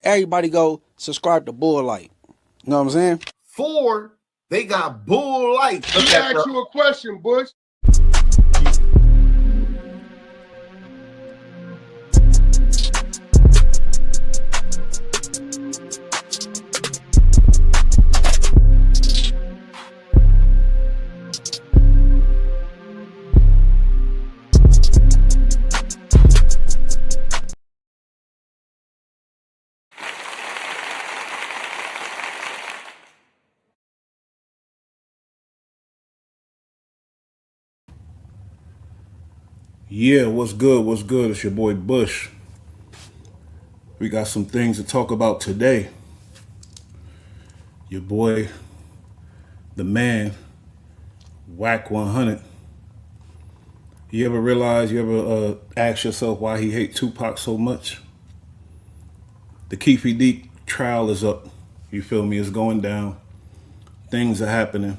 everybody go subscribe to Bull Light. You know what I'm saying? 4, they got Bull Light. Let me ask you a question, Bush. Yeah, what's good? What's good? It's your boy Bush. We got some things to talk about today. Your boy, the man, Wack 100. You ever ask yourself why he hate Tupac so much? The Keffe D trial is up. You feel me? It's going down. Things are happening.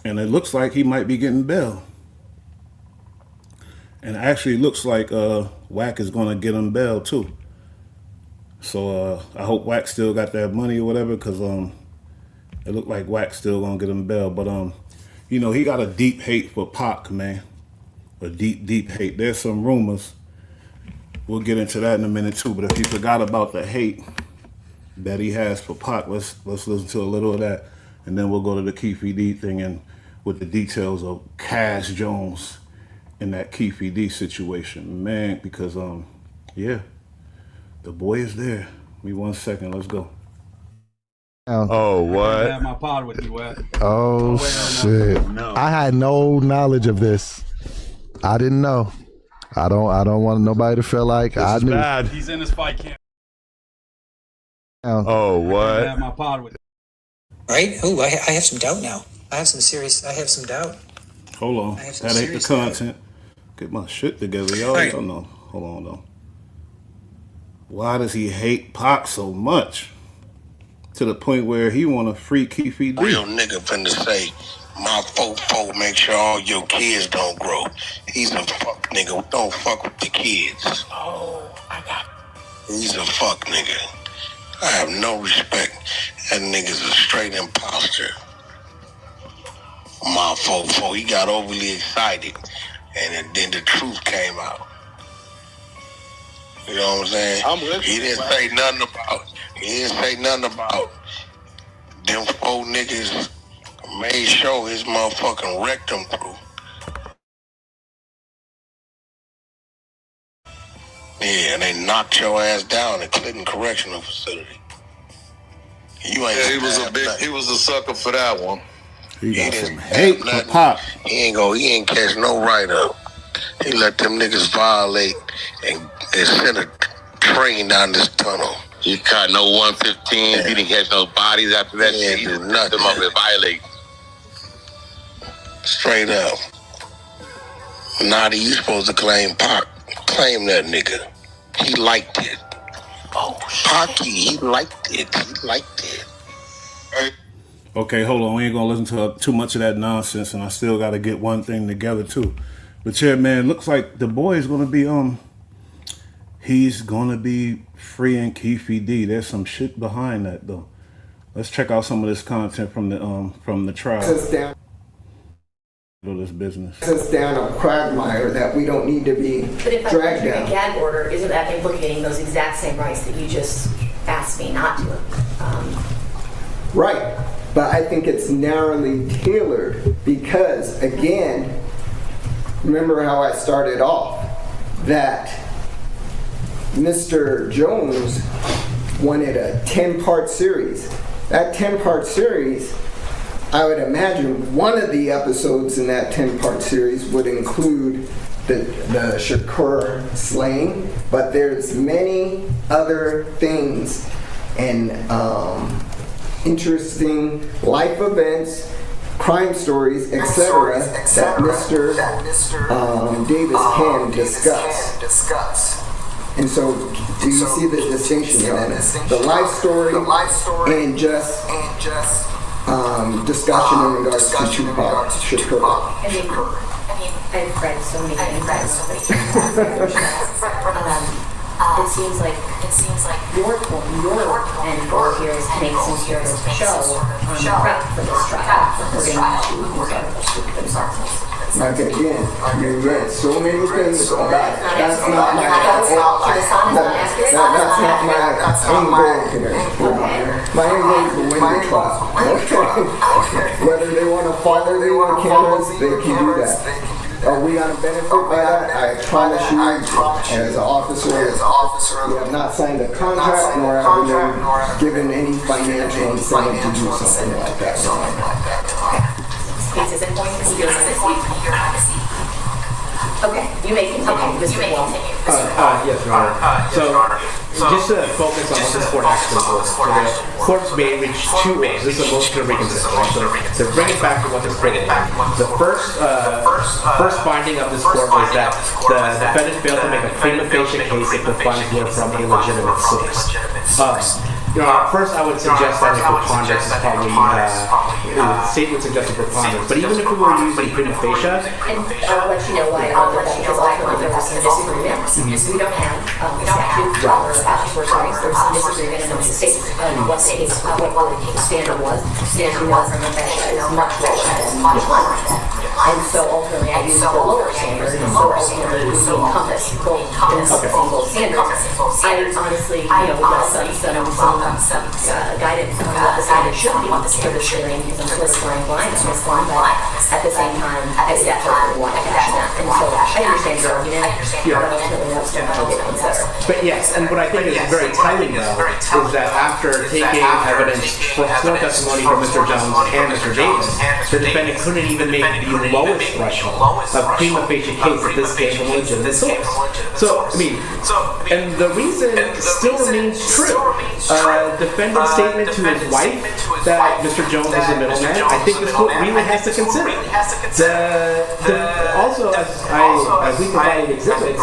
And it looks like he might be getting bail. And it actually looks like Wack is going to get him bail too. So I hope Wack still got that money or whatever, because it looked like Wack still going to get him bail. But, you know, he got a deep hate for Pac, man. A deep, deep hate. There's some rumors. We'll get into that in a minute too. But if you forgot about the hate that he has for Pac, let's listen to a little of that. And then we'll go to the Keffe D thing and with the details of Cash Jones in that Keffe D situation, man, because, yeah, the boy is there. Give me 1 second, let's go. Oh, what? I have my pod with you, Wack. Oh, shit. No. I had no knowledge of this. I didn't know. I don't want nobody to feel like This I is knew. bad. He's in his fight camp. Oh, I what? have my pod with you. Right? Oh, I have some doubt now. I have some doubt. Hold on, I have some that ain't the serious doubt. content. Get my shit together, y'all. Right. Don't know. Hold on, though. Why does he hate Pac so much? To the point where he want to free Keffe D. Real nigga finna say, my fofo make sure all your kids don't grow. He's a fuck nigga. Don't fuck with the kids. Oh, I got it. He's a fuck nigga. I have no respect. That nigga's a straight imposter. My fofo, he got overly excited. And then the truth came out. You know what I'm saying? He didn't say nothing about them 4 niggas made sure his motherfucking rectum grew. Yeah, and they knocked your ass down at Clinton Correctional Facility. You ain't he was a sucker for that one. He got didn't some hate have for nothing. Pac. He ain't catch no write-up. He let them niggas violate and sent a train down this tunnel. He caught no 115. He didn't catch no bodies after that shit. He do just nothing. them up and violate. Straight up. Nadi, you supposed to claim Pac. Claim that nigga. He liked it. Oh, Pac, he liked it. He liked it. Okay, hold on. We ain't gonna listen to too much of that nonsense, and I still gotta get one thing together too. But yeah, man, looks like the boy is gonna be he's gonna be freeing Keffe D. There's some shit behind that though. Let's check out some of this content from the trial. Down This business. us down a quagmire that we don't need to be But if I dragged put you in a down. gag order, isn't that implicating those exact same rights that you just asked me not to? Right. But I think it's narrowly tailored because, again, remember how I started off, that Mr. Jones wanted a 10-part series. That 10-part series, I would imagine one of the episodes in that 10-part series would include the Shakur slaying, but there's many other things and interesting life events, crime stories, etc., that Mr. Davis can discuss. And so, do you see the distinction on it? The life story and just discussion in regards to Tupac Shakur. I mean, I've read so many things. it seems like your end goal here is to make some sort of show on the prep for this trial, according to these articles. Like again, you read so many things about it. That's not my That's not my end goal here. My end goal is to win the trial. Whether they want to follow the cameras, they can do that. Are we going to benefit by that? I promise you, as an officer, we have not signed a contract, nor have we been given any financial incentive to do something like that. Cases in point, you're going to see. Okay, you may continue, Mr. Wall. Yes, Your Honor. So, just to focus on what this court actually was, so the courts may reach two orders. This is a motion to reconsider. So, to bring it back to what this court did, the first finding of this court was that the defendant failed to make a prima facie case if the funds were from a legitimate source. You know, first I would suggest that a preponderance is probably, state would suggest a preponderance, but even if we were using prima facie, And I'll let you know why I wrote that, because ultimately there was some disagreement. We don't have a statute or statutory source. There was some disagreement amongst the states on what the standard was. The standard was prima facie is much lower than one. And so ultimately I used the lower standard, and so ultimately it would encompass both standards. I honestly, would love some guidance on what the standard should be for this hearing, because I'm soliciting blind on this one, but at the same time, I definitely want to catch that. And so I understand your argument, but ultimately that's what I would consider. but yes, and what I think is very telling though, is that after taking evidence from sworn testimony from Mr. Jones and Mr. Davis, the defendant couldn't even make the lowest threshold of prima facie case that this came from a legitimate source. So, I mean, and the reason still remains true. Defendant's statement to his wife that Mr. Jones is a middleman, I think this court really has to consider. Also, as we provided exhibits,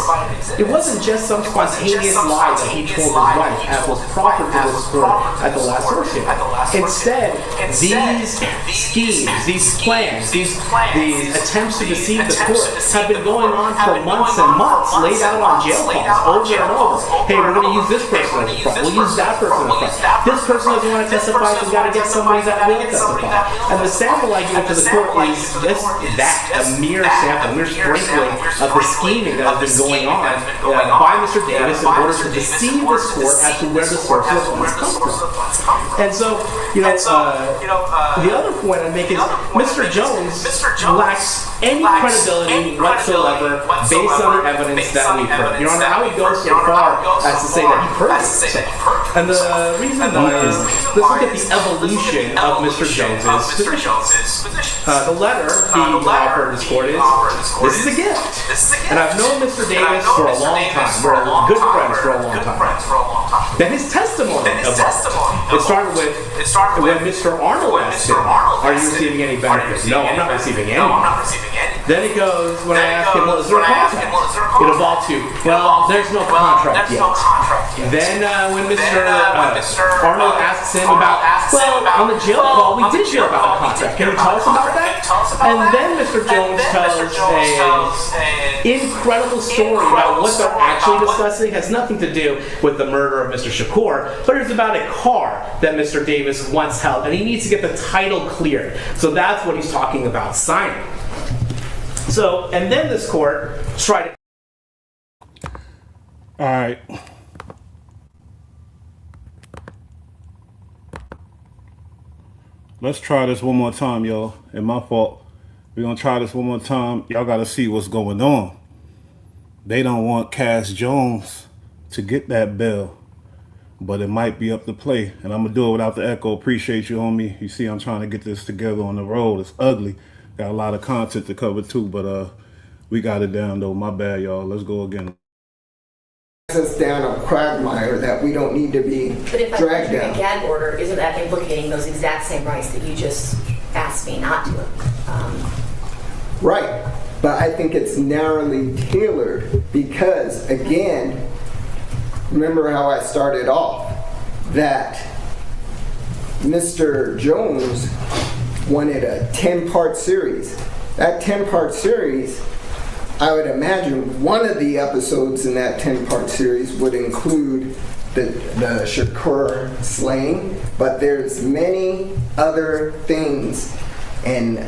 it wasn't just some spontaneous lie that he told his wife, as was proffered to this court at the last source hearing. Instead, these schemes, these plans, these attempts to deceive the court have been going on for months and months, laid out on jail calls over and over. Hey, we're going to use this person as a front. We'll use that person as a front. This person doesn't want to testify, so we've got to get somebody that will testify. And the sample I give to the court is just that, a mere sample, a mere sprinkling of the scheming that has been going on by Mr. Davis in order to deceive this court as to where the source of funds come from. And so, the other point I make is Mr. Jones lacks any credibility whatsoever based on the evidence that we've heard. Your Honor, I would go so far as to say that he heard it. And the reason why is, let's look at the evolution of Mr. Jones's position. The letter he offered his court is, this is a gift. And I've known Mr. Davis for a long time. We're good friends for a long time. Then his testimony evolved. It started with when Mr. Arnold asked him, are you receiving any benefits? No, I'm not receiving any. Then it goes, when I asked him, well, is there a contract? It evolved to, well, there's no contract yet. Then when Mr. Arnold asks him about, well, on the jail call, we did hear about a contract. Can you tell us about that? And then Mr. Jones tells an incredible story about what they're actually discussing. It has nothing to do with the murder of Mr. Shakur, but it's about a car that Mr. Davis once held, and he needs to get the title cleared. So that's what he's talking about signing. So, and then this court tried to... All right. Let's try this one more time, y'all. And my fault. We're going to try this one more time. Y'all got to see what's going on. They don't want Cass Jones to get that bail, but it might be up to play. And I'm going to do it without the echo. Appreciate you, homie. You see, I'm trying to get this together on the road. It's ugly. Got a lot of content to cover too, but we got it down though. My bad, y'all. Let's go again. Us down a quagmire that we don't need to be dragged down. But if I gag order, isn't that implicating those exact same rights that you just asked me not to? Right, but I think it's narrowly tailored because, again, remember how I started off, that Mr. Jones wanted a 10-part series. That 10-part series, I would imagine one of the episodes in that 10-part series would include the Shakur slaying, but there's many other things and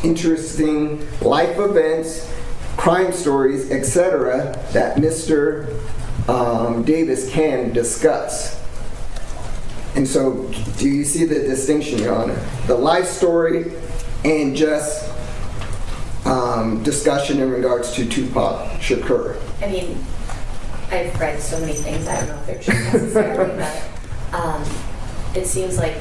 interesting life events, crime stories, etc. that Mr. Davis can discuss. And so, do you see the distinction, Your Honor? The life story and just discussion in regards to Tupac Shakur. I mean, I've read so many things, I don't know if they're true necessarily, but it seems like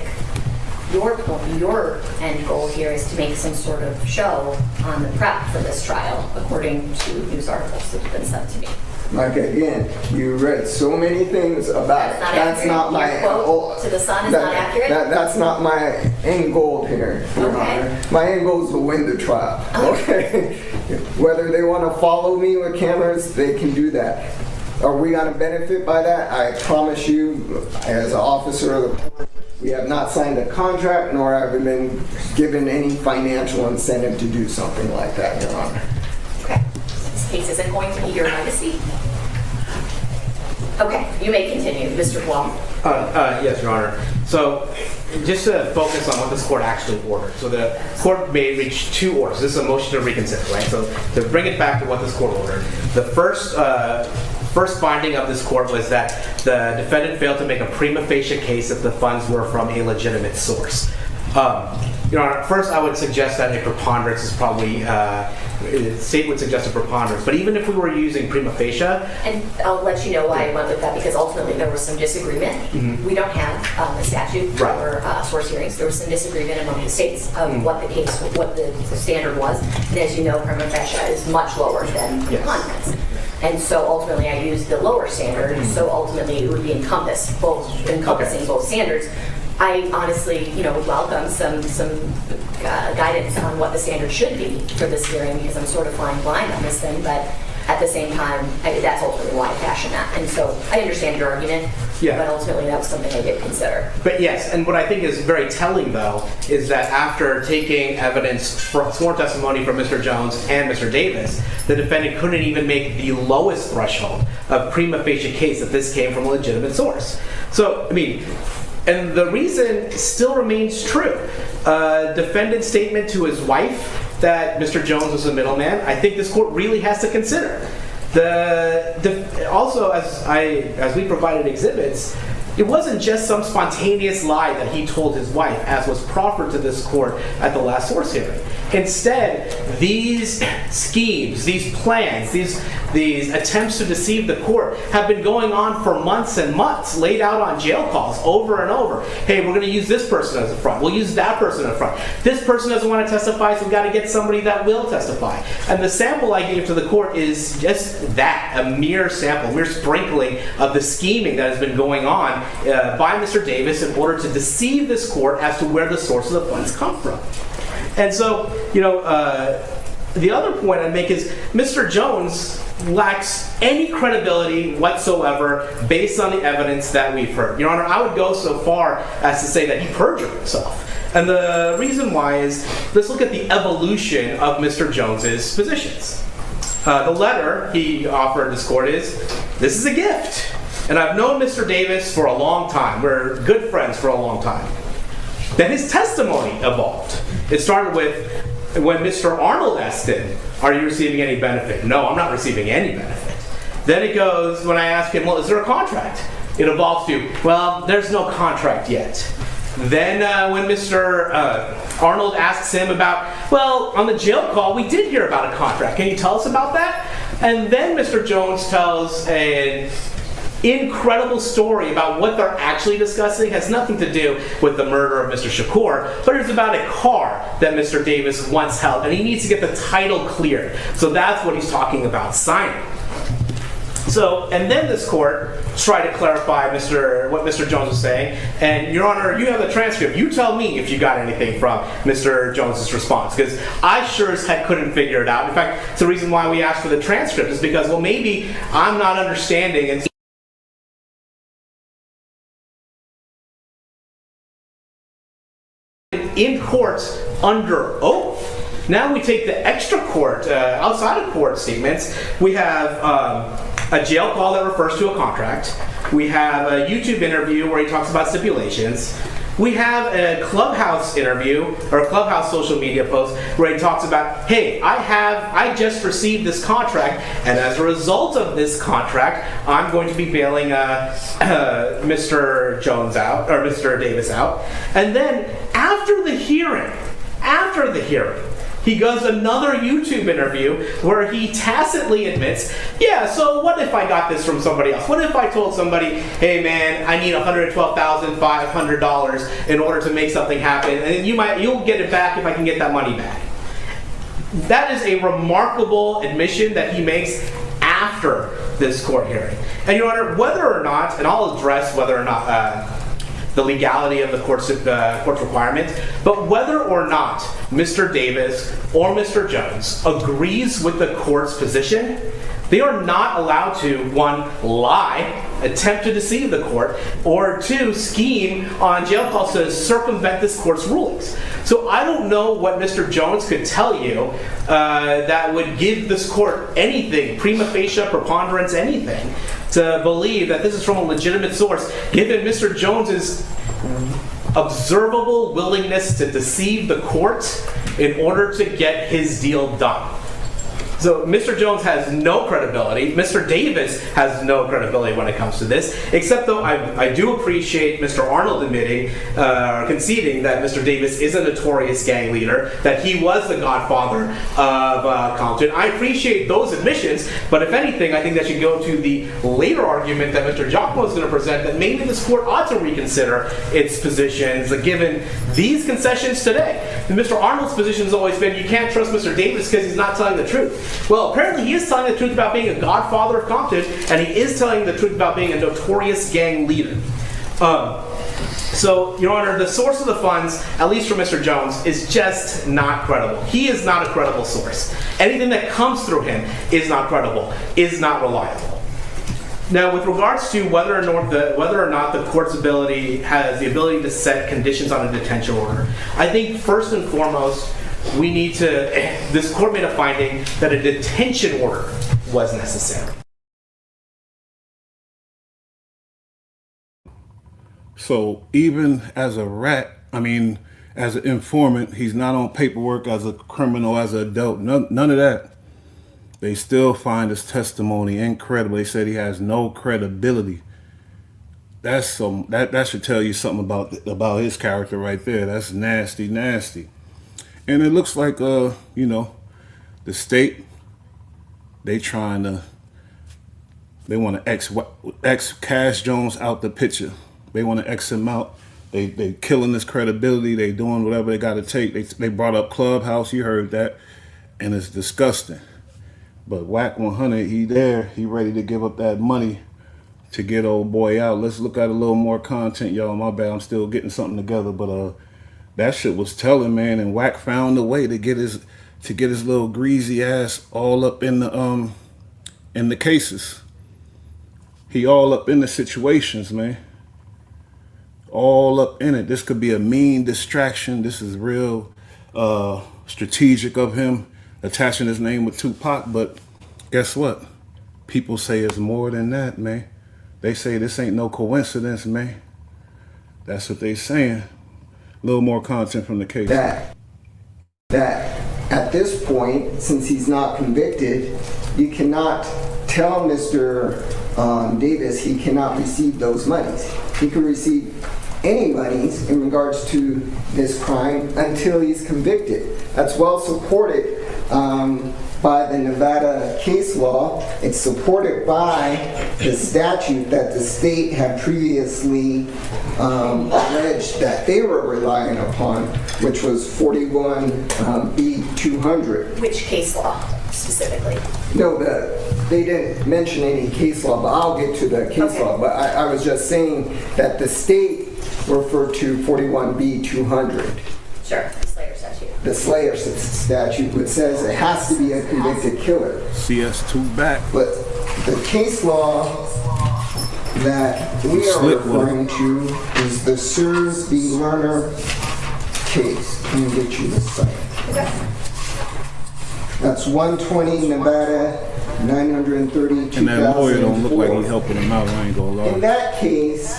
your end goal here is to make some sort of show on the prep for this trial, according to news articles that have been sent to me. Like again, you read so many things about it. That's not my quote to the Sun is not accurate. That's not my end goal here, Your Honor. My end goal is to win the trial. Okay. Whether they want to follow me with cameras, they can do that. Are we going to benefit by that? I promise you, as an officer of the court, we have not signed a contract, nor have we been given any financial incentive to do something like that, Your Honor. Okay. This case isn't going to be your legacy. Okay, you may continue, Mr. Blum. Yes, Your Honor. So, just to focus on what this court actually ordered. So the court may reach two orders. This is a motion to reconsider, right? So to bring it back to what this court ordered, the first finding of this court was that the defendant failed to make a prima facie case that the funds were from a legitimate source. Your Honor, first I would suggest that a preponderance is probably, the state would suggest a preponderance, but even if we were using prima facie... And I'll let you know why I went with that, because ultimately there was some disagreement. Mm-hmm. We don't have a statute for source hearings. There was some disagreement among the states of what the standard was, and as you know, prima facie is much lower than preponderance. And so ultimately I used the lower standard, so ultimately it would be encompassing both standards. I honestly, would welcome some guidance on what the standard should be for this hearing, because I'm sort of flying blind on this thing, but at the same time, that's ultimately why I fashioned that. And so I understand your argument, but ultimately that was something I did consider. But yes, and what I think is very telling, though, is that after taking evidence from sworn testimony from Mr. Jones and Mr. Davis, the defendant couldn't even make the lowest threshold of prima facie case that this came from a legitimate source. So, I mean, and the reason still remains true. Defendant's statement to his wife that Mr. Jones was a middleman, I think this court really has to consider. Also, as we provided exhibits, it wasn't just some spontaneous lie that he told his wife, as was proffered to this court at the last source hearing. Instead, these schemes, these plans, these attempts to deceive the court have been going on for months and months, laid out on jail calls over and over. Hey, we're going to use this person as a front. We'll use that person as a front. This person doesn't want to testify, so we've got to get somebody that will testify. And the sample I gave to the court is just that, a mere sample, a mere sprinkling of the scheming that has been going on by Mr. Davis in order to deceive this court as to where the source of the funds come from. And so, the other point I'd make is Mr. Jones lacks any credibility whatsoever based on the evidence that we've heard. Your Honor, I would go so far as to say that he perjured himself. And the reason why is, let's look at the evolution of Mr. Jones's positions. The letter he offered this court is, this is a gift. And I've known Mr. Davis for a long time. We're good friends for a long time. Then his testimony evolved. It started with when Mr. Arnold asked him, are you receiving any benefit? No, I'm not receiving any benefit. Then it goes, when I ask him, well, is there a contract? It evolves to, well, there's no contract yet. Then when Mr. Arnold asks him about, well, on the jail call, we did hear about a contract. Can you tell us about that? And then Mr. Jones tells an incredible story about what they're actually discussing. Has nothing to do with the murder of Mr. Shakur, but it's about a car that Mr. Davis once held, and he needs to get the title cleared. So that's what he's talking about signing. So, and then this court tried to clarify what Mr. Jones was saying, and Your Honor, you have the transcript. You tell me if you got anything from Mr. Jones's response, because I sure as heck couldn't figure it out. In fact, it's the reason why we asked for the transcript is because, well, maybe I'm not understanding, and in court under oath Now we take the extra court, outside of court statements. We have a jail call that refers to a contract. We have a YouTube interview where he talks about stipulations. We have a Clubhouse interview or a Clubhouse social media post where he talks about, hey, I just received this contract, and as a result of this contract, I'm going to be bailing Mr. Jones out, or Mr. Davis out. And then after the hearing, he does another YouTube interview where he tacitly admits, yeah, so what if I got this from somebody else? What if I told somebody, hey man, I need $112,500 in order to make something happen, and you'll get it back if I can get that money back. That is a remarkable admission that he makes after this court hearing. And Your Honor, whether or not, and I'll address whether or not the legality of the court's requirement, but whether or not Mr. Davis or Mr. Jones agrees with the court's position, they are not allowed to, one, lie, attempt to deceive the court, or two, scheme on jail calls to circumvent this court's rulings. So I don't know what Mr. Jones could tell you that would give this court anything, prima facie, preponderance, anything, to believe that this is from a legitimate source, given Mr. Jones's observable willingness to deceive the court in order to get his deal done. So Mr. Jones has no credibility. Mr. Davis has no credibility when it comes to this, except though I do appreciate Mr. Arnold admitting, conceding that Mr. Davis is a notorious gang leader, that he was the godfather of Compton. I appreciate those admissions, but if anything, I think that should go to the later argument that Mr. Giacomo is going to present, that maybe this court ought to reconsider its positions, given these concessions today. And Mr. Arnold's position has always been, you can't trust Mr. Davis because he's not telling the truth. Well, apparently he is telling the truth about being a godfather of Compton, and he is telling the truth about being a notorious gang leader. So, Your Honor, the source of the funds, at least for Mr. Jones, is just not credible. He is not a credible source. Anything that comes through him is not credible, is not reliable. Now, with regards to whether or not the court's has the ability to set conditions on a detention order, I think first and foremost, this court made a finding that a detention order was necessary. So even as a rat, as an informant, he's not on paperwork as a criminal, as an adult, none of that. They still find his testimony incredible. They said he has no credibility. That should tell you something about his character right there. That's nasty, nasty. And it looks like, the state, they want to X Cash Jones out the picture. They want to X him out. They killing his credibility. They doing whatever they got to take. They brought up Clubhouse. You heard that. And it's disgusting. But Wack 100, he ready to give up that money to get old boy out. Let's look at a little more content, y'all. My bad, I'm still getting something together, but that shit was telling, man. And Wack found a way to get his little greasy ass all up in the cases. He all up in the situations, man. All up in it. This could be a mean distraction. This is real strategic of him, attaching his name with Tupac. But guess what? People say it's more than that, man. They say this ain't no coincidence, man. That's what they saying. A little more content from the case. That at this point, since he's not convicted, you cannot tell Mr. Davis he cannot receive those monies. He can receive any monies in regards to this crime until he's convicted. That's well supported by the Nevada case law. It's supported by the statute that the state had previously alleged that they were relying upon, which was 41B200. Which case law specifically? No, they didn't mention any case law, but I'll get to the case law. But I was just saying that the state referred to 41B200. Sure, the Slayer statute. The Slayer statute, which says it has to be a convicted killer. CS2 back. But the case law that we are referring to is the Sears v. Lerner case. Let me get you the site. Okay. That's 120 Nevada, 930, And that lawyer don't look like 2004. he's helping him out, I ain't gonna In lie. that case,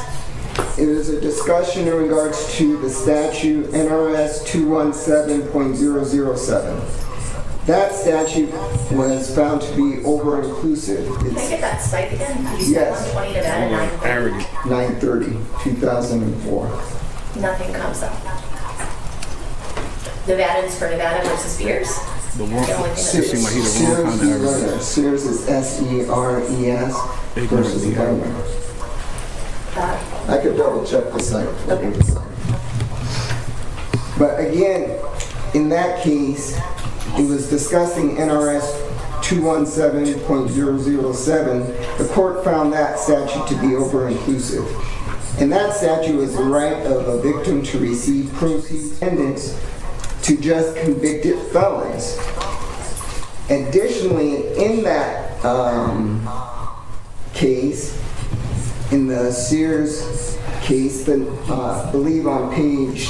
it was a discussion in regards to the statute NRS 217.007. That statute was found to be over-inclusive. Can I It's get that site again? You said Yes. 120 Nevada, 930. Arrogant. 930, 2004. Nothing comes up. Nevadans for Nevada versus Spears. The wrong, The only thing it that- seems like he the wrong Sears kind of v. arrogant. Lerner. Sears is SERES versus Ignorantly Lerner. I could double check the site. Okay. But again, in that case, it was discussing NRS 217.007. The court found that statute to be over-inclusive. And that statute is the right of a victim to receive proceeds to just convicted felons. Additionally, in that case, in the Sears case, I believe on page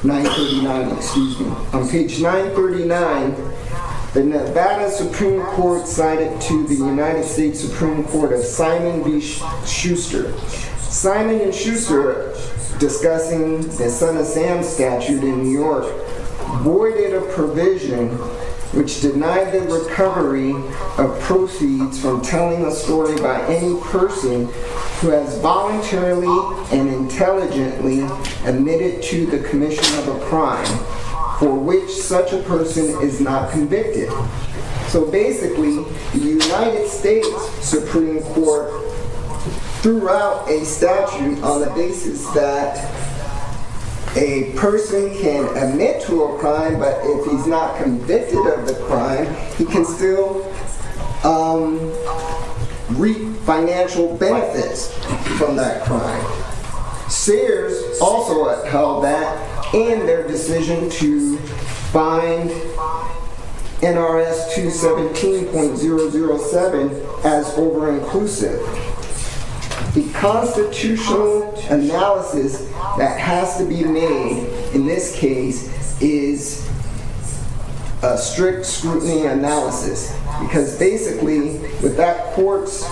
939, excuse me. On page 939, the Nevada Supreme Court cited to the United States Supreme Court of Simon v. Schuster. Simon and Schuster, discussing the Son of Sam statute in New York, voided a provision which denied the recovery of proceeds from telling a story by any person who has voluntarily and intelligently admitted to the commission of a crime for which such a person is not convicted. So basically, the United States Supreme Court threw out a statute on the basis that a person can admit to a crime, but if he's not convicted of the crime, he can still reap financial benefits from that crime. Sears also held that in their decision to find NRS 217.007 as over-inclusive. The constitutional analysis that has to be made in this case is a strict scrutiny analysis, because basically with that court's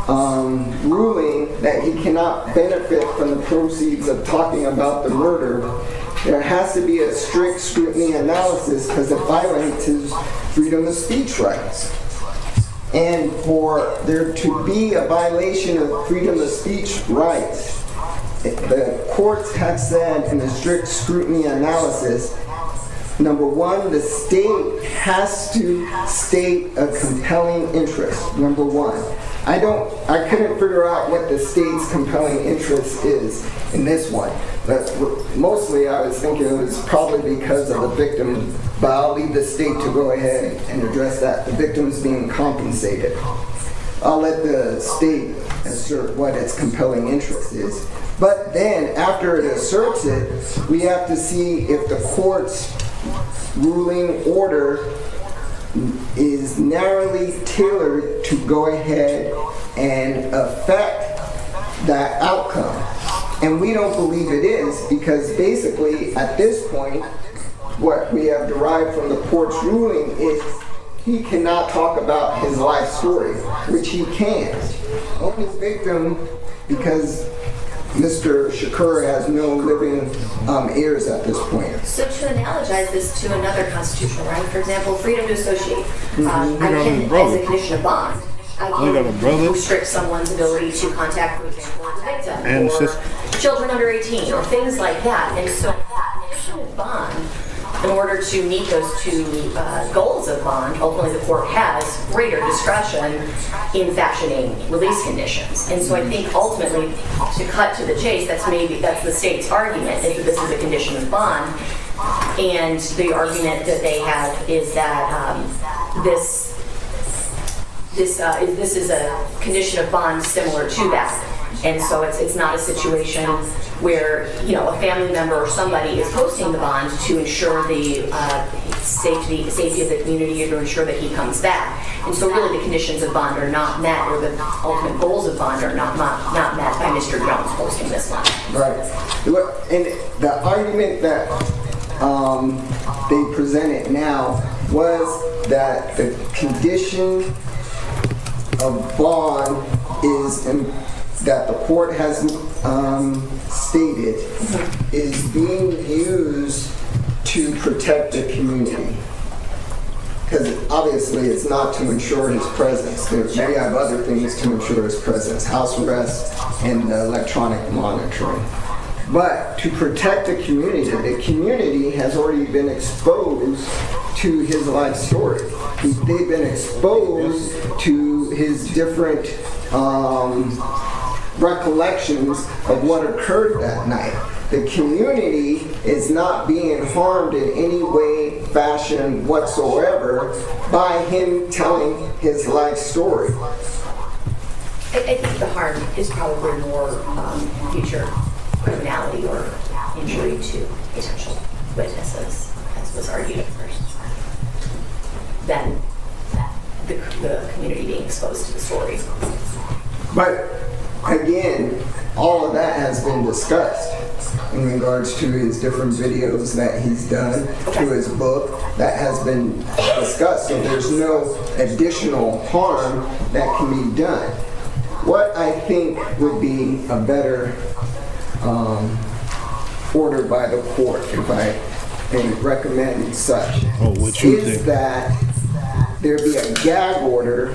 ruling that he cannot benefit from the proceeds of talking about the murder, there has to be a strict scrutiny analysis because it violates his freedom of speech rights. And for there to be a violation of freedom of speech rights, the courts have said in a strict scrutiny analysis, number one, the state has to state a compelling interest, number one. I couldn't figure out what the state's compelling interest is in this one. But mostly I was thinking it was probably because of the victim, but I'll leave the state to go ahead and address that. The victim's being compensated. I'll let the state assert what its compelling interest is. But then after it asserts it, we have to see if the court's ruling order is narrowly tailored to go ahead and affect that outcome. And we don't believe it is, because basically at this point, what we have derived from the court's ruling is he cannot talk about his life story, which he can. Only victim, because Mr. Shakur has no living heirs at this point. So to analogize this to another constitutional right, for example, freedom to associate. I can, as a condition of bond, I can restrict someone's ability to contact, for example, the victim or children under 18 or things like that. And so that condition of bond, in order to meet those two goals of bond, ultimately the court has greater discretion in fashioning release conditions. And so I think ultimately, to cut to the chase, that's the state's argument, is that this is a condition of bond. And the argument that they have is that this is a condition of bond similar to that. And so it's not a situation where, a family member or somebody is posting the bond to ensure the safety of the community, to ensure that he comes back. And so really the conditions of bond are not met, or the ultimate goals of bond are not met by Mr. Jones posting this one. Right. And the argument that they presented now was that the condition of bond is that the court has stated is being used to protect the community. Because obviously it's not to ensure his presence. They have other things to ensure his presence, house arrest and electronic monitoring. But to protect the community has already been exposed to his life story. They've been exposed to his different recollections of what occurred that night. The community is not being harmed in any way, fashion whatsoever by him telling his life story. I think the harm is probably more future criminality or injury to potential witnesses, as was argued at first, than the community being exposed to the story. But again, all of that has been discussed in regards to his different videos that he's done, to his book that has been discussed. So there's no additional harm that can be done. What I think would be a better order by the court, if I can recommend such, is that there be a gag order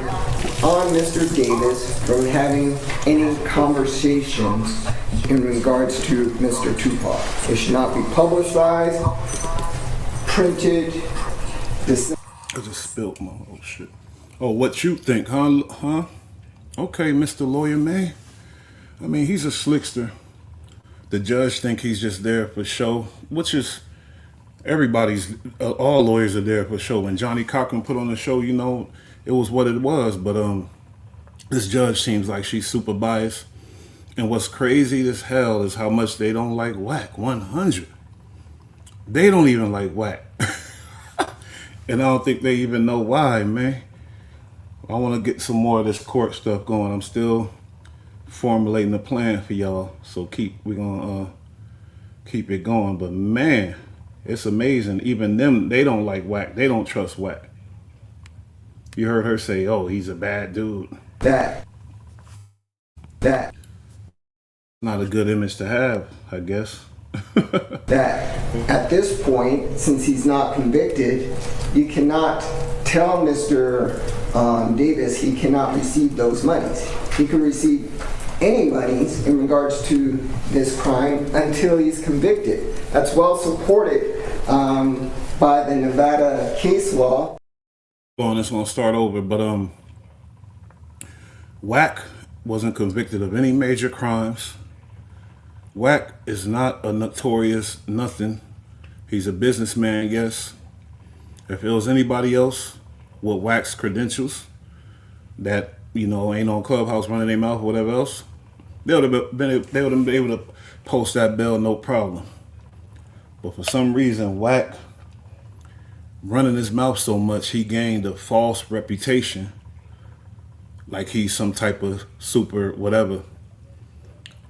on Mr. Davis from having any conversations in regards to Mr. Tupac. It should not be publicized, printed. I just spilled my whole shit. Oh, what you think, huh? Okay, Mr. Lawyer May. I mean, he's a slickster. The judge think he's just there for show, which is all lawyers are there for show. When Johnny Cochran put on the show, you know, it was what it was. But this judge seems like she's super biased. And what's crazy as hell is how much they don't like Wack 100. They don't even like Wack. And I don't think they even know why, man. I want to get some more of this court stuff going. I'm still formulating a plan for y'all. So we're gonna keep it going. But man, it's amazing. Even them, they don't like Wack. They don't trust Wack. You heard her say, "Oh, he's a bad dude." That. Not a good image to have, I guess. That at this point, since he's not convicted, you cannot tell Mr. Davis he cannot receive those monies. He can receive any monies in regards to this crime until he's convicted. That's well supported by the Nevada case law. Well, it's gonna start over, but Wack wasn't convicted of any major crimes. Wack is not a notorious nothing. He's a businessman, yes. If it was anybody else with Wack's credentials that, you know, ain't on Clubhouse running their mouth or whatever else, they would have been able to post that bill, no problem. But for some reason, Wack running his mouth so much, he gained a false reputation, like he's some type of super whatever.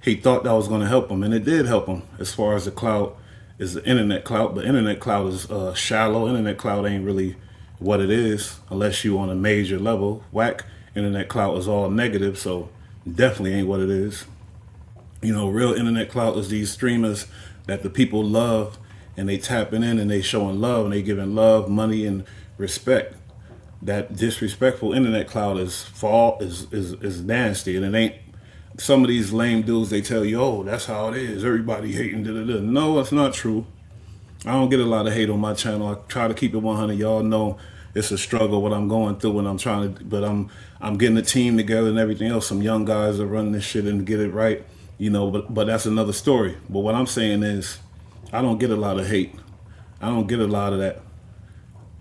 He thought that was going to help him, and it did help him as far as the clout is the internet clout. But internet clout is shallow. Internet clout ain't really what it is unless you on a major level. Wack internet clout is all negative, so definitely ain't what it is. You know, real internet clout is these streamers that the people love, and they tapping in and they showing love and they giving love, money, and respect. That disrespectful internet clout is nasty, and it ain't. Some of these lame dudes, they tell you, oh, that's how it is. Everybody hating, da-da-da. No, it's not true. I don't get a lot of hate on my channel. I try to keep it 100. Y'all know it's a struggle what I'm going through, and I'm getting a team together and everything else. Some young guys are running this shit and get it right, you know. But that's another story. But what I'm saying is, I don't get a lot of hate. I don't get a lot of that.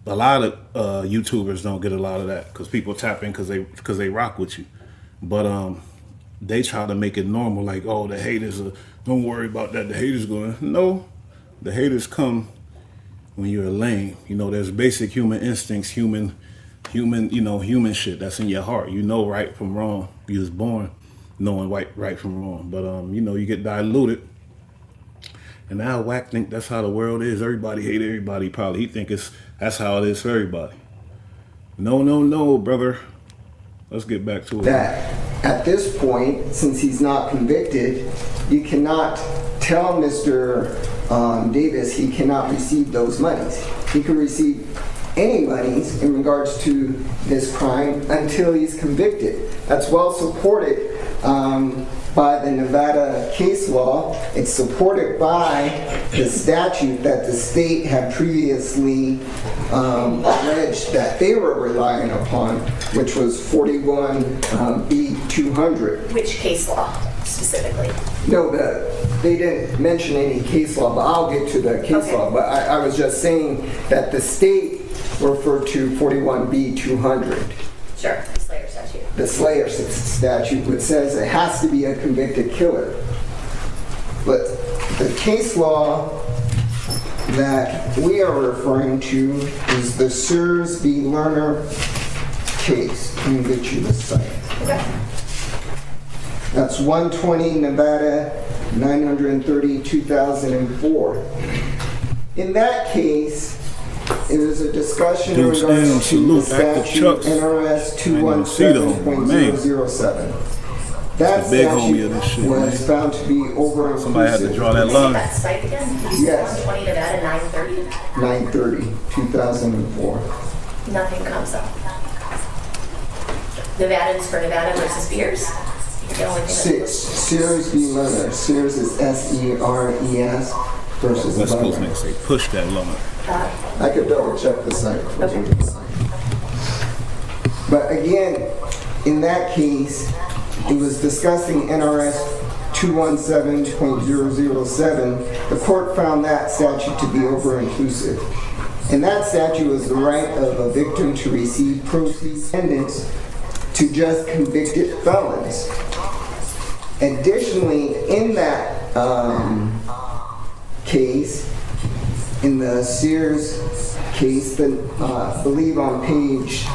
A lot of YouTubers don't get a lot of that because people tap in because they rock with you. But they try to make it normal, like, oh, the haters don't worry about that. The haters going, no, the haters come when you're lame. You know, there's basic human instincts, human shit that's in your heart. You know right from wrong. You was born knowing right from wrong. But you know, you get diluted. And now Wack think that's how the world is. Everybody hate everybody. Probably he think that's how it is for everybody. No, brother. Let's get back to it. That at this point, since he's not convicted, you cannot tell Mr. Davis he cannot receive those monies. He can receive any monies in regards to this crime until he's convicted. That's well supported by the Nevada case law. It's supported by the statute that the state had previously alleged that they were relying upon, which was 41B200. Which case law specifically? No, they didn't mention any case law, but I'll get to the case law. But I was just saying that the state referred to 41B200. Sure, the Slayer statute. The Slayer statute, which says it has to be a convicted killer. But the case law that we are referring to is the Sears v. Lerner case. Let me get you the site. Okay. That's 120 Nevada 930 2004. In that case, it was a discussion in regards to the statute NRS 217.007. That statute was found to be over-inclusive. Somebody had to draw that line. That site again? Yes. 120 Nevada 930? 930, 2004. Nothing comes up. Nevadans for Nevada versus Beers? The only thing that Sears v. Lerner. Sears is S-E-R-E-S versus West Coast Lerner. niggas say push that line. I could double check the site. Okay. But again, in that case, it was discussing NRS 217.007. The court found that statute to be over-inclusive. And that statute was the right of a victim to receive proceeds to just convicted felons. Additionally, in that case, in the Sears case, I believe on page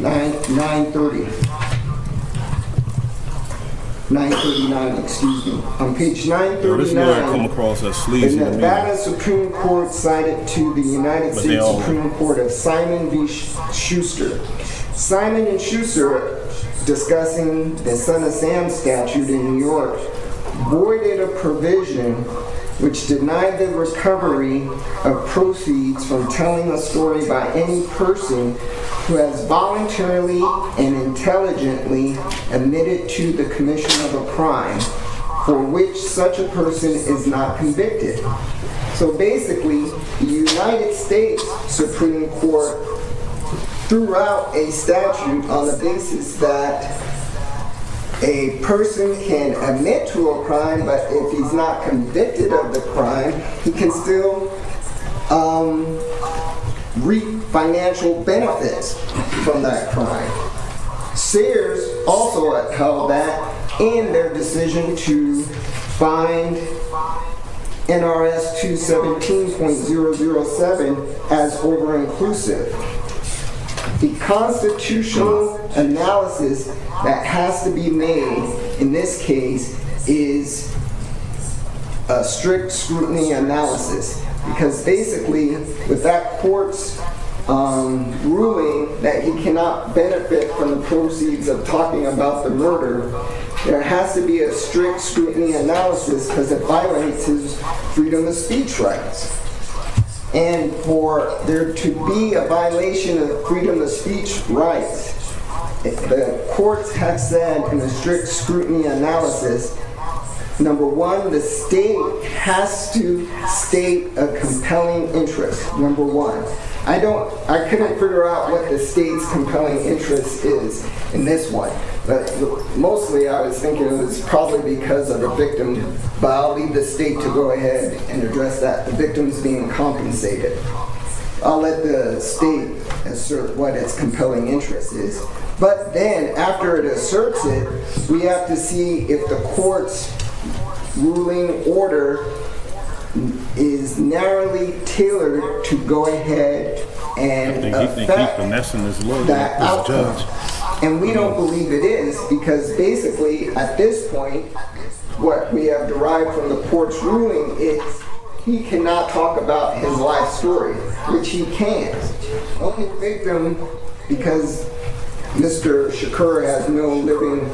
939, excuse me. On page 939, come across as sleazy the Nevada Supreme Court cited to the United States Supreme Court of Simon v. Schuster. Simon and Schuster, discussing the Son of Sam statute in New York, voided a provision which denied the recovery of proceeds from telling a story by any person who has voluntarily and intelligently admitted to the commission of a crime for which such a person is not convicted. So basically, the United States Supreme Court threw out a statute on the basis that a person can admit to a crime, but if he's not convicted of the crime, he can still reap financial benefits from that crime. Sears also held that in their decision to find NRS 217.007 as over-inclusive. The constitutional analysis that has to be made in this case is a strict scrutiny analysis, because basically with that court's ruling that he cannot benefit from the proceeds of talking about the murder, there has to be a strict scrutiny analysis because it violates his freedom of speech rights. And for there to be a violation of freedom of speech rights, the courts have said in a strict scrutiny analysis, number one, the state has to state a compelling interest, number one. I couldn't figure out what the state's compelling interest is in this one, but mostly I was thinking it was probably because of the victim, but I'll leave the state to go ahead and address that. The victim's being compensated. I'll let the state assert what its compelling interest is. But then, after it asserts it, we have to see if the court's ruling order is narrowly tailored to go ahead and I think he affect finessing his lawyer, that this outcome. judge. And we don't believe it is, because basically at this point, what we have derived from the court's ruling is he cannot talk about his life story, which he can. Only victim because Mr. Shakur has no living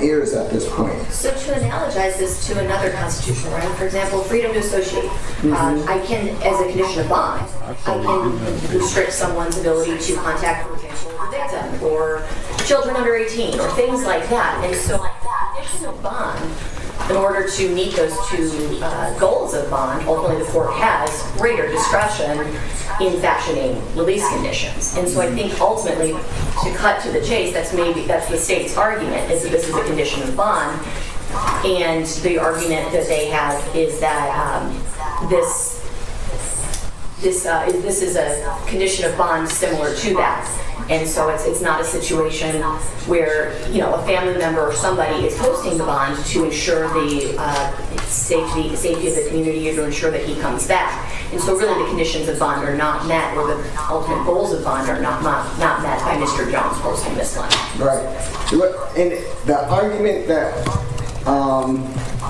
heirs at this point. So to analogize this to another constitutional right, for example, freedom to associate. I can, as a condition of bond, I can restrict someone's ability to contact, for example, the victim or children under 18 or things like that. And so condition of bond, in order to meet those two goals of bond, ultimately the court has greater discretion in fashioning release conditions. And so I think ultimately, to cut to the chase, that's the state's argument, is that this is a condition of bond. And the argument that they have is that this is a condition of bond similar to that. And so it's not a situation where, a family member or somebody is posting the bond to ensure the safety of the community or to ensure that he comes back. And so really the conditions of bond are not met, or the ultimate goals of bond are not met by Mr. Jones posting this one. Right. And the argument that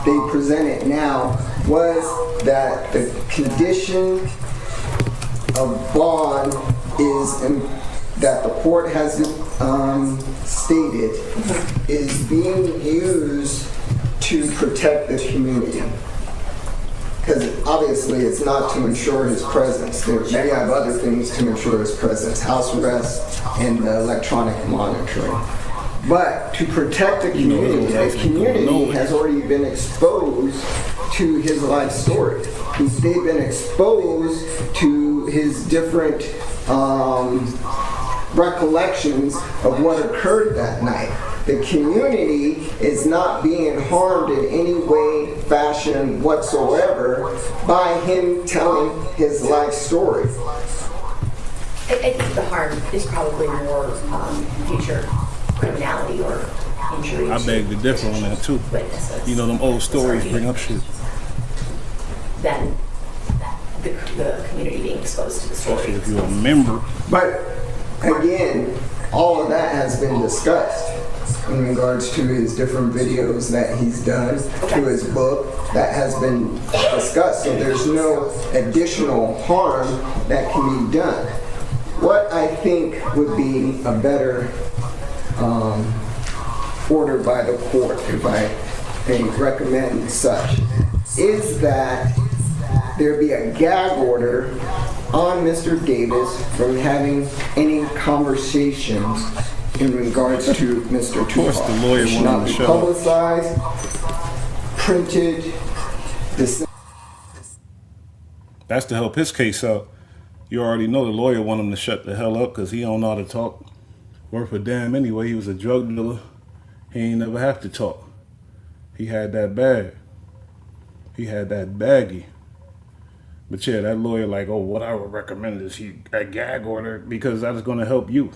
they presented now was that the condition of bond is that the court has stated is being used to protect the community. Because obviously it's not to ensure his presence. They have other things to ensure his presence, house arrest and electronic monitoring. But to protect the community has already been exposed to his life story. They've been exposed to his different recollections of what occurred that night. The community is not being harmed in any way, fashion whatsoever by him telling his life story. I think the harm is probably more future criminality or injury. I beg to differ on that too. Witnesses. Them old stories bring up shit. Than the community being exposed to the story. Especially if you're a member. But again, all of that has been discussed in regards to his different videos that he's done, to his book, that has been discussed. So there's no additional harm that can be done. What I think would be a better order by the court, if I may recommend such, is that there be a gag order on Mr. Davis from having any conversations in regards to Mr. Tupac. Of course the lawyer It should wanted not to be shut publicized, printed. That's to help his case out. You already know the lawyer want him to shut the hell up because he don't know how to talk. Worth a damn anyway. He was a drug dealer. He ain't never have to talk. He had that bag. He had that baggie. But yeah, that lawyer like, oh, what I would recommend is a gag order because that is going to help you.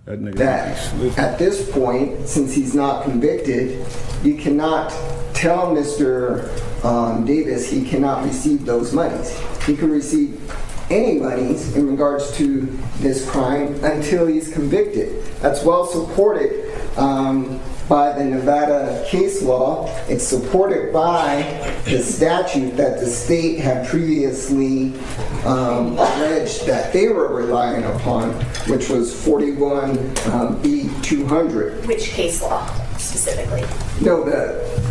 That nigga. At this point, since he's not convicted, you cannot tell Mr. Davis he cannot receive those monies. He can receive any monies in regards to this crime until he's convicted. That's well supported by the Nevada case law. It's supported by the statute that the state had previously alleged that they were relying upon, which was 41B200. Which case law specifically? No,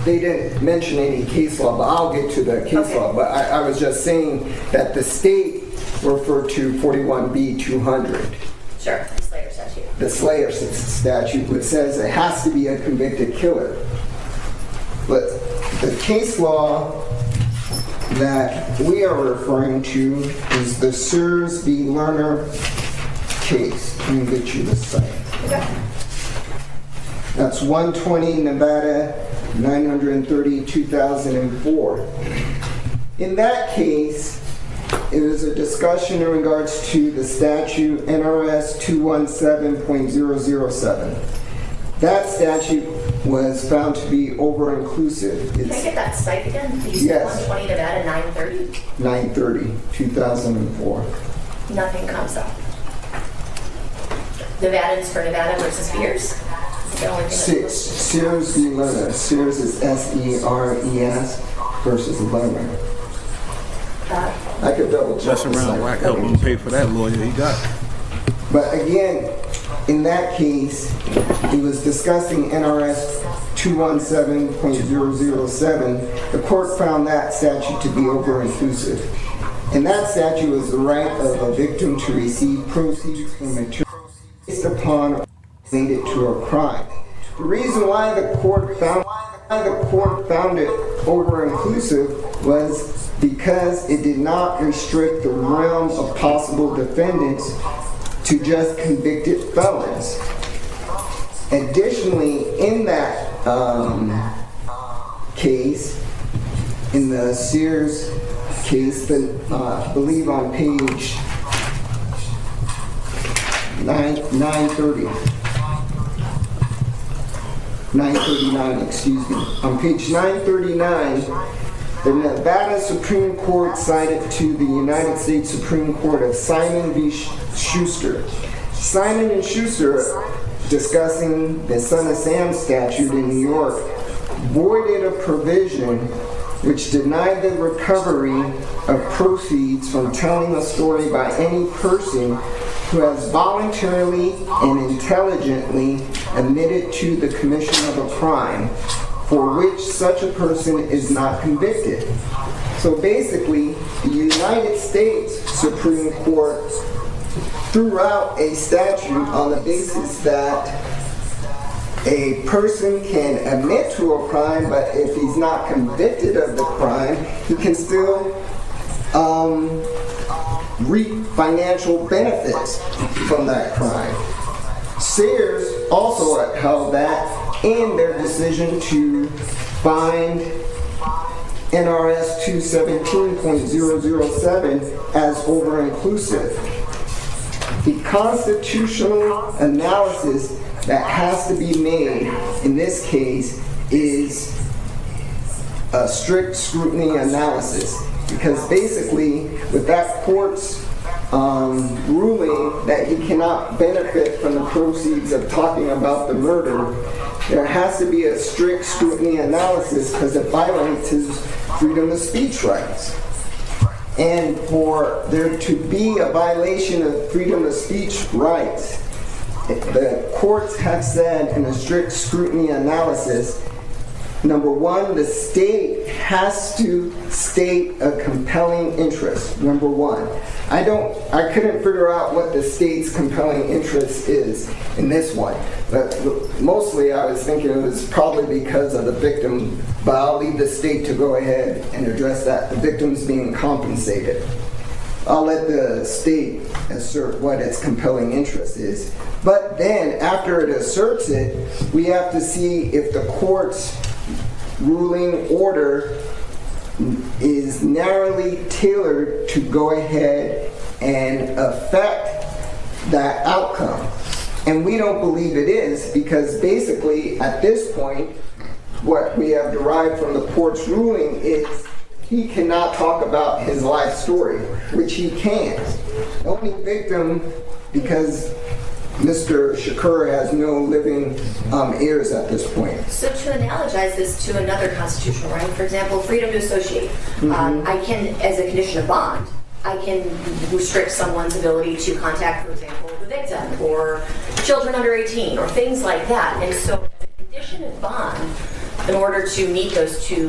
they didn't mention any case law, but I'll get to the case law. But I was just saying that the state referred to 41B200. Sure, the Slayer statute. The Slayer statute, which says it has to be a convicted killer. But the case law that we are referring to is the Sears v. Lerner case. Let me get you the site. Okay. That's 120 Nevada 930 2004. In that case, it was a discussion in regards to the statute NRS 217.007. That statute was found to be over-inclusive. Can I It's get that site again? You said Yes. 120 Nevada, 930? 930, 2004. Nothing comes up. Nevada's for Nevada versus Spears? Is the only thing that's Sears v. Lerner. Sears is S-E-R-E-S versus Lerner. I could double check. Mess around, Wack help him pay for that lawyer he got. But again, in that case, he was discussing NRS 217.007. The court found that statute to be over-inclusive. And that statute was the right of a victim to receive proceeds from material based upon or related to a crime. The reason why the court found it over-inclusive was because it did not restrict the realm of possible defendants to just convicted felons. Additionally, in that case, in the Sears case, I believe on page 939, excuse me. On page 939, the Nevada Supreme Court cited to the United States Supreme Court of Simon v. Schuster. Simon and Schuster, discussing the Son of Sam statute in New York, voided a provision which denied the recovery of proceeds from telling a story by any person who has voluntarily and intelligently admitted to the commission of a crime for which such a person is not convicted. So basically, the United States Supreme Court threw out a statute on the basis that a person can admit to a crime, but if he's not convicted of the crime, he can still reap financial benefits from that crime. Sears also held that in their decision to find NRS 217.007 as over-inclusive. The constitutional analysis that has to be made in this case is a strict scrutiny analysis, because basically with that court's ruling that he cannot benefit from the proceeds of talking about the murder, there has to be a strict scrutiny analysis because it violates his freedom of speech rights. And for there to be a violation of freedom of speech rights, the courts have said in a strict scrutiny analysis, number one, the state has to state a compelling interest, number one. I couldn't figure out what the state's compelling interest is in this one. But mostly I was thinking it was probably because of the victim, but I'll leave the state to go ahead and address that. The victim's being compensated. I'll let the state assert what its compelling interest is. But then after it asserts it, we have to see if the court's ruling order is narrowly tailored to go ahead and affect that outcome. And we don't believe it is, because basically at this point, what we have derived from the court's ruling is he cannot talk about his life story, which he can. The only victim, because Mr. Shakur has no living heirs at this point. So to analogize this to another constitutional right, for example, freedom to associate. I can, as a condition of bond, I can restrict someone's ability to contact, for example, the victim or children under 18 or things like that. And so as a condition of bond, in order to meet those two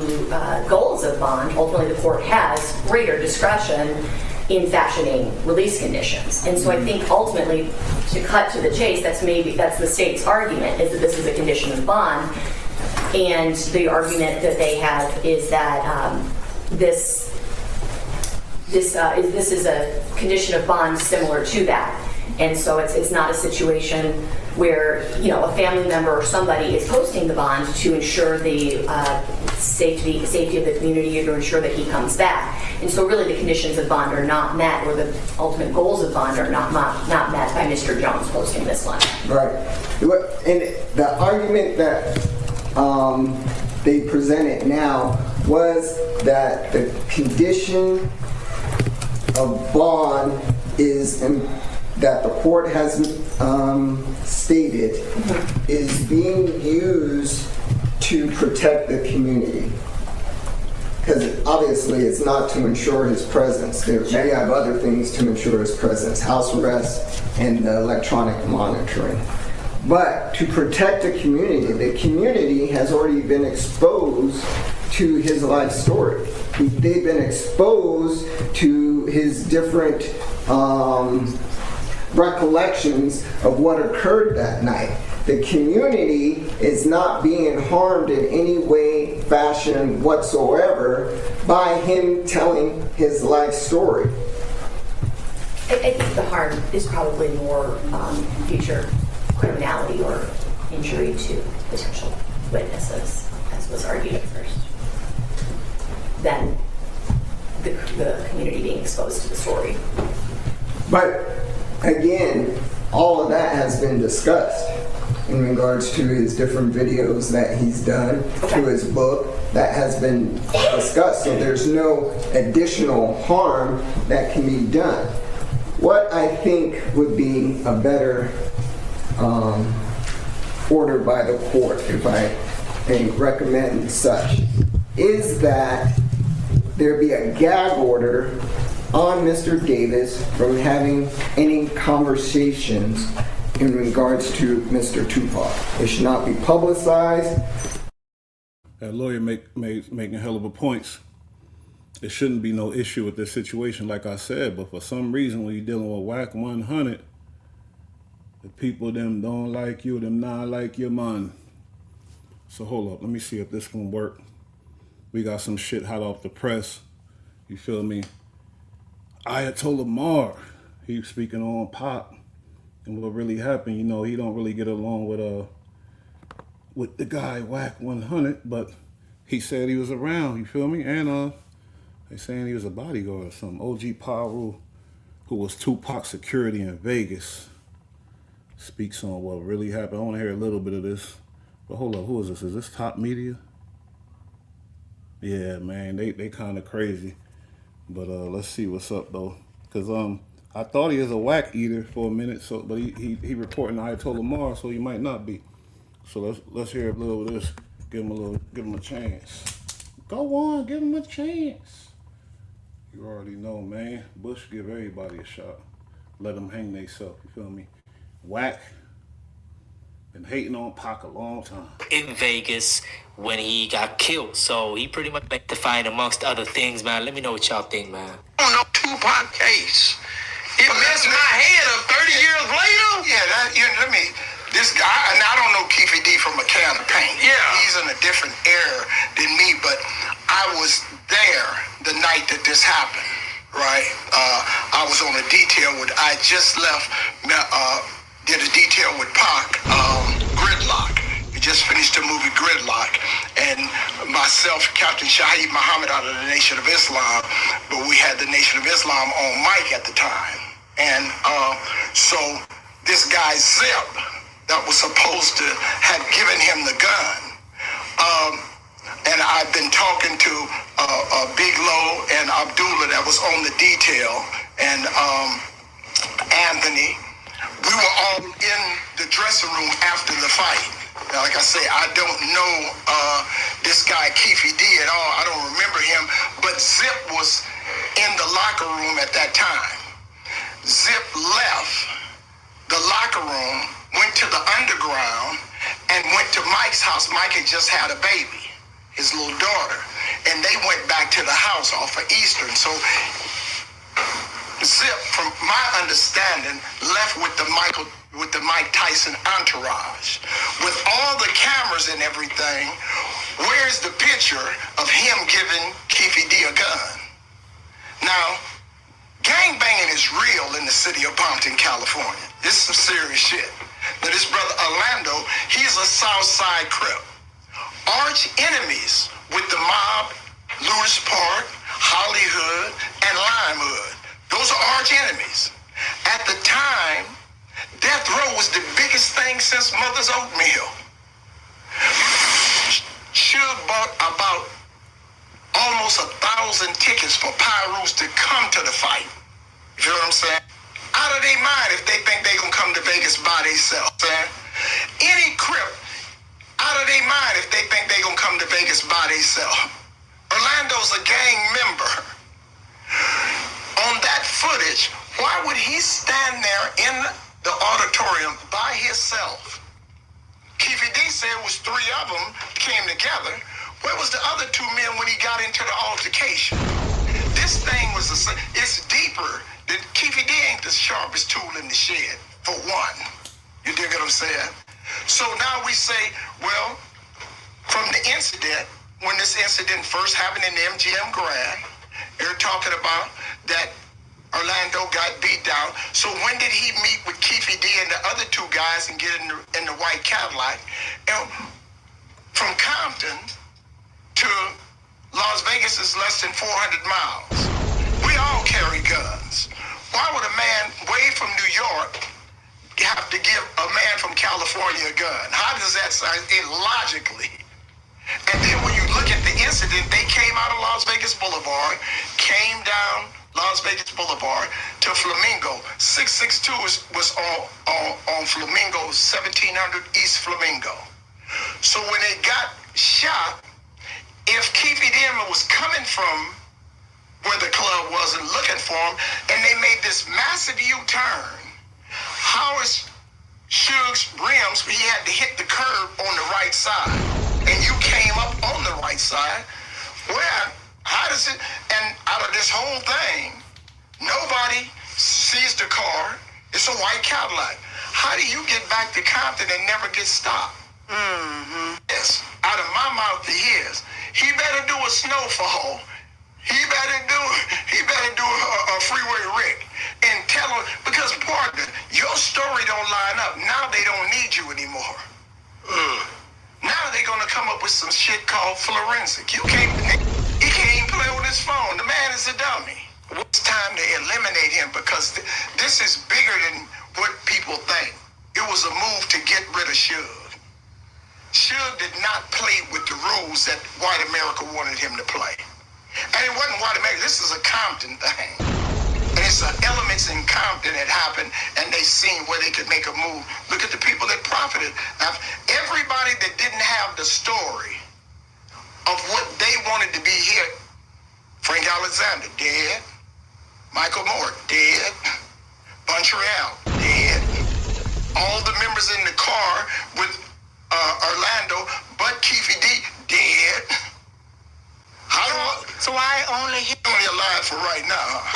goals of bond, ultimately the court has greater discretion in fashioning release conditions. And so I think ultimately, to cut to the chase, that's the state's argument, is that this is a condition of bond. And the argument that they have is that this is a condition of bond similar to that. And so it's not a situation where, you know, a family member or somebody is posting the bond to ensure the safety of the community or to ensure that he comes back. And so really the conditions of bond are not met, or the ultimate goals of bond are not met by Mr. Jones posting this one. Right. And the argument that they presented now was that the condition of bond is that the court has stated is being used to protect the community. Because obviously it's not to ensure his presence. They have other things to ensure his presence, house arrest and electronic monitoring. But to protect the community has already been exposed to his life story. They've been exposed to his different recollections of what occurred that night. The community is not being harmed in any way, fashion whatsoever by him telling his life story. I think the harm is probably more future criminality or injury to potential witnesses, as was argued at first, than the community being exposed to the story. But again, all of that has been discussed in regards to his different videos that he's done, to his book, that has been discussed. So there's no additional harm that can be done. What I think would be a better order by the court, if I may recommend such, is that there be a gag order on Mr. Davis from having any conversations in regards to Mr. Tupac. It should not be publicized. That lawyer making hell of a points. There shouldn't be no issue with this situation, like I said, but for some reason when you're dealing with Wack 100, the people them don't like you, them not like your man. So hold up, let me see if this can work. We got some shit hot off the press. You feel me? Ayatollah Mar, he was speaking on Pop and what really happened. You know, he don't really get along with the guy Wack 100, but he said he was around. You feel me? And they saying he was a bodyguard or something. OG Paru, who was Tupac's security in Vegas, speaks on what really happened. I want to hear a little bit of this. But hold up, who is this? Is this Top Media? Yeah, man, they kind of crazy. But let's see what's up though, because I thought he was a whack eater for a minute. So, but he reporting Ayatollah Mar, so he might not be. So let's hear a little of this. Give him a chance. Go on, give him a chance. You already know, man. Bush give everybody a shot. Let them hang theyself. You feel me? Whack. Been hating on Pac a long time. In Vegas when he got killed. So he pretty much defined amongst other things, man. Let me know what y'all think, man. I don't know Tupac case. It messed my head up 30 years later. Yeah, this guy, and I don't know Keefe D from a can of paint. Yeah. He's in a different era than me, but I was there the night that this happened, right? I was on a detail I just left, did a detail with Pac, Gridlock. We just finished the movie Gridlock, and myself, Captain Shaheed Muhammad out of the Nation of Islam, but we had the Nation of Islam on mic at the time. And so this guy Zip, that was supposed to have given him the gun, and I've been talking to Big Low and Abdullah that was on the detail, and Anthony. We were all in the dressing room after the fight. Now, like I say, I don't know this guy Keefe D at all. I don't remember him, but Zip was in the locker room at that time. Zip left the locker room, went to the underground, and went to Mike's house. Mike had just had a baby, his little daughter, and they went back to the house off of Eastern. So Zip, from my understanding, left with the Mike Tyson entourage. With all the cameras and everything, where's the picture of him giving Keefe D a gun? Now, gangbanging is real in the city of Compton, California. This is some serious shit. Now, this brother Orlando, he's a Southside Crip. Arch enemies with the mob, Lewis Park, Hollywood, and Limehood. Those are arch enemies. At the time, death row was the biggest thing since Mother's Oatmeal. bought about almost 1,000 tickets for Pyrus to come to the fight. You feel what I'm saying? Out of their mind if they think they gonna come to Vegas by themselves. Any Crip, out of their mind if they think they gonna come to Vegas by themselves. Orlando's a gang member. On that footage, why would he stand there in the auditorium by himself? Keefy D said it was 3 of them came together. Where was the other 2 men when he got into the altercation? This thing was it's deeper. Keefy D ain't the sharpest tool in the shed, for one. You dig what I'm saying? So now we say, well, from the incident, when this incident first happened in the MGM Grand, they're talking about that Orlando got beat down. So when did he meet with Keefy D and the other 2 guys and get in the white Cadillac? And from Compton to Las Vegas is less than 400 miles. We all carry guns. Why would a man way from New York have to give a man from California a gun? How does that sound illogically? And then when you look at the incident, they came out of Las Vegas Boulevard, came down Las Vegas Boulevard to Flamingo. 662 was on Flamingo, 1700 East Flamingo. So when they got shot, if Keefy D was coming from where the club was and looking for him, and they made this massive U-turn, Howard Suge's rims, he had to hit the curb on the right side, and you came up on the right side. Where, how does it, and out of this whole thing, nobody sees the car. It's a white Cadillac. How do you get back to Compton and never get stopped? Yes, out of my mouth to his. He better do a snowfall. He better do a freeway Rick and tell him, because partner, your story don't line up. Now they don't need you anymore. Now they're gonna come up with some shit called forensic. He can't even play with his phone. The man is a dummy. It's time to eliminate him because this is bigger than what people think. It was a move to get rid of Suge. Suge did not play with the rules that white America wanted him to play. And it wasn't white America. This is a Compton thing. And it's elements in Compton that happened, and they seen where they could make a move. Look at the people that profited. Now, everybody that didn't have the story of what they wanted to be here, Frank Alexander, dead. Michael Moore, dead. Buncherell, dead. All the members in the car with Orlando, but Keefy D, dead. So I only alive for right now.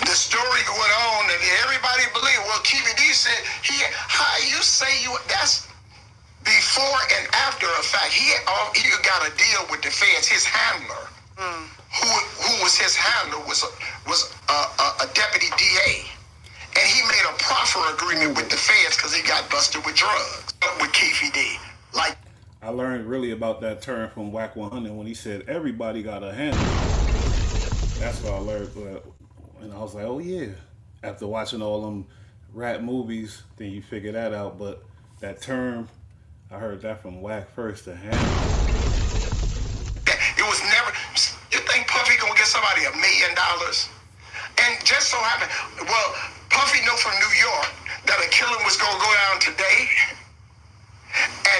The story going on that everybody believe. Well, Keefy D said how you say that's before and after a fact. He got a deal with the feds. His handler, who was his handler, was a deputy DA. And he made a proffer agreement with the feds because he got busted with drugs with Keefy D. Like, I learned really about that term from Whack 100 when he said everybody got a handle. That's what I learned. And I was like, oh yeah. After watching all them rap movies, then you figure that out. But that term, I heard that from Whack first, the handle. It was never, you think Puffy gonna get somebody $1 million? And just so happened, well, Puffy knew from New York that a killing was gonna go down today.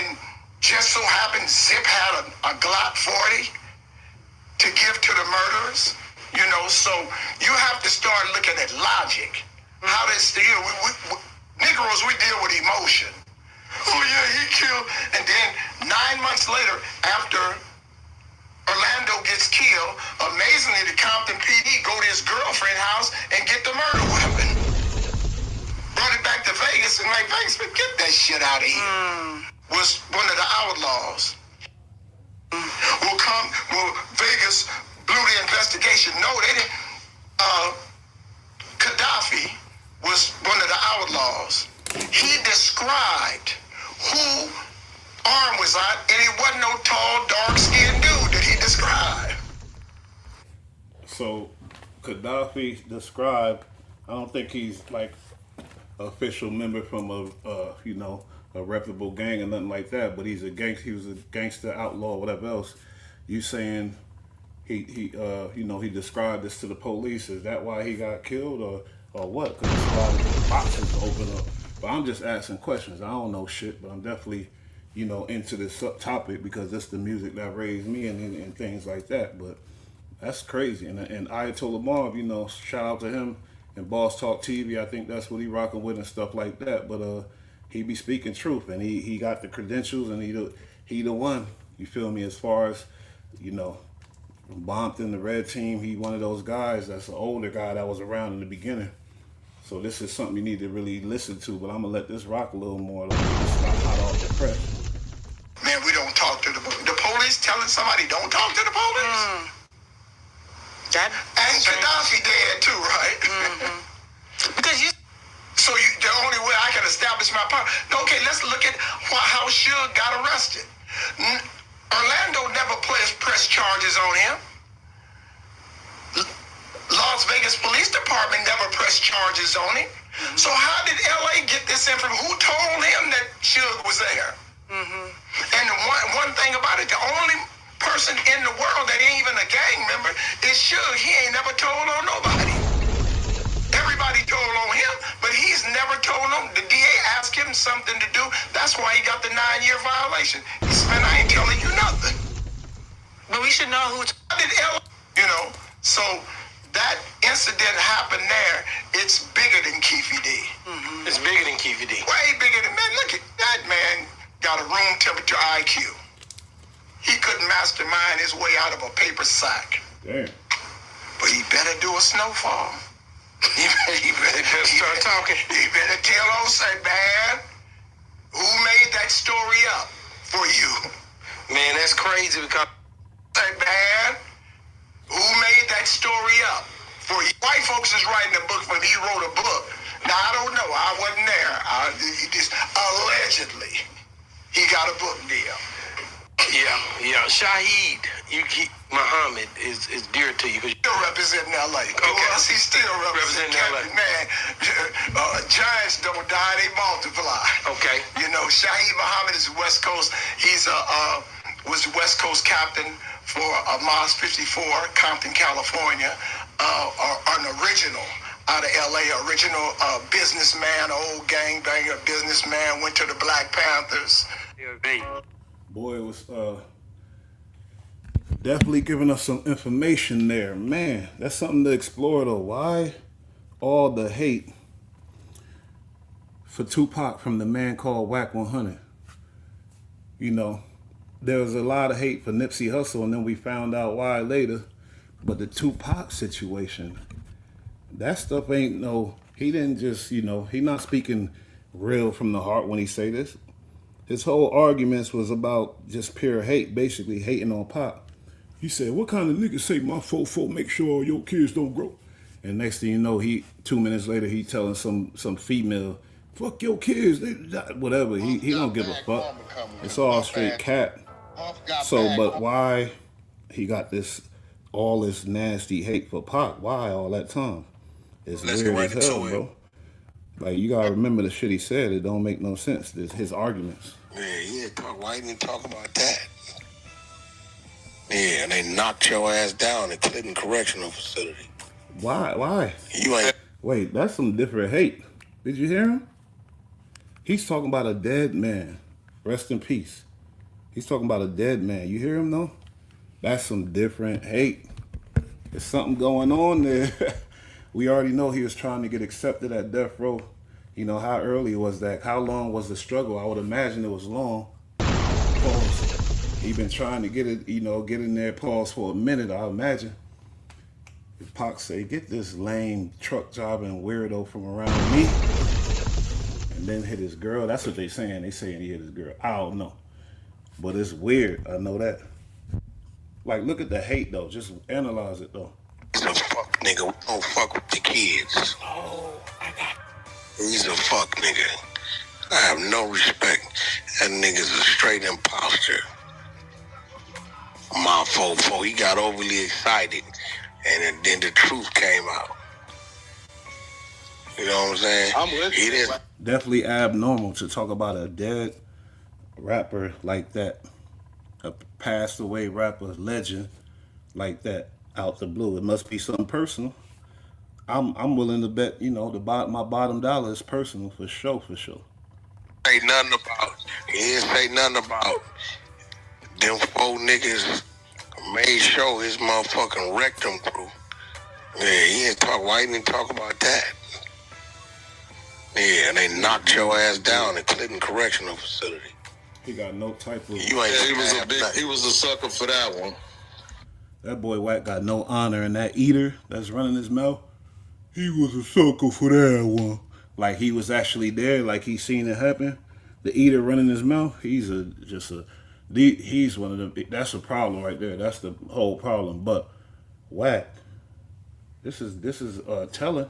And just so happened Zip had a Glock 40 to give to the murderers. You know, so you have to start looking at logic. How this, we Negroes, we deal with emotion. Oh yeah, he killed. And then 9 months later, after Orlando gets killed, amazingly the Compton PD go to his girlfriend's house and get the murder weapon. Brought it back to Vegas and like, Vegas, get that shit out of here. Was one of the outlaws. Will Vegas blew the investigation. No, they didn't. Gaddafi was one of the outlaws. He described who arm was on, and it wasn't no tall, dark-skinned dude that he described. So Gaddafi described, I don't think he's like official member from a a reputable gang or nothing like that, but he was a gangster, outlaw, whatever else. You saying he described this to the police? Is that why he got killed or what? Because there's a lot of boxes to open up. But I'm just asking questions. I don't know shit, but I'm definitely, into this topic because it's the music that raised me and things like that. But that's crazy. And Ayatollah Marv, shout out to him and Boss Talk TV. I think that's what he rocking with and stuff like that. But he be speaking truth, and he got the credentials, and he the one. You feel me? As far as Bompton, the red team, he one of those guys that's an older guy that was around in the beginning. So this is something you need to really listen to. But I'm gonna let this rock a little more. Like, stop hot off the press. Man, we don't talk to the police. Telling somebody don't talk to the police. And Gaddafi dead too, right? Because the only way I can establish my point. Okay, let's look at how Suge got arrested. Orlando never pressed charges on him. Las Vegas Police Department never pressed charges on him. So how did LA get this information? Who told him that Suge was there? And one thing about it, the only person in the world that ain't even a gang member is Suge. He ain't never told on nobody. Everybody told on him, but he's never told on. The DA asked him something to do. That's why he got the 9-year violation. He said, I ain't telling you nothing. But we should know who did LA, So that incident happened there. It's bigger than Keefe D. It's bigger than Keefe D. Way bigger than, man, look at that man. Got a room temperature IQ. He couldn't mastermind his way out of a paper sack. Damn. But he better do a snowfall. He better start talking. He better tell Osei, man, who made that story up for you? Man, that's crazy because, say, man, who made that story up for you? White folks is writing a book for him. He wrote a book. Now, I don't know. I wasn't there. He just allegedly. He got a book deal. Yeah. Shaheed Muhammad is dear to you. Still representing LA. Okay. He's still representing LA. Man, giants don't die, they multiply. Okay. Shaheed Muhammad is West Coast. He's was the West Coast captain for Mos 54, Compton, California. An original out of LA, original businessman, old gangbanger businessman, went to the Black Panthers. Boy, it was definitely giving us some information there. Man, that's something to explore though. Why all the hate for Tupac from the man called Wack 100? There was a lot of hate for Nipsey Hussle, and then we found out why later. But the Tupac situation, that stuff ain't he didn't just, he not speaking real from the heart when he say this. His whole arguments was about just pure hate, basically hating on Pac. He said, what kind of niggas say my fofo make sure your kids don't grow? And next thing you know, 2 minutes later, he telling some female, fuck your kids, whatever. He don't give a fuck. It's all straight cat. So, but why he got all this nasty hate for Pac? Why all that time? It's weird as hell, bro. Like, you gotta remember the shit he said. It don't make no sense. His arguments. Yeah, why didn't he talk about that? Yeah, and they knocked your ass down at Clinton Correctional Facility. Why? You ain't. Wait, that's some different hate. Did you hear him? He's talking about a dead man. Rest in peace. He's talking about a dead man. You hear him though? That's some different hate. There's something going on there. We already know he was trying to get accepted at death row. How early was that? How long was the struggle? I would imagine it was long. Pause. He been trying to get it, get in there, pause for a minute, I imagine. If Pac say, get this lame truck jobbing weirdo from around me, and then hit his girl. That's what they saying. They saying he hit his girl. I don't know. But it's weird. I know that. Like, look at the hate, though. Just analyze it, though. He's a fuck nigga. Don't fuck with the kids. He's a fuck nigga. I have no respect. That nigga's a straight imposter. My fofo, he got overly excited, and then the truth came out. You know what I'm saying? I'm with He you. didn't. Definitely abnormal to talk about a dead rapper like that, a passed away rapper legend like that out the blue. It must be something personal. I'm willing to bet, you know, my bottom dollar is personal for sure, for sure. Say nothing about. He didn't say nothing about them 4 niggas made sure his motherfucking rectum grew. Yeah, he didn't talk. Why he didn't talk about that? Yeah, and they knocked your ass down in Clinton Correctional Facility. He got no type of. You ain't. Yeah, he was a sucker for that one. That boy Wack got no honor, and that eater that's running his mouth, he was a sucker for that one. Like he was actually there, like he seen it happen. The eater running his mouth, he's one of the. That's a problem right there. That's the whole problem. But Wack, this is telling.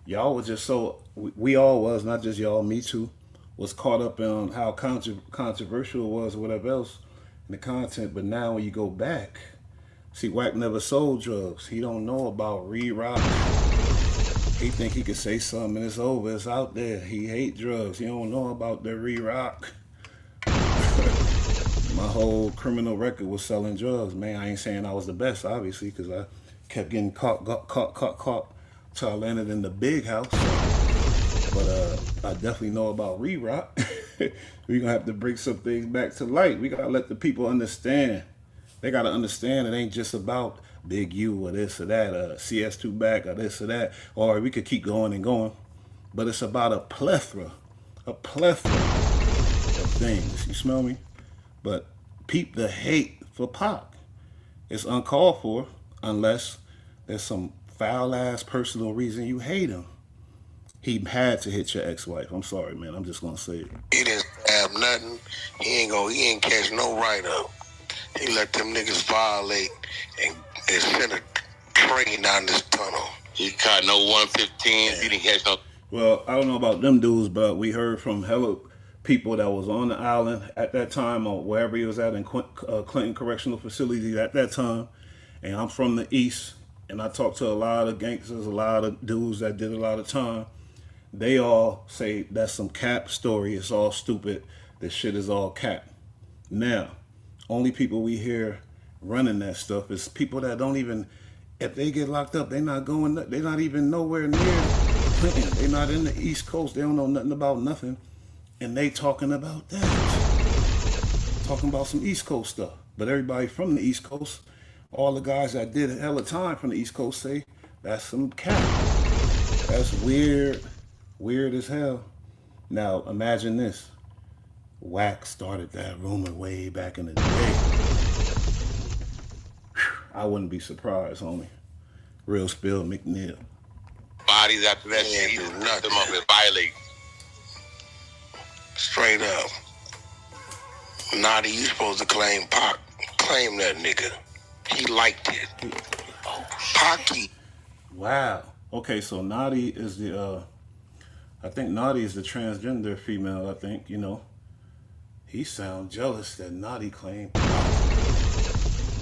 Y'all was just so. We all was, not just y'all, me too, was caught up in how controversial it was or whatever else in the content. But now when you go back, see, Wack never sold drugs. He don't know about Re-Rock. He think he could say something and it's over. It's out there. He hate drugs. He don't know about the Re-Rock. My whole criminal record was selling drugs, man. I ain't saying I was the best, obviously, because I kept getting caught till I landed in the big house. But I definitely know about Re-Rock. We're going to have to bring some things back to light. We got to let the people understand. They got to understand it ain't just about Big U or this or that, CS2 back or this or that, or we could keep going and going. But it's about a plethora of things. You smell me? But peep the hate for Pac. It's uncalled for unless there's some foul-ass personal reason you hate him. He had to hit your ex-wife. I'm sorry, man. I'm just going to say it. He didn't have nothing. He ain't catch no write-up. He let them niggas violate and sent a train down this tunnel. He caught no 115. He didn't catch no. Well, I don't know about them dudes, but we heard from hella people that was on the island at that time or wherever he was at in Clinton Correctional Facility at that time. And I'm from the East, and I talked to a lot of gangsters, a lot of dudes that did a lot of time. They all say that's some cap story. It's all stupid. This shit is all cap. Now, only people we hear running that stuff is people that don't even, if they get locked up, they're not even nowhere near Clinton. They're not in the East Coast. They don't know nothing about nothing. And they talking about that. Talking about some East Coast stuff. But everybody from the East Coast, all the guys that did a hell of time from the East Coast say that's some cap. That's weird. Weird as hell. Now, imagine this. Wack started that rumor way back in the day. I wouldn't be surprised, homie. Real spill McNeil. Bodies after that shit, he knocked them up and violate. Straight up. Naughty, you supposed to claim Pac. Claim that nigga. He liked it. Pocky. Wow. Okay, so Naughty is the, I think Naughty is the transgender female, I think, you know. He sound jealous that Naughty claimed Pac.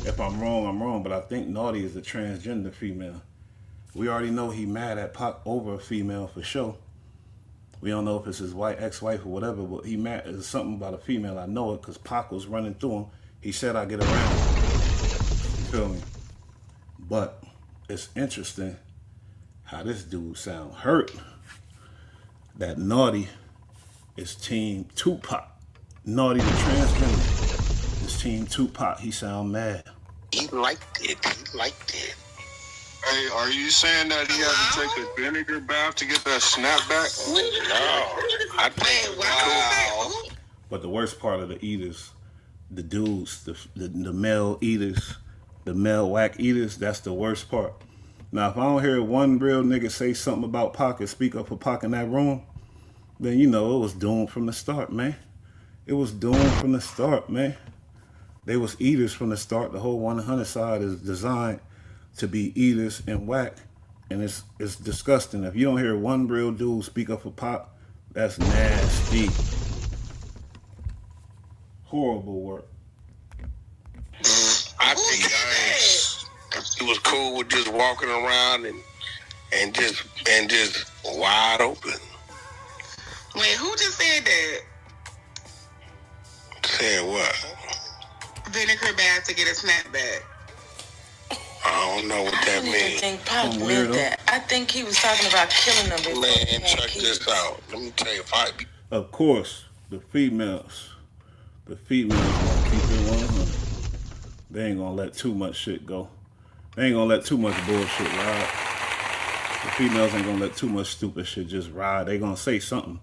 If I'm wrong, I'm wrong, but I think Naughty is the transgender female. We already know he mad at Pac over a female for sure. We don't know if it's his ex-wife or whatever, but he mad. There's something about a female. I know it because Pac was running through him. He said I get around. You feel me? But it's interesting how this dude sound hurt. That Naughty is Team Tupac. Naughty the transgender is Team Tupac. He sound mad. He liked it. He liked it. Hey, are you saying that he had to take a vinegar bath to get that snapback? No. I think wow. But the worst part of the eaters, the dudes, the male eaters, the male whack eaters, that's the worst part. Now, if I don't hear one real nigga say something about Pac and speak up for Pac in that room, then you know it was doomed from the start, man. It was doomed from the start, man. They was eaters from the start. The whole 100 side is designed to be eaters and whack, and it's disgusting. If you don't hear one real dude speak up for Pac, that's nasty. Horrible work. I think he was cool with just walking around and and just wide open. Wait, who just said that? Said what? Vinegar bath to get a snapback. I don't know what that means. I think Pac meant that. I think he was talking about killing them before. Man, check this out. Let me tell you, if I be... Of course, the females gonna keep it 100. They ain't gonna let too much shit go. They ain't gonna let too much bullshit ride. The females ain't gonna let too much stupid shit just ride. They gonna say something.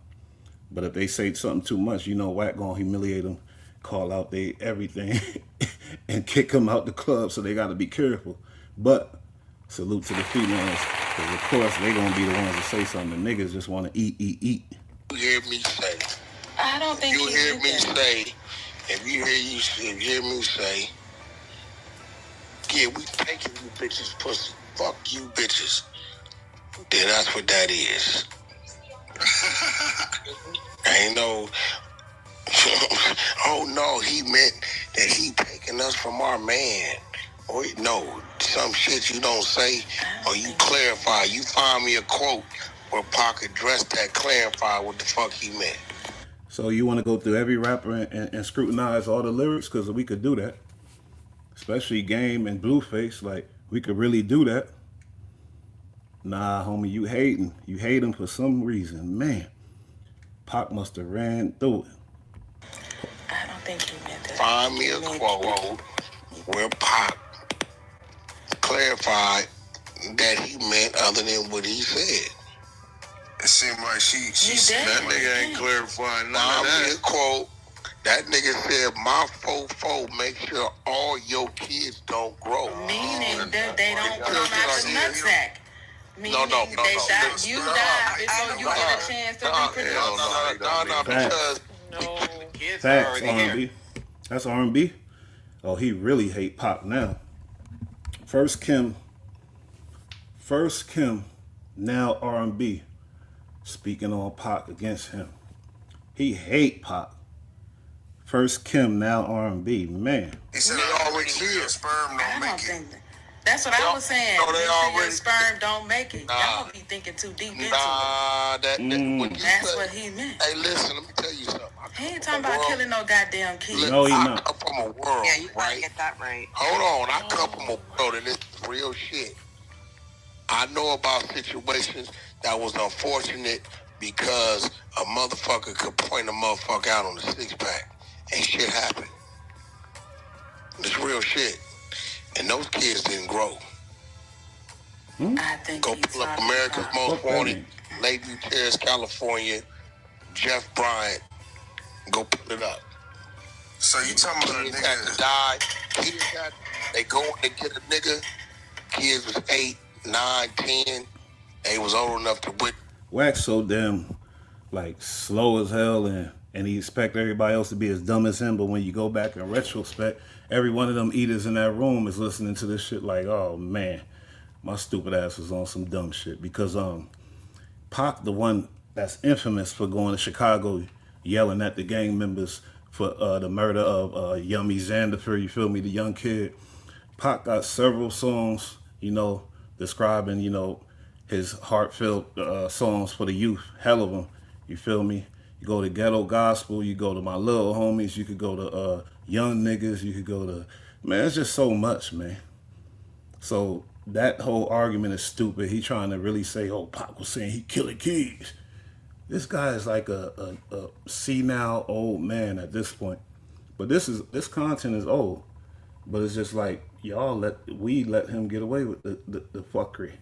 But if they say something too much, you know Wack gonna humiliate them, call out they everything, and kick them out the club, so they gotta be careful. But salute to the females, because of course they gonna be the ones to say something. The niggas just wanna eat. You hear me say. I don't think you hear me say. If you hear me say, yeah, we taking you bitches pussy. Fuck you bitches. Then that's what that is. Ain't no. Oh no, he meant that he taking us from our man. Or no, some shit you don't say or you clarify. You find me a quote where Pac addressed that, clarify what the fuck he meant. So you want to go through every rapper and scrutinize all the lyrics? Because we could do that. Especially Game and Blueface. Like, we could really do that. Nah, homie, you hating. You hate him for some reason. Man, Pac must have ran through it. I don't think he meant that. Find me a quote where Pac clarified that he meant other than what he said. It seemed like she that nigga ain't clarifying none of that. that. A quote, that nigga said, my fofo make sure all your kids don't grow. Meaning that they don't come out the nutsack. Meaning No. you die before you get a chance to reproduce. No, Facts, R&B. That's R&B. Oh, he really hate Pac now. First Kim, now R&B. Speaking on Pac against him. He hate Pac. First Kim, now R&B. Man. He said already here. Sperm don't make it. That's what I was saying. No, they already sperm don't make it. Y'all be thinking too deep into it. That's what he meant. Hey, listen, let me tell you something. He ain't talking about killing no goddamn kids. No, he I not. come from a world, Yeah, you gotta right? get that right. Hold on, I come from a world and it's real shit. I know about situations that was unfortunate because a motherfucker could point a motherfucker out on the six-pack and shit happened. It's real shit. And those kids didn't grow. I think Go pull up America's Most Wanted, Lakeview Terrace, California, Jeff Bryant. Go pull it up. So you talking about a Kids nigga had to die. Kids had, they go and they get a nigga. Kids was 8, 9, 10. They was old enough to whip. Wax so damn like slow as hell, and he expect everybody else to be as dumb as him. But when you go back in retrospect, every one of them eaters in that room is listening to this shit like, oh man, my stupid ass was on some dumb shit. Because Pac, the one that's infamous for going to Chicago yelling at the gang members for the murder of Yummy Xandifer, you feel me, the young kid. Pac got several songs, you know, describing, you know, his heartfelt songs for the youth. Hell of them, you feel me? You go to Ghetto Gospel, you go to My Little Homies, you could go to Young Niggas, you could go to, man, it's just so much, man. So that whole argument is stupid. He trying to really say, oh, Pac was saying he killing kids. This guy is like a senile old man at this point. But this content is old. But it's just like, we let him get away with the fuckery.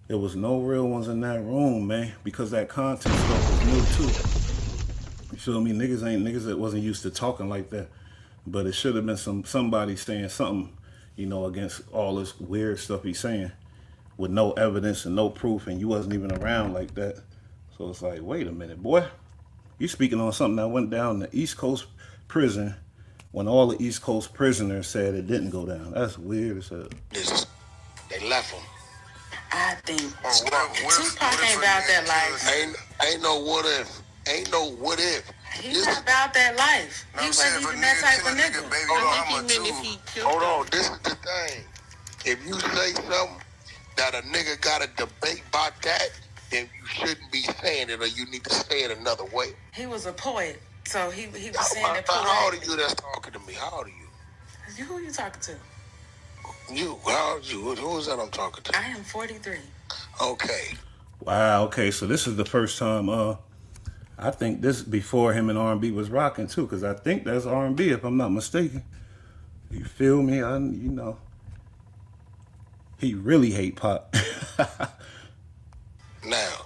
There was no real ones in that room, man, because that content stuff was new too. You feel me? Niggas that wasn't used to talking like that. But it should have been somebody saying something, you know, against all this weird stuff he's saying with no evidence and no proof, and you wasn't even around like that. So it's like, wait a minute, boy. You speaking on something that went down the East Coast prison when all the East Coast prisoners said it didn't go down. That's weird as hell. They left him. I think Tupac ain't about that life. Ain't no what if. Ain't no what if. He's not about that life. He wasn't even that type of nigga. Hold on, this is the thing. If you say something that a nigga got a debate about that, then you shouldn't be saying it, or you need to say it another way. He was a poet, so he was saying it How old are poetically. you that's talking to me? How old are you? Who are you talking to? You, how old are you? Who is that I'm talking to? I am 43. Okay. Wow. Okay. So this is the first time. I think this before him and R&B was rocking too, because I think that's R&B if I'm not mistaken. You feel me? He really hate pop. Now,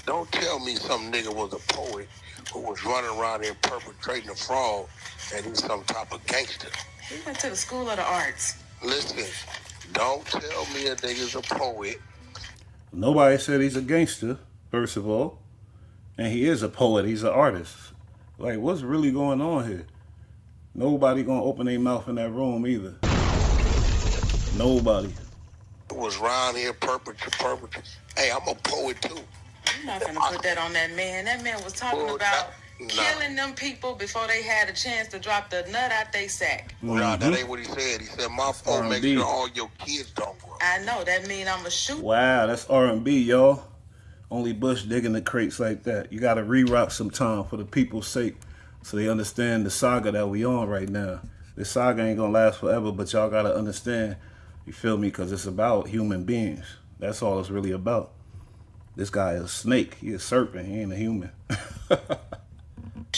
don't tell me some nigga was a poet who was running around here perpetrating a fraud and he's some type of gangster. He went to the School of the Arts. Listen, don't tell me a nigga's a poet. Nobody said he's a gangster, first of all. And he is a poet. He's an artist. Like, what's really going on here? Nobody gonna open their mouth in that room either. Nobody. Was around here perpetrating. Hey, I'm a poet too. I'm not gonna put that on that man. That man was talking about killing them people before they had a chance to drop the nut out they sack. Nah, that ain't what he said. He said, my phone make sure all your kids don't grow. I know, that mean I'ma shoot. Wow, that's R&B, y'all. Only Bush digging the crates like that. You gotta re-rock some time for the people's sake so they understand the saga that we on right now. This saga ain't gonna last forever, but y'all gotta understand, you feel me? Because it's about human beings. That's all it's really about. This guy is a snake. He a serpent. He ain't a human.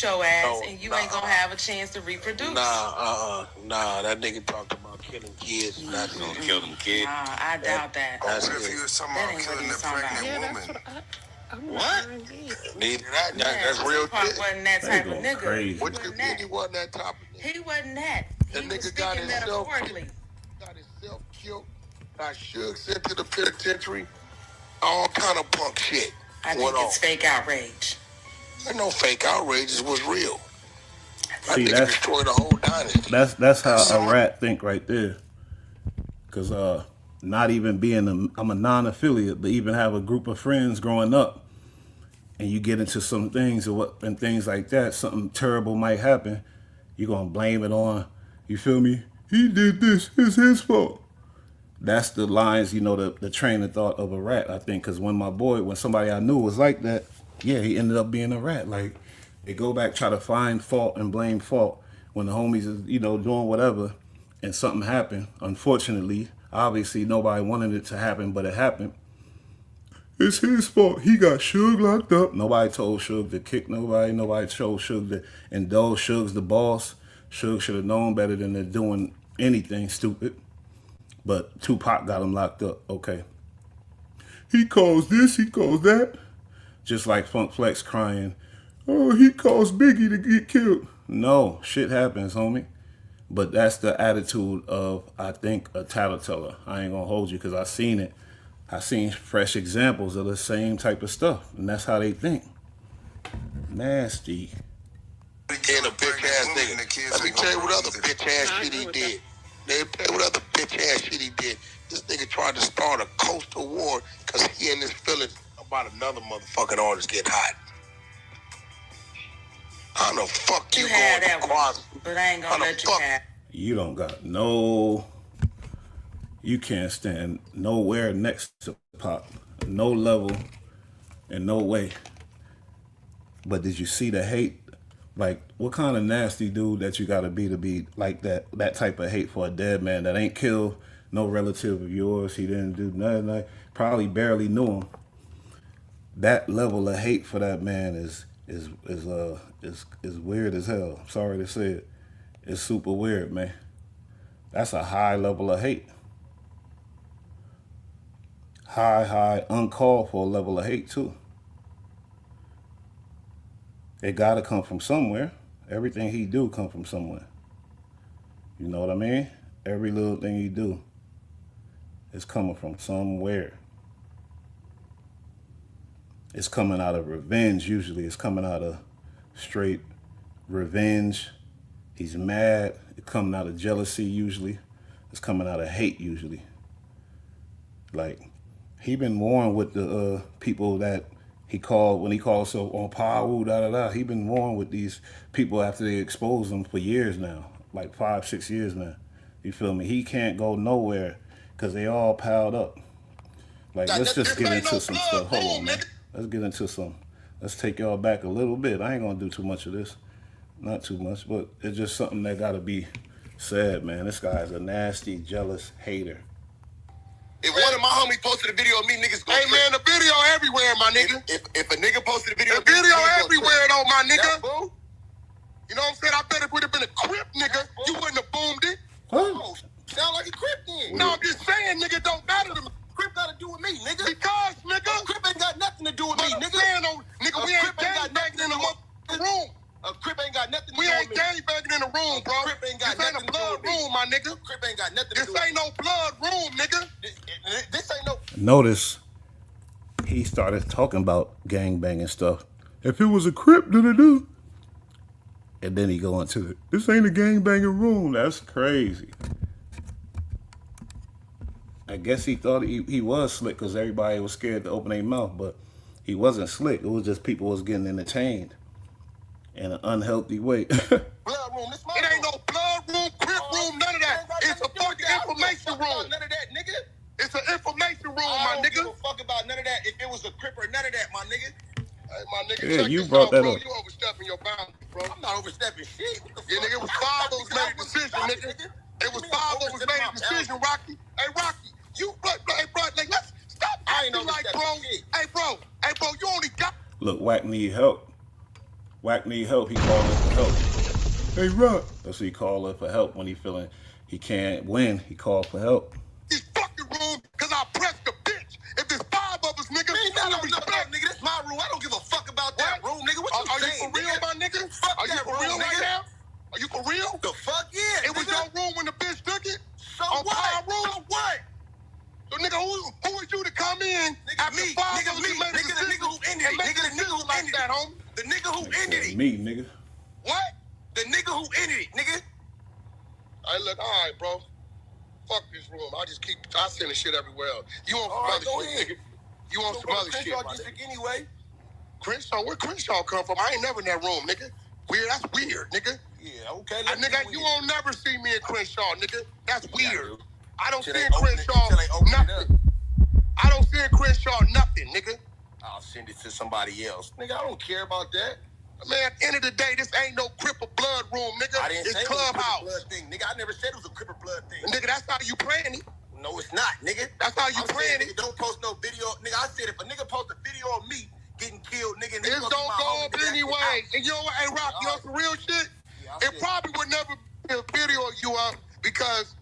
Your ass, and you ain't gonna have a chance to reproduce. Nah, that nigga talked about killing kids. Not gonna kill them kids. Nah, I doubt that. That's What if he was talking about killing the pregnant woman? What? Neither that. That's real shit. Wasn't that type of nigga. Crazy. What you mean he wasn't that type of nigga? He wasn't that. That He was nigga got speaking himself metaphorically. got himself killed. Got Suge sent to the penitentiary. All kind of punk shit. I think it's fake outrage. There's no fake outrage. It was real. See, that nigga destroyed the whole dynasty. That's how a rat think right there. Cause not even being I'm a non-affiliate, but even have a group of friends growing up, and you get into some things and things like that, something terrible might happen. You're gonna blame it on, you feel me? He did this. It's his fault. That's the lines, the train of thought of a rat, I think. Because when somebody I knew was like that, yeah, he ended up being a rat. Like, they go back, try to find fault and blame fault when the homies is, doing whatever, and something happened. Unfortunately, obviously, nobody wanted it to happen, but it happened. It's his fault. He got Suge locked up. Nobody told Suge to kick nobody. Nobody told Suge to indulge. Suge's the boss. Suge should have known better than to doing anything stupid. But Tupac got him locked up. Okay. He calls this, he calls that. Just like Funk Flex crying, oh, he caused Biggie to get killed. No, shit happens, homie. But that's the attitude of, I think, a tattletale. I ain't gonna hold you because I seen it. I seen fresh examples of the same type of stuff. And that's how they think. Nasty. And a bitch ass nigga. Let me tell you what other bitch ass shit he did. Let me tell you what other bitch ass shit he did. This nigga tried to start a coastal war because he and his feelings about another motherfucking artist get hot. How the fuck you had going that to cross? But I ain't gonna let you have. You don't got you can't stand nowhere next to Pop. No level and no way. But did you see the hate? Like, what kind of nasty dude that you gotta be like that type of hate for a dead man that ain't killed no relative of yours? He didn't do nothing. Like, probably barely knew him. That level of hate for that man is weird as hell. I'm sorry to say it. It's super weird, man. That's a high level of hate. High, uncalled for level of hate too. It gotta come from somewhere. Everything he do come from somewhere. You know what I mean? Every little thing he do is coming from somewhere. It's coming out of revenge usually. It's coming out of straight revenge. He's mad. It's coming out of jealousy usually. It's coming out of hate usually. Like, he been warned with the people that he called, when he called so on Power, he been warned with these people after they exposed him for years now, like 5-6 years now. You feel me? He can't go nowhere because they all piled up. Like, let's just get into some stuff. Hold on, man. Let's get into some. Let's take y'all back a little bit. I ain't gonna do too much of this. Not too much, but it's just something that gotta be said, man. This guy's a nasty, jealous hater. If one of my homies posted a video of me, niggas go. Hey man, the video everywhere, my nigga. If a nigga posted a video, the video everywhere though, my nigga. You know what I'm saying? I bet if it would have been a Crip nigga, you wouldn't have boomed it. What? Oh, sound like a Crip then. No, I'm just saying, nigga, don't matter to me. Crip got to do with me, nigga. Because, nigga, Crip ain't got nothing to do with me, nigga. Nigga, we ain't gang banging in the motherfucking room. A Crip ain't got nothing to do with me. We ain't gang banging in the room, bro. Crip ain't got nothing to do with me. This ain't a blood room, my nigga. Crip ain't got nothing to do with me. This ain't no blood room, nigga. This ain't no... Notice he started talking about gang banging stuff. If it was a Crip, do. And then he go into it. This ain't a gang banging room. That's crazy. I guess he thought he was slick because everybody was scared to open their mouth, but he wasn't slick. It was just people was getting entertained in an unhealthy way. Blood room. It ain't no blood room, Crip room, none of that. It's a fucking information room. None of that, nigga. It's an information room, my nigga. I don't give a fuck about none of that. If it was a Crip or none of that, my nigga. Hey, my nigga, yeah, you brought that up. You overstepping your boundaries, bro. I'm not overstepping shit. Yeah, nigga, it was five of us made a decision, nigga. It was five of us made a decision, Rocky. Hey, Rocky, you, hey, bro, like, let's stop acting like, bro. Hey, bro, you only got... Look, Wack need help. Wack need help. He called her for help. Hey, Rock. That's what he called her for help when he feeling he can't win. He called for help. This fucking room, because I pressed the bitch. If there's five of us, nigga, nigga, that's my room. I don't give a fuck about that room, nigga. What you saying? Are you for real, my nigga? Fuck that room, real right now? Are you for real? The fuck yeah, it was your room when the bitch took it? So what? So what? So nigga, who was you to come in after me, five of us made a decision? The nigga who ended it. Nigga, the nigga who ended that, homie. The nigga who ended it. Me, nigga. What? The nigga who ended it, nigga. Hey, look, all right, bro. Fuck this room. I send the shit everywhere else. You want some other shit, nigga? You want some other shit, my nigga? Anyway. Crenshaw, where Crenshaw come from? I ain't never in that room, nigga. Weird, that's weird, nigga. Yeah, okay. Nigga, you won't never see me in Crenshaw, nigga. That's weird. I don't see in Crenshaw nothing. I don't see in Crenshaw nothing, nigga. I'll send it to somebody else. Nigga, I don't care about that. Man, at the end of the day, this ain't no Crip or blood room, nigga. I didn't say Clubhouse. It was a blood thing, nigga. I never said it was a Crip or blood thing. Nigga, that's how you playing it. No, it's not, nigga. That's how you playing it. Don't post no video. Nigga, I said if a nigga post a video of me getting killed, nigga. This don't go up anyway. And you know what, hey, Rock, you know some real shit? Yeah, it probably would never be a video of you up because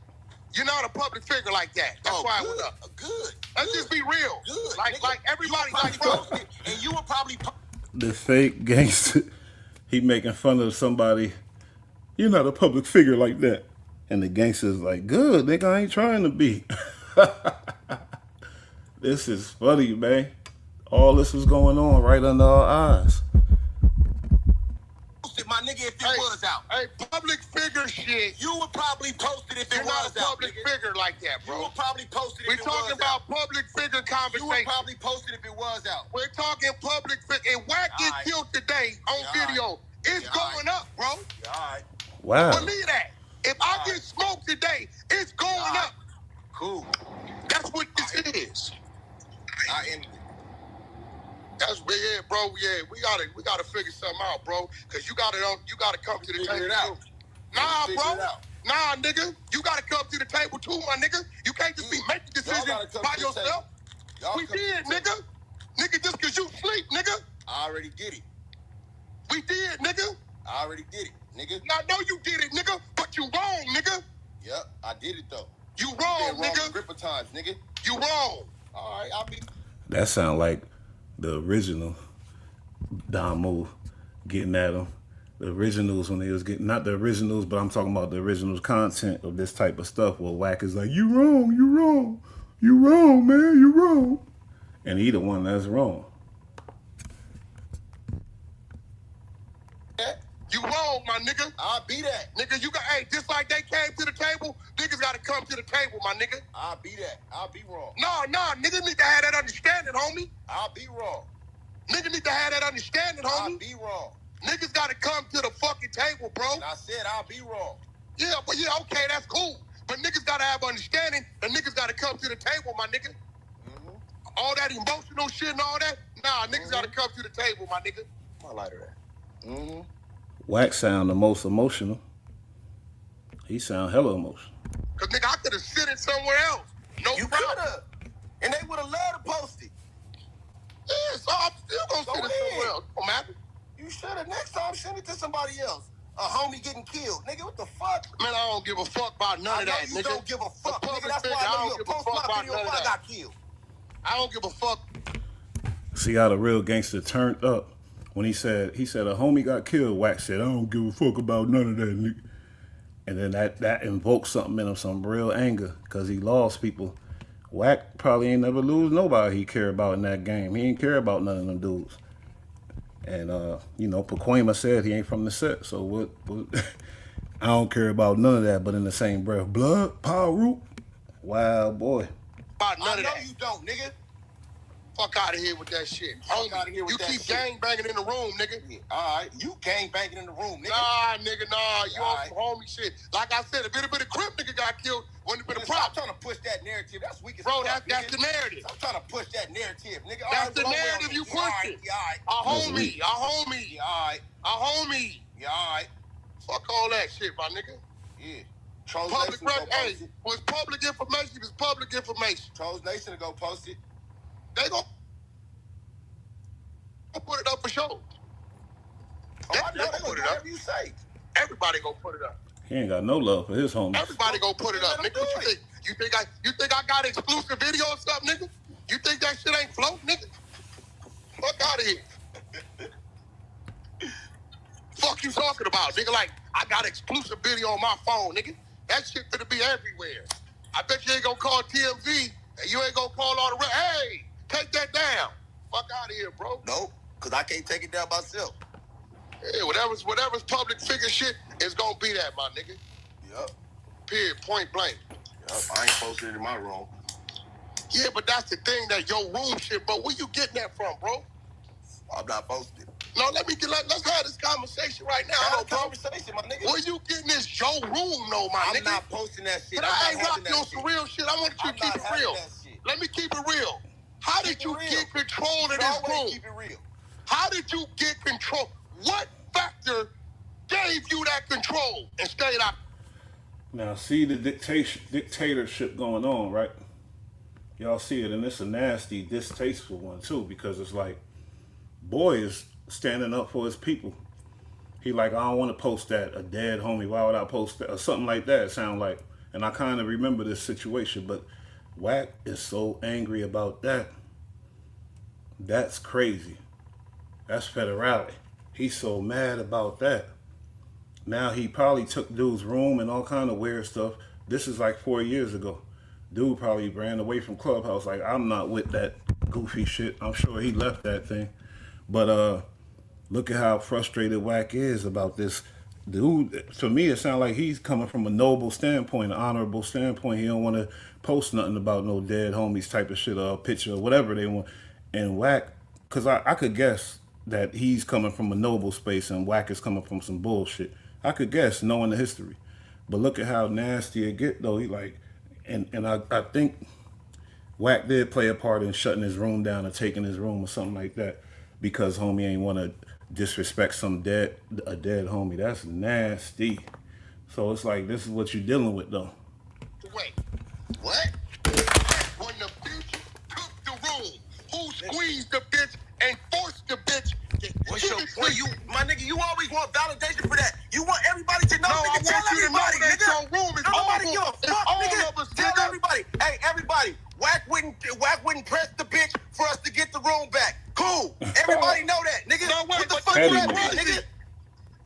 you're not a public figure like that. That's why it was up. Good. Let's just be real. Good. Like everybody like posted, and you would probably the fake gangster, he making fun of somebody. You're not a public figure like that. And the gangster's like, good, nigga, I ain't trying to be. This is funny, man. All this was going on right under our eyes. My nigga, if it was out. Hey, public figure shit. You would probably post it if it was out. You're not a public figure like that, bro. You would probably post it if it was out. We're talking about public figure conversation. You would probably post it if it was out. We're talking public figure. And Wack get killed today on video. It's going up, bro. All right. Wow. Believe that. If I get smoked today, it's going up. Cool. That's what this is. I ended it. That's yeah, bro. Yeah, we gotta figure something out, bro. Cause you gotta come to the table. Out. Nah, bro. Nah, nigga. You gotta come to the table too, my nigga. You can't just be making decisions by yourself. We did, nigga. Nigga, just cause you sleep, nigga. I already did it. We did, nigga. I already did it, nigga. I know you did it, nigga, but you wrong, nigga. Yep, I did it though. You wrong, nigga. Gripper times, nigga. You wrong. All right, I'll be. That sound like the original Damu getting at him. The originals when they was getting, not the originals, but I'm talking about the originals content of this type of stuff where Wack is like, you wrong, man, you wrong. And he the one that's wrong. You wrong, my nigga. I'll be that. Nigga, you got, hey, just like they came to the table, niggas gotta come to the table, my nigga. I'll be that. I'll be wrong. Nah, niggas need to have that understanding, homie. I'll be wrong. Niggas need to have that understanding, homie. I'll be wrong. Niggas gotta come to the fucking table, bro. And I said I'll be wrong. Yeah, but yeah, okay, that's cool. But niggas gotta have understanding, and niggas gotta come to the table, my nigga. Mm-hmm. all that emotional shit and all that, nah, niggas gotta come to the table, my nigga. My lighter at. Mm-hmm. Wack sound the most emotional. He sound hella emotional. Cause nigga, I could have sit it somewhere else. No You problem. coulda. And they would have loved to post it. Yeah, so I'm still gonna sit it somewhere else. Don't matter. You should have. Next time, send it to somebody else. A homie getting killed. Nigga, what the fuck? Man, I don't give a fuck about none of that, You nigga. don't give a fuck, The nigga. public That's figure, why I I know don't you'll give a post fuck my about video none if of I that. got killed. I don't give a fuck. See how the real gangster turned up when he said a homie got killed. Wack said, I don't give a fuck about none of that, nigga. And then that invoked something in him, some real anger, because he lost people. Wack probably ain't never lose nobody he care about in that game. He ain't care about none of them dudes. And, you know, Pacoima said he ain't from the set, so what I don't care about none of that, but in the same breath, blood, power root, wild boy. About none I of know that. you don't, nigga. Fuck out of here with that shit. Fuck outta here with you that keep shit. gang banging in the room, nigga. Yeah, all right. You gang banging in the room, nigga. Nah, nigga, nah. You All on right. some homie shit. Like I said, a bit of Crip nigga got killed. Wouldn't have been a Stop problem. trying to push that narrative. That's weak as Bro, fuck, that's nigga. the narrative. Stop trying to push that narrative, nigga. That's All the well, narrative you yeah, all right, pushing. yeah, all right. A homie, a homie, Yeah, all right. a homie. Yeah, all right. Fuck all that shit, my nigga. Yeah. Trolls Public Nation to go record, hey, post it. was public information is public information. Trolls Nation to go post it. They gon' put it up for sure. Oh, I know They they gon' gonna put do it up. whatever you say. Everybody gonna put it up. He ain't got no love for his homies. Everybody gonna put it up, Let nigga. them What do you think? You think I got exclusive video or something, nigga? You think that shit ain't float, nigga? Fuck out of here. Fuck you talking about, nigga? Like, I got exclusive video on my phone, nigga. That shit finna be everywhere. I bet you ain't gonna call TMZ and you ain't gonna call all the rest. Hey, take that down. Fuck out of here, bro. Nope, because I can't take it down myself. Yeah, whatever's public figure shit is gonna be that, my nigga. Yup. Period, point blank. Yup. I ain't posted it in my room. Yeah, but that's the thing, that your room shit, bro. Where you getting that from, bro? I'm not posted. No, let's have this conversation right now. Have a bro. conversation, my nigga. Where you getting this your room, though, my I'm nigga? not posting that shit. But I'm I ain't not rock having your that shit. surreal shit. I want you to I'm keep not it having real. that shit. Let me keep it real. How did you real. get control of You this always room? keep it real. How did you get control? What factor gave you that control and stayed out? Now, see the dictatorship going on, right? Y'all see it, and it's a nasty, distasteful one, too, because it's like, boy is standing up for his people. He like, I don't want to post that, a dead homie, why would I post that? Or something like that, it sound like. And I kind of remember this situation, but Wack is so angry about that. That's crazy. That's federality. He's so mad about that. Now he probably took dude's room and all kind of weird stuff. This is like 4 years ago. Dude probably ran away from Clubhouse like, I'm not with that goofy shit. I'm sure he left that thing. But look at how frustrated Wack is about this. Dude, to me, it sounds like he's coming from a noble standpoint, an honorable standpoint. He don't want to post nothing about no dead homies type of shit or a picture or whatever they want. And Wack, because I could guess that he's coming from a noble space and Wack is coming from some bullshit. I could guess, knowing the history. But look at how nasty it get, though. He like, and I think Wack did play a part in shutting his room down or taking his room or something like that because homie ain't want to disrespect a dead homie. That's nasty. So it's like, this is what you're dealing with, though. Wait, what? When the bitch took the room, who squeezed the bitch and forced the bitch to What's give your it to point? you? My nigga, you always want validation for that. You want everybody to know. No, nigga, I tell want you to know everybody, that nigga. your room is Nobody all give a of- it's fuck, all nigga. of us, Tell nigga. everybody. Hey, everybody. Wack wouldn't press the bitch for us to get the room back. Cool. Everybody know that, nigga. No, wait, what the but fuck Petty does that man. mean, nigga?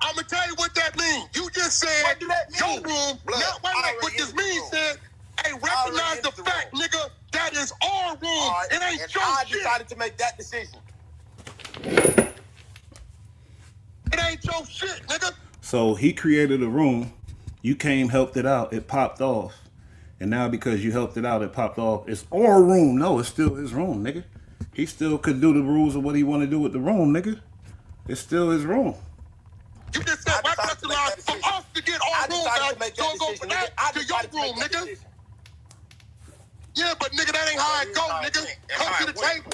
I'm gonna tell you what that means. You just said What do that your mean? room. Blood, No, wait, I what already this in the means room. said, hey, recognize the in the fact, room. nigga, that is our room. All right, It ain't and your I shit. decided to make that decision. It ain't your shit, nigga. So he created a room. You came, helped it out. It popped off. And now because you helped it out, it popped off. It's our room. No, it's still his room, nigga. He still could do the rules of what he want to do with the room, nigga. It's still his room. You just said, why press the line for us to get our room back, so go for that to your room, nigga. Yeah, but nigga, that ain't how it go, nigga. Come to the table.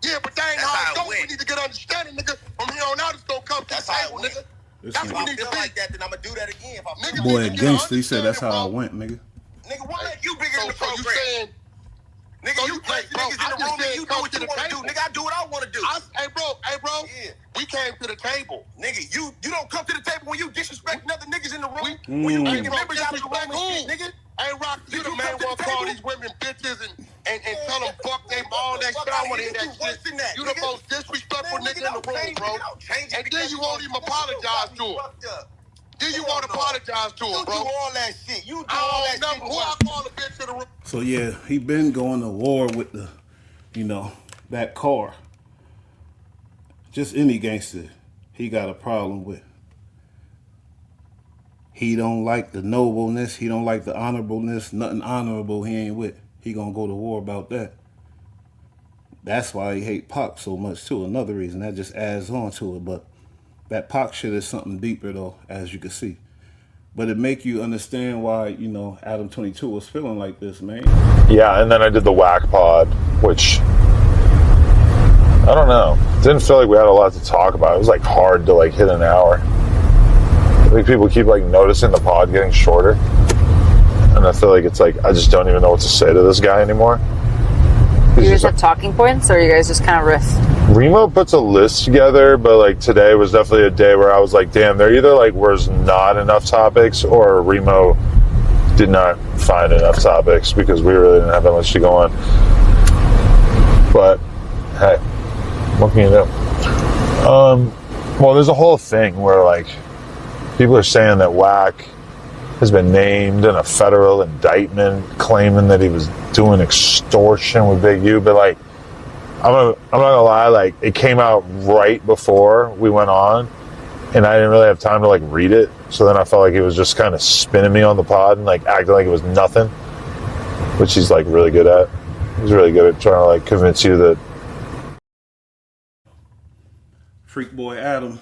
Yeah, but that ain't how it go. We need to get understanding, nigga. From here on out, it's gonna come to the table, nigga. That's what we need to be. Like that, then I'm gonna do that again. Nigga, boy, gangster, he said that's how I went, nigga. Nigga, what make you bigger than the program? You saying, nigga, you play niggas in the room and you do what you want to do. Nigga, I do what I want to do. Hey, bro. Yeah. We came to the table. Nigga, you don't come to the table when you disrespect other niggas in the room. When you bring members out of the room and shit, nigga. Hey, Rock, you the man want to call these women bitches and tell them fuck they all that shit. I want to hear that shit. You the most disrespectful nigga in the room, bro. And then you won't even apologize to him. Then you won't apologize to him, bro. You do all that shit. You do all that shit. Who I call a bitch in the room? So yeah, he been going to war with the, you know, that car. Just any gangster, he got a problem with. He don't like the nobleness. He don't like the honorableness. Nothing honorable he ain't with. He gonna go to war about that. That's why he hate Pac so much too. Another reason that just adds on to it. But that Pac shit is something deeper though, as you can see. But it make you understand why, you know, Adam 22 was feeling like this, man. Yeah, and then I did the Whack Pod, which I don't know. Didn't feel like we had a lot to talk about. It was like hard to like hit an hour. I think people keep like noticing the pod getting shorter, and I feel like it's like I just don't even know what to say to this guy anymore. You guys have talking points, or you guys just kind of riff? Remo puts a list together, but like today was definitely a day where I was like, damn, there either like was not enough topics, or Remo did not find enough topics because we really didn't have that much to go on. But hey, what can you do? Well, there's a whole thing where like people are saying that Whack has been named in a federal indictment claiming that he was doing extortion with Big U, but like I'm not gonna lie, like it came out right before we went on and I didn't really have time to like read it, so then I felt like he was just kind of spinning me on the pod and like acting like it was nothing, which he's like really good at. He's really good at trying to like convince you that Freak Boy Adam,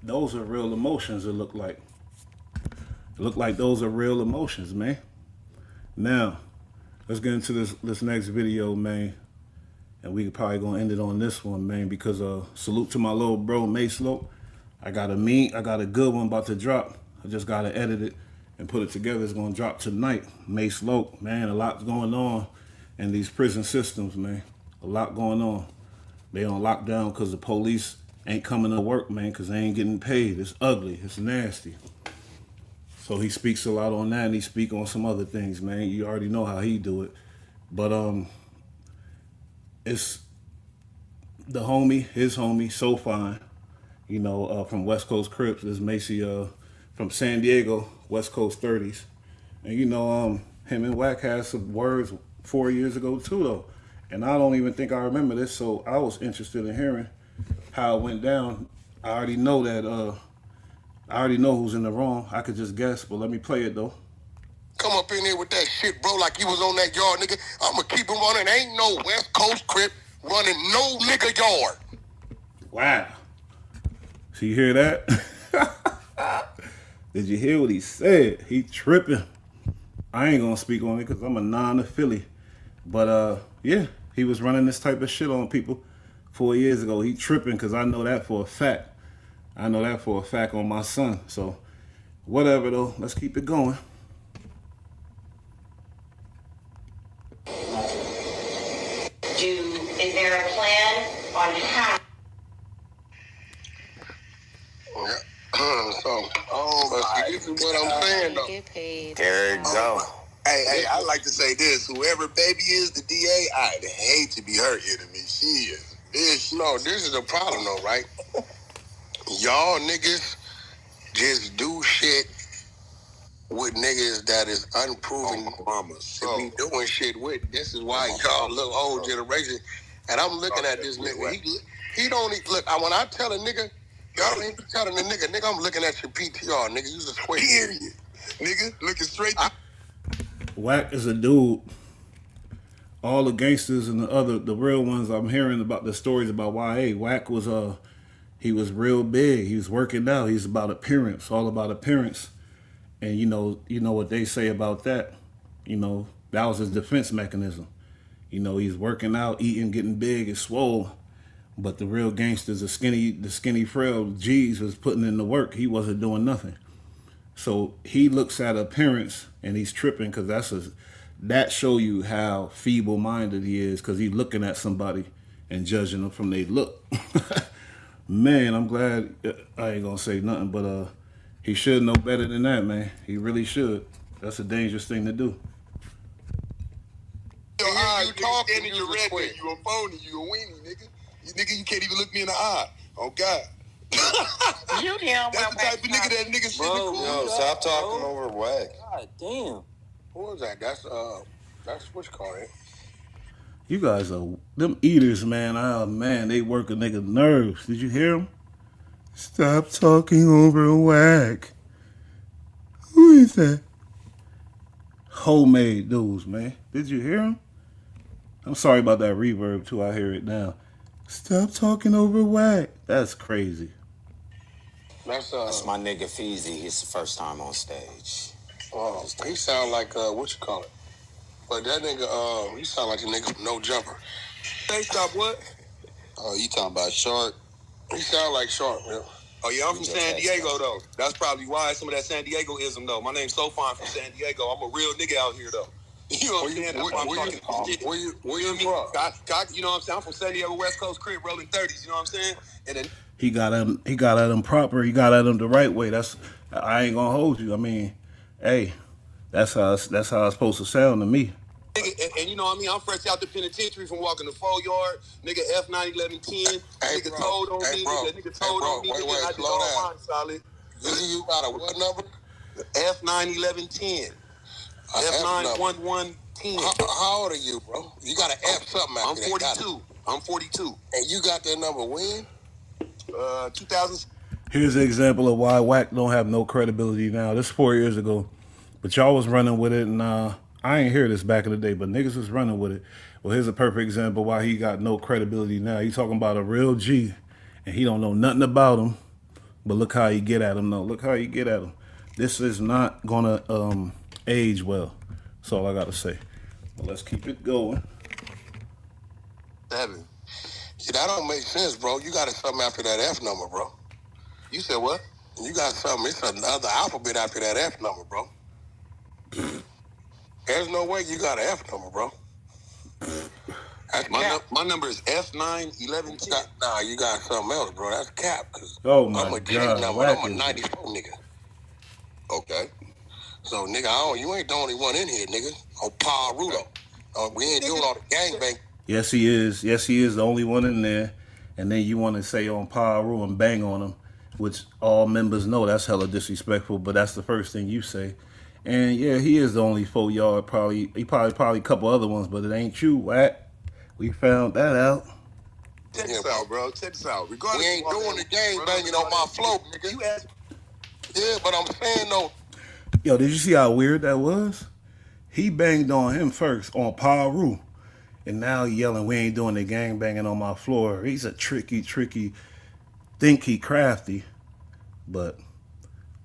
those are real emotions. It look like those are real emotions, man. Now, let's get into this next video, man. And we probably gonna end it on this one, man, because salute to my little bro, Mace Loke. I got a good one about to drop. I just gotta edit it and put it together. It's gonna drop tonight. Mace Loke, man, a lot's going on in these prison systems, man. A lot going on. They on lockdown because the police ain't coming to work, man, because they ain't getting paid. It's ugly. It's nasty. So he speaks a lot on that, and he speak on some other things, man. You already know how he do it. But it's the homie, his homie, So Fine, you know, from West Coast Crips. This Macy from San Diego, West Coast 30s. And you know, him and Whack had some words 4 years ago too, though. And I don't even think I remember this, so I was interested in hearing how it went down. I already know that, I already know who's in the wrong. I could just guess, but let me play it, though. Come up in there with that shit, bro, like you was on that yard, nigga. I'ma keep him running. Ain't no West Coast Crip running no nigga yard. Wow. So you hear that? Did you hear what he said? He tripping. I ain't gonna speak on it because I'm a non-affiliate. But yeah, he was running this type of shit on people 4 years ago. He tripping because I know that for a fact. I know that for a fact on my son. So whatever though, let's keep it going. Is there a plan on how? This is what I'm saying though. Get paid. There you go. Hey, I like to say this. Whoever baby is the DA, I'd hate to be her enemy. She is. Bitch. No, this is the problem though, right? Y'all niggas just do shit with niggas that is unproven mamas to be doing shit with. This is why y'all look old generation. And I'm looking at this nigga. He don't even look. When I tell a nigga, y'all ain't telling the nigga, I'm looking at your PTR, nigga. You's a square. Period. Nigga, looking straight. Whack is a dude. All the gangsters and the real ones I'm hearing about the stories about why, Whack was he was real big. He was working out. He's about appearance, all about appearance. And you know what they say about that. You know, That was his defense mechanism. You know, he's working out, eating, getting big and swole. But the real gangsters, the skinny frail G's was putting in the work. He wasn't doing nothing. So he looks at appearance and he's tripping because that show you how feeble-minded he is because he's looking at somebody and judging them from their look. Man, I'm glad I ain't gonna say nothing, but he should know better than that, man. He really should. That's a dangerous thing to do. Yo, you talking, you red, you a phony, you a weenie, nigga. You can't even look me in the eye. Oh, God. You damn That's the type of nigga that nigga shit Bro, cool. yo, stop talking over Wack. God damn. Who was that? That's what you call it. You guys are them eaters, man. Oh man, they work a nigga nerves. Did you hear him? Stop talking over Wack. Who is that? Homemade dudes, man. Did you hear him? I'm sorry about that reverb too. I hear it now. Stop talking over Wack. That's crazy. That's my nigga Feezy. His first time on stage. Oh, he sound like what you call it? But that nigga, he sound like a nigga from No Jumper. Hey, stop what? Oh, you talking about Shark? He sound like Shark, man. Oh yeah, I'm from San Diego though. That's probably why some of that San Diego-ism though. My name's Sofan from San Diego. I'm a real nigga out here though. You know what I'm saying? That's why I'm talking shit. Where you from? You know what I'm saying? I'm from San Diego West Coast crib, rolling 30s. You know what I'm saying? And then He got at him proper. He got at him the right way. I ain't gonna hold you. I mean, hey, that's how it's supposed to sound to me. and you know what I mean? I'm fresh out the penitentiary from walking the 4-yard. Nigga F91110. Nigga told on me. Nigga told on me. Nigga, I did all mine solid. You got a what number? F91110. F91110. How old are you, bro? You got an F something after I'm 42. I'm 42. And you got that number when? 2000. Here's an example of why Wack don't have no credibility now. This 4 years ago. But y'all was running with it, and I ain't hear this back in the day, but niggas was running with it. Well, here's a perfect example why he got no credibility now. He talking about a real G, and he don't know nothing about him, but look how he get at him, though. Look how he get at him. This is not gonna age well. That's all I gotta say. But let's keep it going. 7. Yeah, that don't make sense, bro. You got something after that F number, bro. You said what? You got something. It's another alphabet after that F number, bro. There's no way you got an F number, bro. That's my number is F91110. Nah, you got something else, bro. That's cap. Oh my I'm a God, number. I'm a 94 nigga. Okay. So, nigga, you ain't the only one in here, nigga. Oh, Pa Rudo. We ain't doing all the gangbang. Yes, he is. Yes, he is the only one in there. And then you want to say on Paru and bang on him, which all members know that's hella disrespectful, but that's the first thing you say. And yeah, he is the only 4-yard, probably a couple other ones, but it ain't you, Wack. We found that out. Check this out, bro. Check this out. Regardless, we ain't doing the gang banging on my float, nigga. Yeah, but I'm saying though. Yo, did you see how weird that was? He banged on him first on Paru. And now he yelling, we ain't doing the gang banging on my floor. He's a tricky, think he crafty. But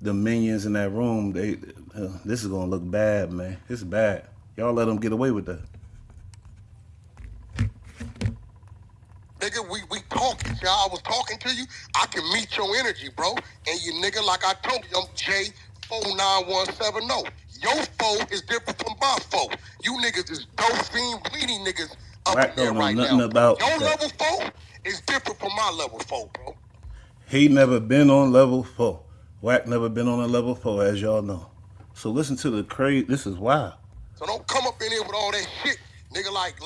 the minions in that room, this is going to look bad, man. It's bad. Y'all let them get away with that. Nigga, we talking, y'all. I was talking to you. I can meet your energy, bro. And you nigga, like I told you, I'm J49170. Your foe is different from my foe. You niggas is dope fiend bleeding niggas up Wack in there don't know right nothing now. about Your that. level foe is different from my level foe, bro. He never been on level 4. Wack never been on a level 4, as y'all know. So listen to the crazy. This is wild. So don't come up in here with all that shit, nigga. Like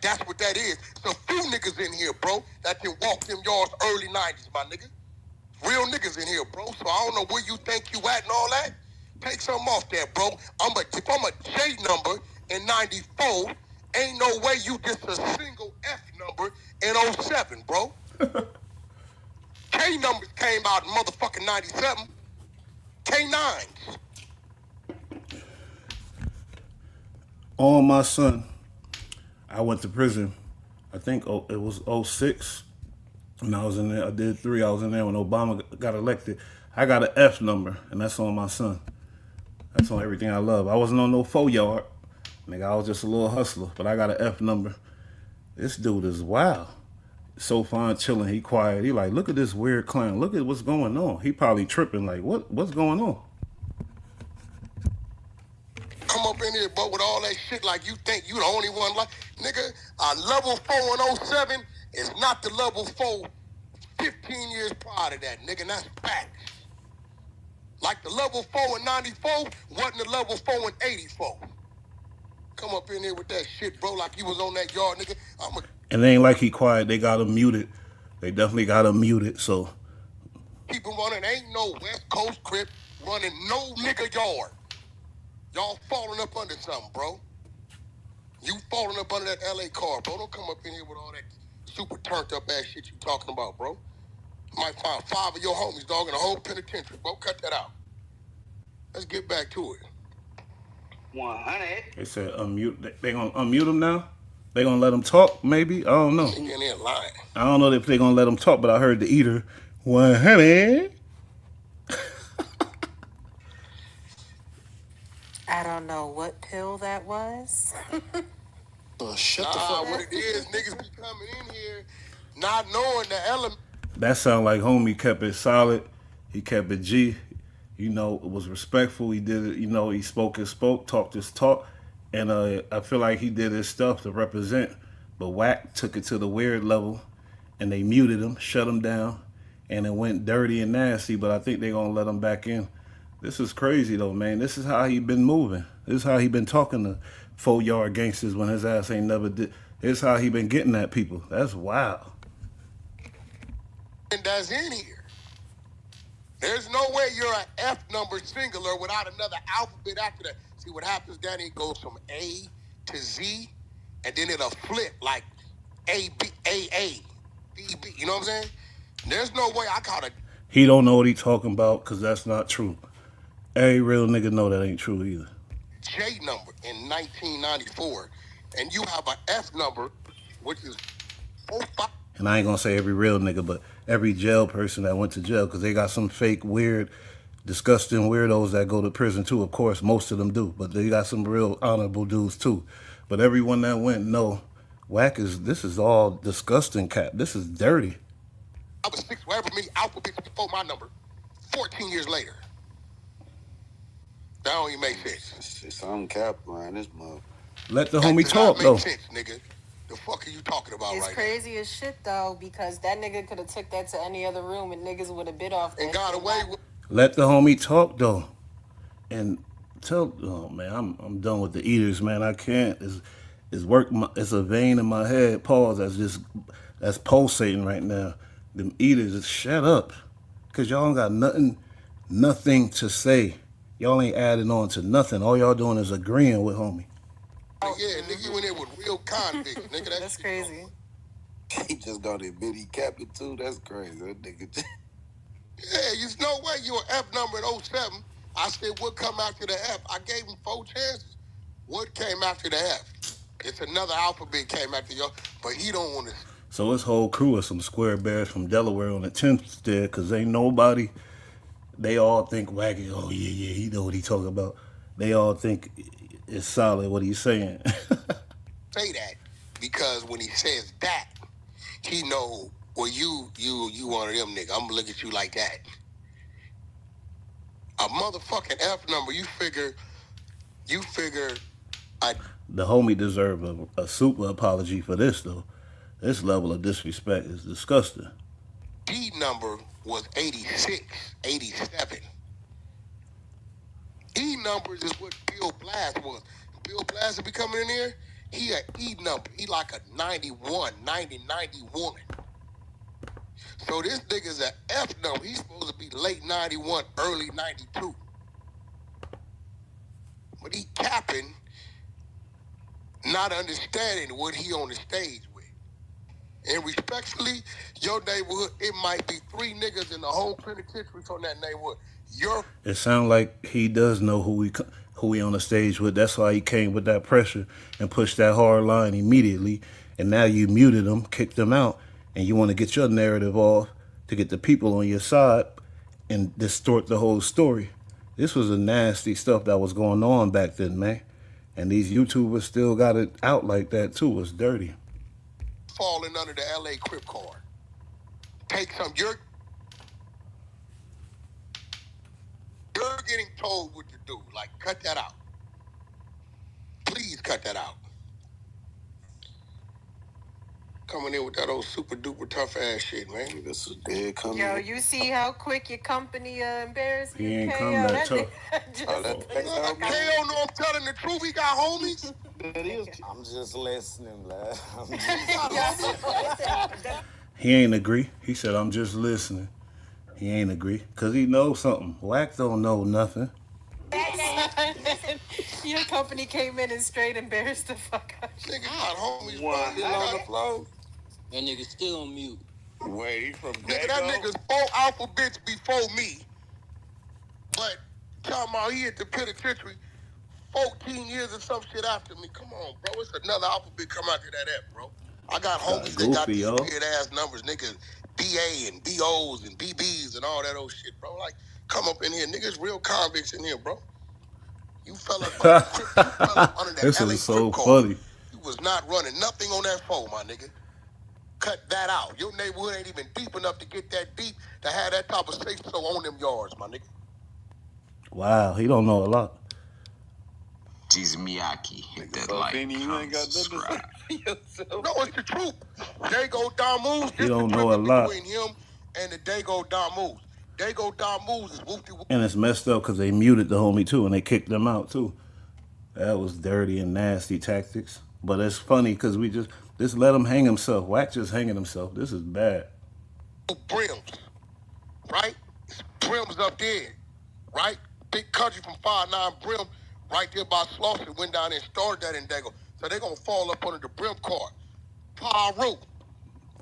that's what that is. It's a few niggas in here, bro, that can walk them yards early 90s, my nigga. Real niggas in here, bro. So I don't know where you think you at and all that. Take something off that, bro. If I'm a J number in 94, ain't no way you just a single F number in 07, bro. K numbers came out in motherfucking 97. K9s. On my son, I went to prison. I think it was 06. And I was in there. I did 3. I was in there when Obama got elected. I got an F number, and that's on my son. That's on everything I love. I wasn't on no 4-yard. Nigga, I was just a little hustler, but I got an F number. This dude is wild. So fine chilling, he quiet. He like, look at this weird clown. Look at what's going on. He probably tripping like, what's going on? Come up in here, bro, with all that shit like you think you the only one. Like, nigga, a level 4 in 07 is not the level 4 15 years prior to that, nigga, and that's facts. Like the level 4 in 94 wasn't the level 4 in 84. Come up in here with that shit, bro, like you was on that yard, nigga. And it ain't like he quiet. They got him muted. They definitely got him muted, so. Keep him running. Ain't no West Coast Crip running no nigga yard. Y'all falling up under something, bro. You falling up under that LA car, bro. Don't come up in here with all that super turned up ass shit you talking about, bro. You might find 5 of your homies, dog, in a whole penitentiary, bro. Cut that out. Let's get back to it. 100. They said unmute. They gonna unmute him now? They gonna let him talk, maybe? I don't know. He in there lying. I don't know if they gonna let him talk, but I heard the eater. 100. I don't know what pill that was. Shut the fuck up. What it is, niggas be coming in here not knowing the element. That sound like homie kept it solid. He kept it G. You know, it was respectful. He did it, you know, he spoke his spoke, talked his talk. And I feel like he did his stuff to represent. But Wack took it to the weird level, and they muted him, shut him down, and it went dirty and nasty, but I think they're going to let him back in. This is crazy, though, man. This is how he been moving. This is how he been talking to 4-yard gangsters when his ass ain't never did. This is how he been getting at people. That's wild. And that's in here. There's no way you're an F number singular without another alphabet after that. See what happens, Danny? It goes from A to Z, and then it'll flip like A, B, A, A, B, B. You know what I'm saying? There's no way I caught it. He don't know what he talking about because that's not true. Every real nigga know that ain't true either. J number in 1994, and you have an F number, which is 45. And I ain't gonna say every real nigga, but every jail person that went to jail, because they got some fake, weird, disgusting weirdos that go to prison too. Of course, most of them do, but they got some real honorable dudes too. But everyone that went, no, Wack this is all disgusting, cat. This is dirty. I was 6 whatever me alphabet before my number. 14 years later. That don't even make sense. It's on cap, man. This mother. Let the homie talk, though. Sense, nigga. The fuck are you talking about It's right crazy as shit, though, because that nigga could have took that to any other room and niggas would have bit off that and got away with. Let the homie talk, though. And tell, oh, man, I'm done with the eaters, man. I can't. It's a vein in my head, pause, that's pulsating right now. Them eaters, just shut up. Because y'all ain't got nothing to say. Y'all ain't adding on to nothing. All y'all doing is agreeing with homie. Oh, yeah, nigga, you in there with real convicts, nigga. That's crazy. He just got admit he capped it too. That's crazy. That nigga. Yeah, there's no way you an F number in 07. I said, what come after the F? I gave him 4 chances. What came after the F? It's another alphabet came after y'all, but he don't want to. So his whole crew of some square bears from Delaware on the 10th there, because ain't nobody, they all think Wacky, oh yeah, he know what he talking about. They all think it's solid what he's saying. Say that, because when he says that, he know, well, you one of them niggas. I'm gonna look at you like that. A motherfucking F number, you figure, the homie deserve a super apology for this, though. This level of disrespect is disgusting. D number was 86, 87. E numbers is what Bill Blast was. Bill Blast will be coming in here, he a E number. He like a 91. So this nigga's an F number. He's supposed to be late 91, early 92. But he capping, not understanding what he on the stage with. And respectfully, your neighborhood, it might be 3 niggas in the whole penitentiary from that neighborhood. It sounds like he does know who he on the stage with. That's why he came with that pressure and pushed that hard line immediately. And now you muted him, kicked him out, and you want to get your narrative off to get the people on your side and distort the whole story. This was a nasty stuff that was going on back then, man. And these YouTubers still got it out like that too. It's dirty. Falling under the LA Crip card. Take some. You're getting told what to do. Like, cut that out. Please cut that out. Coming in with that old super duper tough ass shit, man. This is dead coming. Yo, you see how quick your company embarrassed you? He ain't KO? come that tough. KO know I'm telling the truth. He got homies. I'm just listening, lad. He ain't agree. He said, I'm just listening. He ain't agree. Because he knows something. Wack don't know nothing. Your company came in and straight embarrassed the fuck out of you. Nigga got homies still on the floor. That nigga still on mute. Wait, he from Nigga, that nigga's 4 alphabets before me. But talking about he at the penitentiary 14 years or some shit after me. Come on, bro. It's another alphabet come after that F, bro. I got homies that got these weird ass numbers, niggas. BA and BOs and BBs and all that old shit, bro. Like, come up in here. Niggas real convicts in here, bro. You fell up under that This LA is so Crip funny. You was not running nothing on that phone, my nigga. Cut that out. Your neighborhood ain't even deep enough to get that deep to have that type of safe so on them yards, my nigga. Wow, he don't know a lot. Jesus Miyake, hit that like, comment, subscribe. No, it's the truth. Dago Damus. He don't know a lot. Between him and the Dago Damus. Dago Damus is whoopty. And it's messed up because they muted the homie too and they kicked them out too. That was dirty and nasty tactics. But it's funny because we just let him hang himself. Wack just hanging himself. This is bad. Brims, right? Brims up there, right? Big country from 5'9" Brim, right there by Slauson, went down there and started that in Dago. So they're going to fall up under the Brim card. Paru.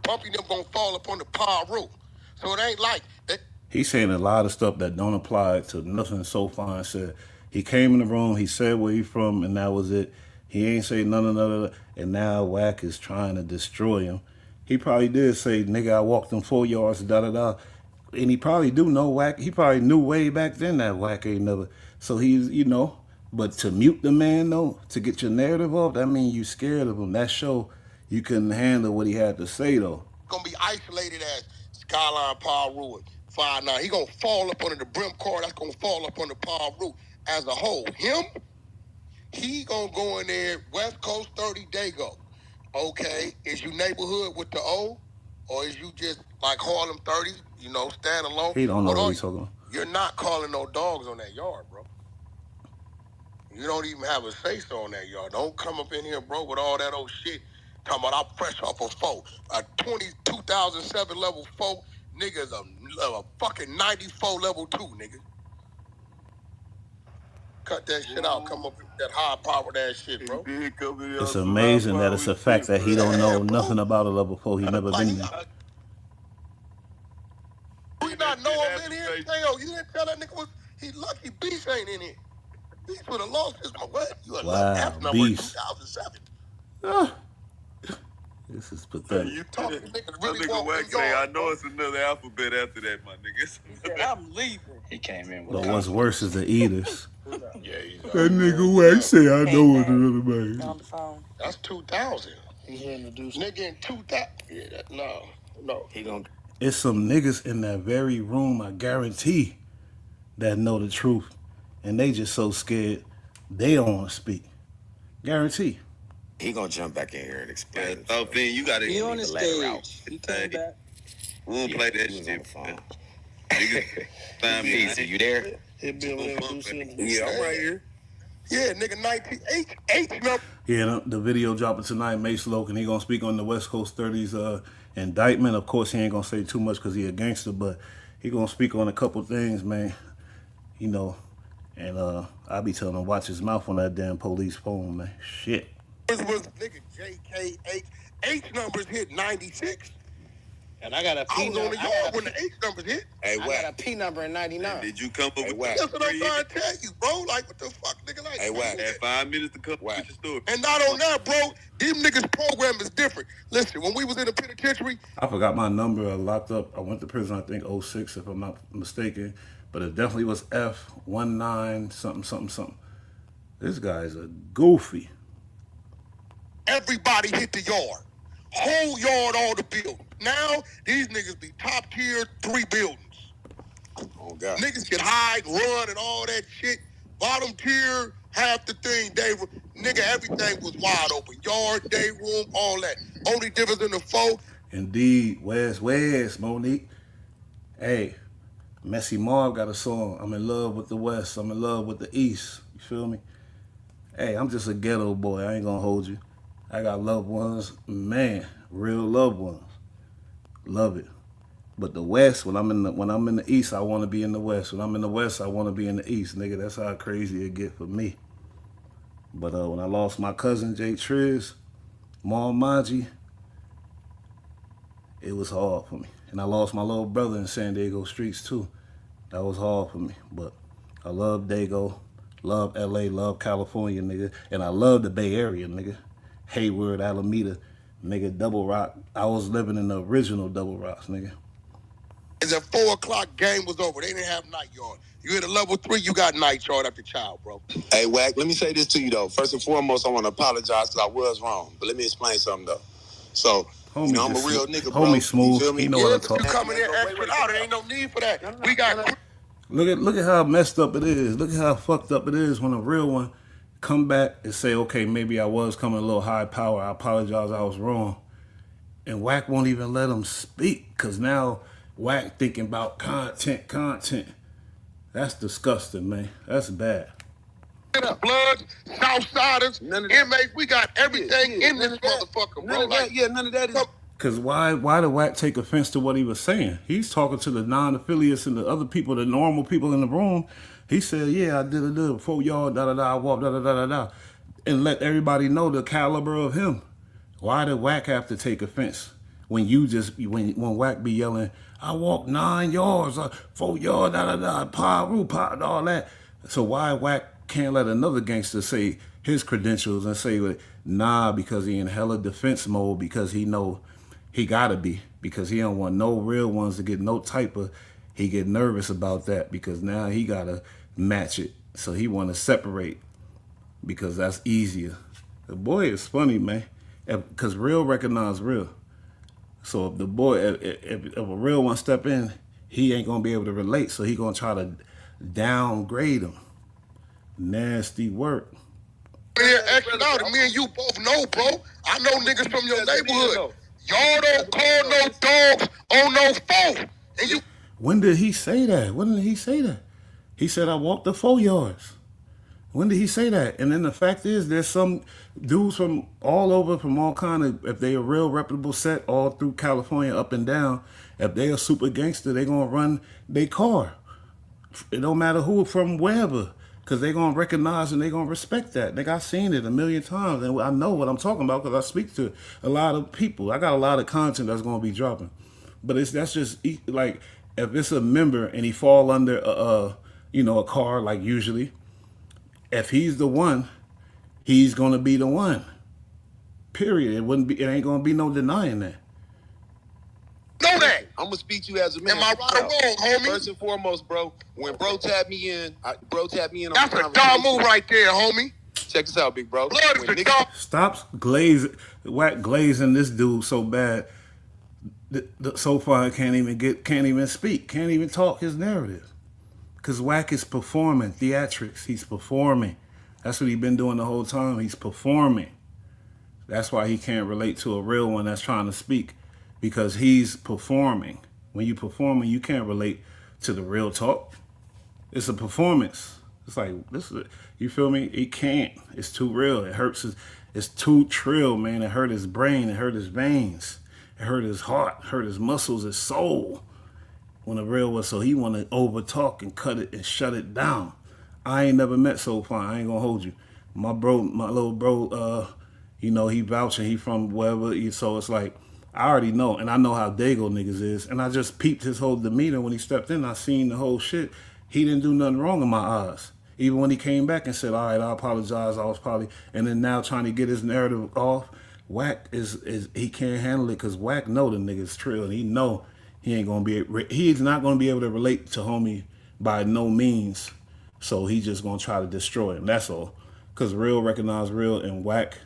Bumpy them going to fall up on the Paru. So it ain't like that. He's saying a lot of stuff that don't apply to nothing so far and said. He came in the room, he said where he from, and that was it. He ain't say none of that. And now Wack is trying to destroy him. He probably did say, nigga, I walked them 4 yards, da-da-da. And he probably do know Wack. He probably knew way back then that Wack ain't never. So he's, you know, but to mute the man, though, to get your narrative off, that means you scared of him. That show, you couldn't handle what he had to say, though. Going to be isolated as Skyline Paru and 5'9". He going to fall up under the Brim card. That's going to fall up under Paru as a whole. Him, he going to go in there, West Coast 30 Dago. Okay, is you neighborhood with the O? Or is you just like Harlem 30, you know, stand alone? He don't know what he's talking about. You're not calling no dogs on that yard, bro. You don't even have a say-so on that yard. Don't come up in here, bro, with all that old shit. Talking about I'm fresh off a 4. A 2007 level 4, nigga's a fucking 94 level 2, nigga. Cut that shit out. Come up with that high-powered ass shit, bro. It's amazing that it's a fact that he don't know nothing about a level 4. He never been there. We not know him in here. Yo, you didn't tell that nigga he lucky Beast ain't in here. Beast would have lost his what? You had F number in 2007. This is pathetic. You talking nigga really nigga Wack say, I know it's another alphabet after that, my nigga. I'm leaving. He came in with But what's worse is the eaters. Yeah, he's That nigga Wack say, I know what the other man. On the phone. That's 2000. He introduced nigga in 2000. Yeah, no. He gonna. It's some niggas in that very room, I guarantee, that know the truth. And they just so scared, they don't want to speak. Guarantee. He gonna jump back in here and explain. Oh, Finn, you gotta on the stage. He came back. We won't play that shit. Nigga, find me. You there? Yeah, I'm right here. Yeah, nigga, 19H number. Yeah, the video dropping tonight, Mace Logan. He gonna speak on the West Coast 30s indictment. Of course, he ain't gonna say too much because he a gangster, but he gonna speak on a couple things, man. You know, and I be telling him watch his mouth on that damn police phone, man. Shit. This was nigga JKH. H numbers hit 96. And I got a P number. I was on the yard when the H numbers hit. Hey, I got a P number in 99. Did you come up with That's what I'm trying to tell you, bro. Like, what the fuck, nigga? Like, hey, Wack. Had 5 minutes to come with your story. And not on that, bro. Them niggas' program is different. Listen, when we was in the penitentiary, I forgot my number. I locked up. I went to prison, I think 06, if I'm not mistaken. But it definitely was F19 something. This guy's a goofy. Everybody hit the yard. Whole yard, all the buildings. Now, these niggas be top tier 3 buildings. Oh, God. Niggas can hide, run, and all that shit. Bottom tier, half the thing, nigga, everything was wide open. Yard, day room, all that. Only difference in the 4. Indeed, West, Monique. Hey, Messy Marv got a song. I'm in love with the West. I'm in love with the East. You feel me? Hey, I'm just a ghetto boy. I ain't gonna hold you. I got loved ones, man, real loved ones. Love it. But the West, when I'm in the East, I want to be in the West. When I'm in the West, I want to be in the East, nigga. That's how crazy it get for me. But when I lost my cousin Jay Triz, Mom Maji, it was hard for me. And I lost my little brother in San Diego streets too. That was hard for me. But I love Dago, love LA, love California, nigga. And I love the Bay Area, nigga. Hayward, Alameda, nigga, Double Rock. I was living in the original Double Rocks, nigga. As at 4 o'clock, game was over. They didn't have night yard. You hit a level 3, you got night yard after child, bro. Hey, Wack, let me say this to you, though. First and foremost, I want to apologize because I was wrong. But let me explain something, though. So, homie, you know, I'm a real nigga, bro. Homie Smooth, he know what I'm You talking. coming in extra out. There ain't no need for that. We got... Look at how messed up it is. Look at how fucked up it is when a real one come back and say, okay, maybe I was coming a little high power. I apologize, I was wrong. And Wack won't even let him speak because now Wack thinking about content. That's disgusting, man. That's bad. Bloods, Southsiders, inmates, we got everything in this motherfucker, bro. None of that is... Because why did Wack take offense to what he was saying? He's talking to the non-affiliates and the other people, the normal people in the room. He said, yeah, I did it before y'all, da-da-da, I walked, da-da-da-da-da. And let everybody know the caliber of him. Why did Wack have to take offense when when Wack be yelling, I walked 9 yards, 4 yards, da-da-da, pa, all that. So why Wack can't let another gangster say his credentials and say, nah, because he in hella defense mode, because he know he gotta be, because he don't want no real ones to get no type of, he get nervous about that because now he gotta match it. So he wanna separate because that's easier. The boy is funny, man, because real recognize real. So if the boy, if a real one step in, he ain't gonna be able to relate. So he gonna try to downgrade him. Nasty work. Here extra out, and me and you both know, bro. I know niggas from your neighborhood. Y'all don't call no dogs on no phone. And you. When did he say that? When did he say that? He said, I walked the 4 yards. When did he say that? And then the fact is, there's some dudes from all over, from all kind of, if they a real reputable set all through California up and down, if they a super gangster, they gonna run their car. It don't matter who from wherever, because they gonna recognize and they gonna respect that. Nigga, I've seen it a million times, and I know what I'm talking about because I speak to a lot of people. I got a lot of content that's gonna be dropping. But that's just like, if it's a member and he fall under a car, like usually, if he's the one, he's gonna be the one. Period. It ain't gonna be no denying that. Know that. I'm gonna speak to you as a man. Am I right or wrong, homie? First and foremost, bro, when bro tapped me in, on that's a dog move right there, homie. Check this out, big bro. Blood is a dog. Stop Wack glazing this dude so bad. So far can't even speak, can't even talk his narrative. Because Wack is performing, theatrics, he's performing. That's what he's been doing the whole time, he's performing. That's why he can't relate to a real one that's trying to speak, because he's performing. When you performing, you can't relate to the real talk. It's a performance. It's like, you feel me? He can't, it's too real, it hurts it's too trill, man. It hurt his brain, it hurt his veins, it hurt his heart, it hurt his muscles, his soul. When the real was, so he want to over talk and cut it and shut it down. I ain't never met so far. I ain't gonna hold you. My little bro, he vouching, he from wherever. So it's like, I already know, and I know how Dago niggas is, and I just peeped his whole demeanor when he stepped in. I seen the whole shit. He didn't do nothing wrong in my eyes. Even when he came back and said, all right, I apologize, I was probably, and then now trying to get his narrative off, Wack is he can't handle it because Wack know the nigga's trill, and he know he's not gonna be able to relate to homie by no means. So he just gonna try to destroy him. That's all. because real recognize real, and Wack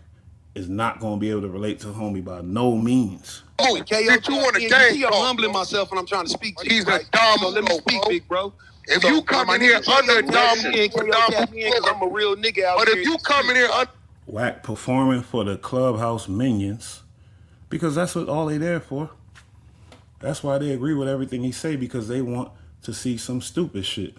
is not gonna be able to relate to homie by no means. Oh, bitch, you want a game? I'm humbling myself when I'm trying to speak to you. He's a dumb. So let me speak, big bro. If you come in here under dumb, I'm a real nigga out here. But if you come in here under Wack performing for the Clubhouse minions, because that's what all they there for. That's why they agree with everything he say, because they want to see some stupid shit.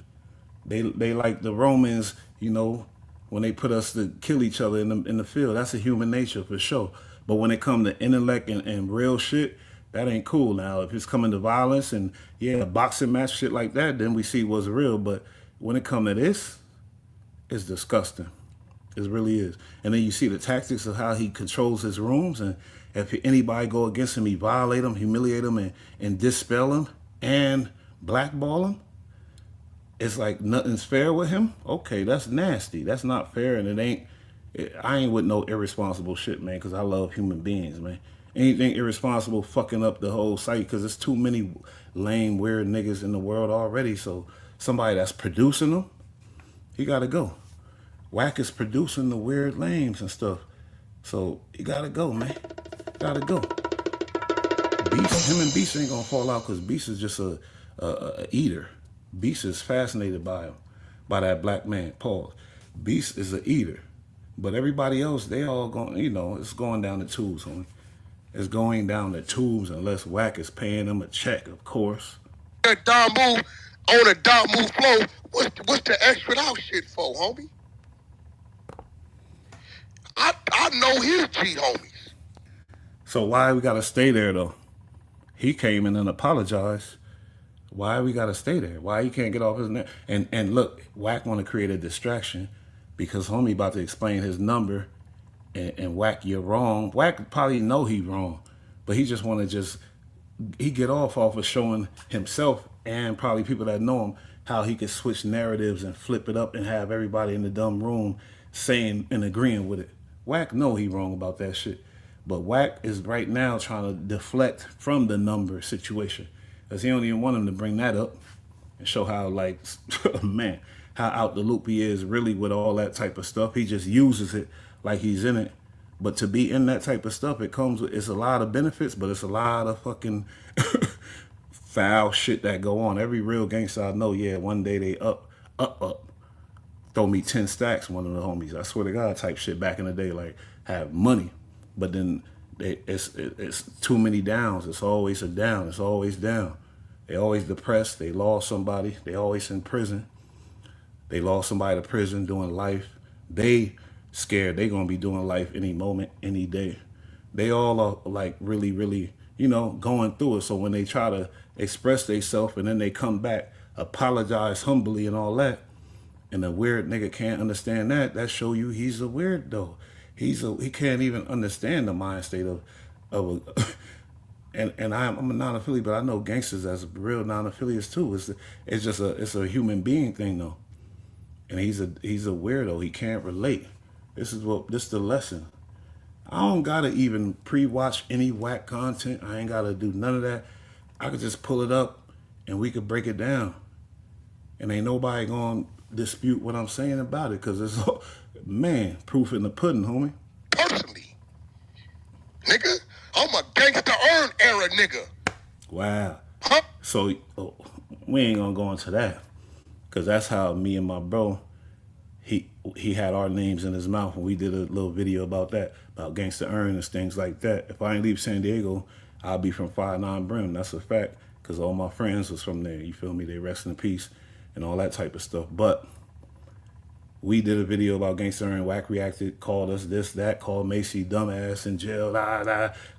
They like the Romans, you know, when they put us to kill each other in the field. That's a human nature for sure. But when it come to intellect and real shit, that ain't cool. Now, if it's coming to violence and a boxing match, shit like that, then we see what's real. But when it come to this, it's disgusting. It really is. And then you see the tactics of how he controls his rooms, and if anybody go against him, he violate them, humiliate them, and dispel them and blackball them. It's like nothing's fair with him. Okay, that's nasty. That's not fair, and I ain't with no irresponsible shit, man, because I love human beings, man. Anything irresponsible fucking up the whole site, because there's too many lame, weird niggas in the world already. So somebody that's producing them, he got to go. Wack is producing the weird lames and stuff. So you got to go, man. Got to go. Beast, him and Beast ain't going to fall out, because Beast is just a eater. Beast is fascinated by him, by that black man, Paul. Beast is an eater. But everybody else, they all going, it's going down the tubes, homie. It's going down the tubes unless Wack is paying them a check, of course. that dime move on a dime move flow, what's the extra out shit for, homie? I know his G homies. So why we gotta stay there though? He came in and apologized. Why we gotta stay there? Why he can't get off his neck? And look, Wack want to create a distraction because homie about to explain his number, and Wack, you're wrong. Wack probably know he wrong, but he just want to he get off of showing himself and probably people that know him how he could switch narratives and flip it up and have everybody in the dumb room saying and agreeing with it. Wack know he wrong about that shit. But Wack is right now trying to deflect from the number situation, because he don't even want him to bring that up and show how, like, man, how out the loop he is really with all that type of stuff. He just uses it like he's in it. But to be in that type of stuff, it's a lot of benefits, but it's a lot of fucking foul shit that go on. Every real gangster I know, yeah, one day they up. Throw me 10 stacks, one of the homies. I swear to God, type shit back in the day, like have money. But then it's too many downs. It's always a down. It's always down. They always depressed. They lost somebody. They always in prison. They lost somebody to prison doing life. They scared they gonna be doing life any moment, any day. They all are like really, really, going through it. So when they try to express themselves and then they come back, apologize humbly and all that, and a weird nigga can't understand that show you he's a weirdo. He can't even understand the mind state of a and I'm a non-affiliate, but I know gangsters as real non-affiliates too. It's a human being thing though. And he's a weirdo. He can't relate. This is the lesson. I don't gotta even pre-watch any Wack content. I ain't gotta do none of that. I could just pull it up and we could break it down. And ain't nobody gonna dispute what I'm saying about it, because it's all, man, proof in the pudding, homie. Personally, nigga, I'm a gangster earn era nigga. Wow. Huh? So we ain't gonna go into that, because that's how me and my bro, he had our names in his mouth when we did a little video about that, about gangster earnings, things like that. If I ain't leave San Diego, I'll be from 5'9" Brim. That's a fact, because all my friends was from there. You feel me? They rest in peace and all that type of stuff. But we did a video about gangster earning. Wack reacted, called us this, that, called Macy dumbass in jail,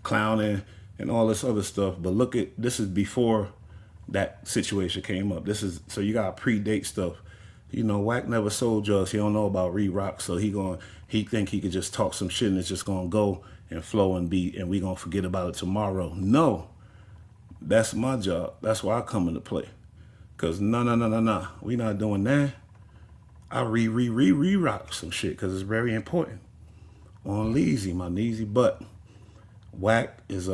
clowning, and all this other stuff. But look this is before that situation came up. So you gotta predate stuff. Wack never sold drugs. He don't know about re-rock, so he think he could just talk some shit and it's just gonna go and flow and we gonna forget about it tomorrow. No, that's my job. That's why I come into play. Cause no, we not doing that. I re-rock some shit because it's very important. On Leezy, my Neezy, but Wack is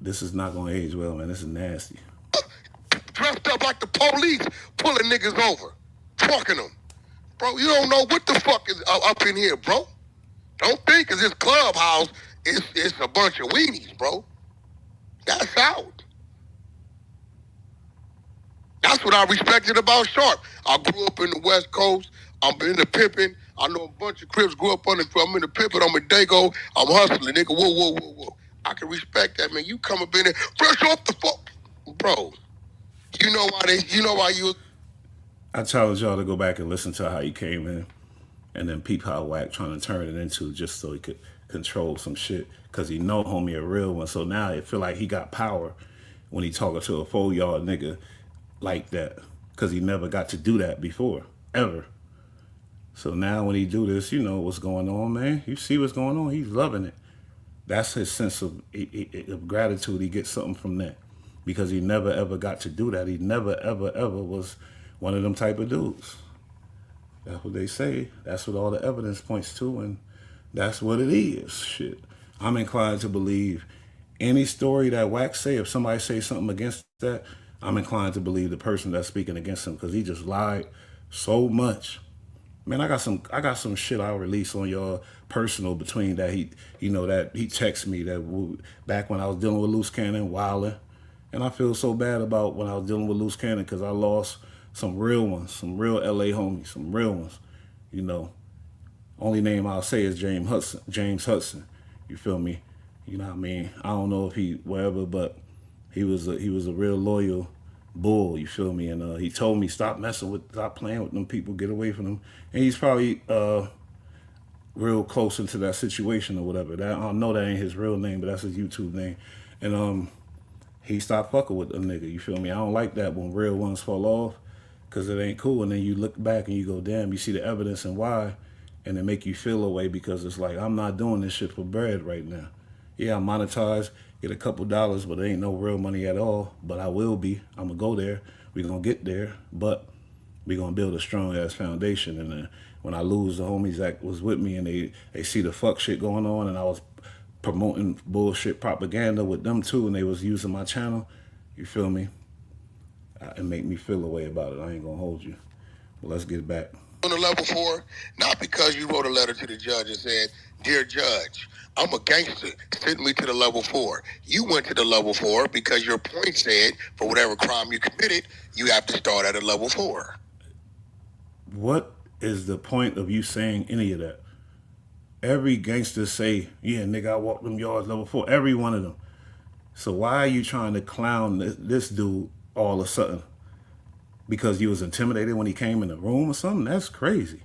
this is not gonna age well, man. This is nasty. Dressed up like the police, pulling niggas over, trucking them. Bro, you don't know what the fuck is up in here, bro. Don't think it's this clubhouse. It's a bunch of weenies, bro. That's out. That's what I respected about Sharp. I grew up in the West Coast. I'm in the pimping. I know a bunch of Crips grew up on the. I'm in the pimping. I'm a Dago. I'm hustling, nigga. Whoa. I can respect that, man. You come up in there fresh off the fuck, bro. You know why you. I challenge y'all to go back and listen to how he came in, and then peep how Wack trying to turn it into just so he could control some shit, because he know homie a real one. So now it feel like he got power when he talking to a 4-yard nigga like that, because he never got to do that before, ever. So now when he do this, you know what's going on, man. You see what's going on. He's loving it. That's his sense of gratitude. He gets something from that, because he never ever got to do that. He never ever was one of them type of dudes. That's what they say. That's what all the evidence points to, and that's what it is. Shit. I'm inclined to believe any story that Wack say. If somebody say something against that, I'm inclined to believe the person that's speaking against him, because he just lied so much. Man, I got some shit I'll release on y'all personal between that. He texted me that back when I was dealing with Loose Cannon, Wilder, and I feel so bad about when I was dealing with Loose Cannon, because I lost some real ones, some real LA homies, some real ones. You know, only name I'll say is James Hudson. You feel me? You know what I mean? I don't know if he wherever, but he was a real loyal bull, you feel me? And he told me stop playing with them people, get away from them. And he's probably real close into that situation or whatever. That I don't know that ain't his real name, but that's his YouTube name. And he stopped fucking with a nigga, you feel me? I don't like that when real ones fall off, because it ain't cool. And then you look back and you go, damn, you see the evidence and why, and it make you feel away, because it's like, I'm not doing this shit for bread right now. Yeah, I'm monetized, get a couple dollars, but it ain't no real money at all. But I will be. I'm going to go there. We're going to get there. But we're going to build a strong-ass foundation. And when I lose the homies that was with me and they see the fuck shit going on, and I was promoting bullshit propaganda with them too, and they was using my channel, you feel me? It make me feel a way about it. I ain't going to hold you. But let's get back. On the level 4, not because you wrote a letter to the judge and said, "Dear Judge, I'm a gangster, send me to the level 4. You went to the level 4 because your point said for whatever crime you committed, you have to start at a level 4. What is the point of you saying any of that? Every gangster say, yeah, nigga, I walked them yards level 4. Every one of them. So why are you trying to clown this dude all of a sudden? Because you was intimidated when he came in the room or something? That's crazy.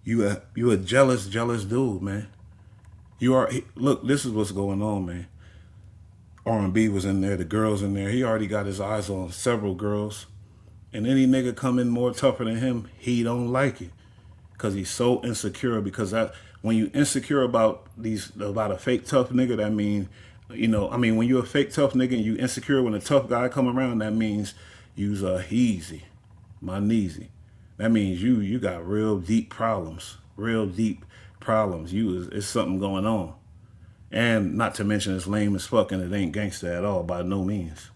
You a jealous dude, man. Look, this is what's going on, man. R&B was in there, the girls in there. He already got his eyes on several girls. And any nigga come in more tougher than him, he don't like it. Because he's so insecure. Because when you insecure about a fake tough nigga, that mean, when you're a fake tough nigga and you insecure when a tough guy come around, that means you's a easy, my kneesy. That means you got real deep problems. It's something going on. And not to mention it's lame as fuck, and it ain't gangster at all, by no means.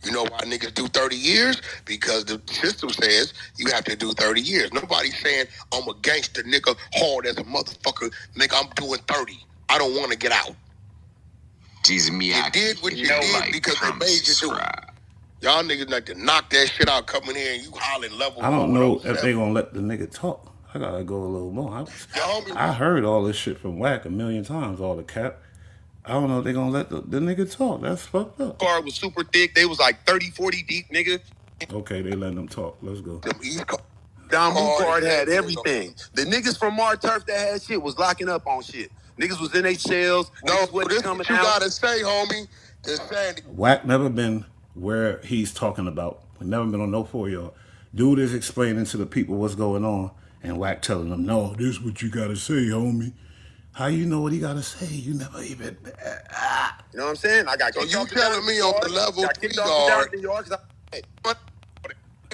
You know why niggas do 30 years? Because the system says you have to do 30 years. Nobody's saying, I'm a gangster nigga, hard as a motherfucker. Nigga, I'm doing 30. I don't want to get out. Jesus Miyagi. You did what you did because they made you do it. Y'all niggas like to knock that shit out coming here and you hollering level. I don't know if they gonna let the nigga talk. I gotta go a little more. I heard all this shit from Wack a million times, all the cap. I don't know if they gonna let the nigga talk. That's fucked up. Card was super thick. They was like 30, 40 deep, nigga. Okay, they letting them talk. Let's go. Don Card had everything. The niggas from Mar Turf that had shit was locking up on shit. Niggas was in their shells. No, but this what you gotta say, homie. Wack never been where he's talking about. Never been on no 4-yard. Dude is explaining to the people what's going on, and Wack telling them, no, this is what you gotta say, homie. How you know what he gotta say? You never even. You know what I'm saying? I got. So you telling me on the level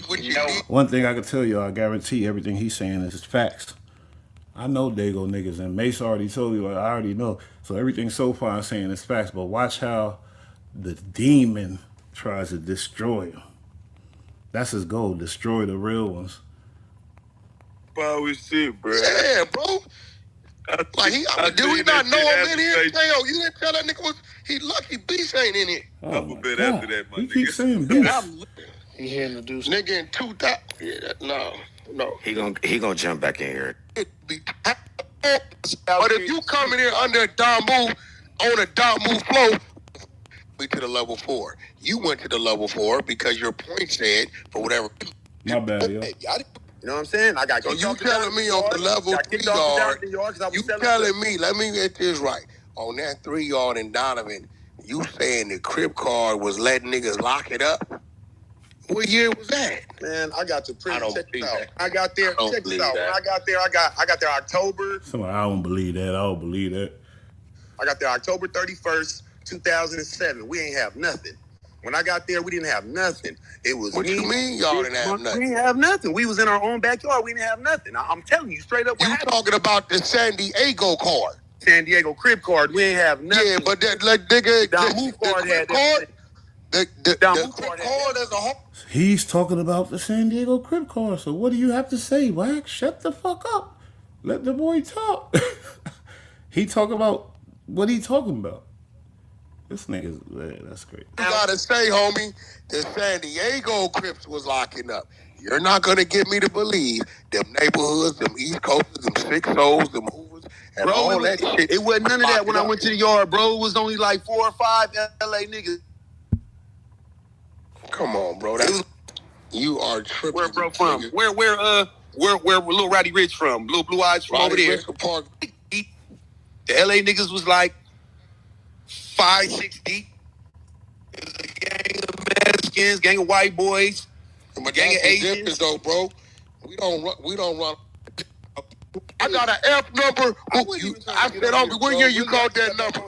3 yard? One thing I can tell you, I guarantee everything he's saying is facts. I know Dago niggas, and Mace already told you. I already know. So everything so far I'm saying is facts. But watch how the demon tries to destroy him. That's his goal, destroy the real ones. power shit, bro. Yeah, bro. Like did we not know him in here? Yo, you didn't tell that nigga he lucky Beast ain't in here. Oh bit God. after that, my He nigga. keeps saying beef. He here introduced. Nigga in 2000. Yeah, no. He gonna jump back in here. But if you come in here under a Don Move, on a Don Move flow, we to the level 4. You went to the level 4 because your point said, for whatever. My bad, yo. You know what I'm saying? I got. So you telling me on the level 3 yard? You telling me? Let me get this right. On that 3 yard in Donovan, you saying the crib card was letting niggas lock it up? What year was that? Man, I got to prison. I don't Check this believe out. that. I got there. I don't Check this believe out. that. When I got there, I got there October. I don't believe that. I don't believe that. I got there October 31st, 2007. We ain't have nothing. When I got there, we didn't have nothing. It was What me. you mean y'all didn't have nothing? We didn't have nothing. We was in our own backyard. We didn't have nothing. I'm telling you straight up. You talking about the San Diego card? San Diego crib card. We ain't have nothing. Yeah, but that like nigga, Don Move card had that. The crib card as a whole. He's talking about the San Diego crib card. So what do you have to say, Wax? Shut the fuck up. Let the boy talk. He talking about what he talking about. This nigga's, man, that's great. You gotta say, homie, the San Diego Crips was locking up. You're not gonna get me to believe them neighborhoods, them East Coasters, them 6-0s, them Hoovers, and all that shit. It wasn't none of that when I went to the yard, bro. It was only like 4 or 5 LA niggas. Come on, bro. You are tripping. Where bro from? Where Lil Roddy Rich from? Blue Eyes from over there. Park. The LA niggas was like 5, 6 deep. It was a gang of Mexicans, gang of white boys, gang of Asians. Though, bro. We don't run. I got an F number. I said, homie, what year you called that number?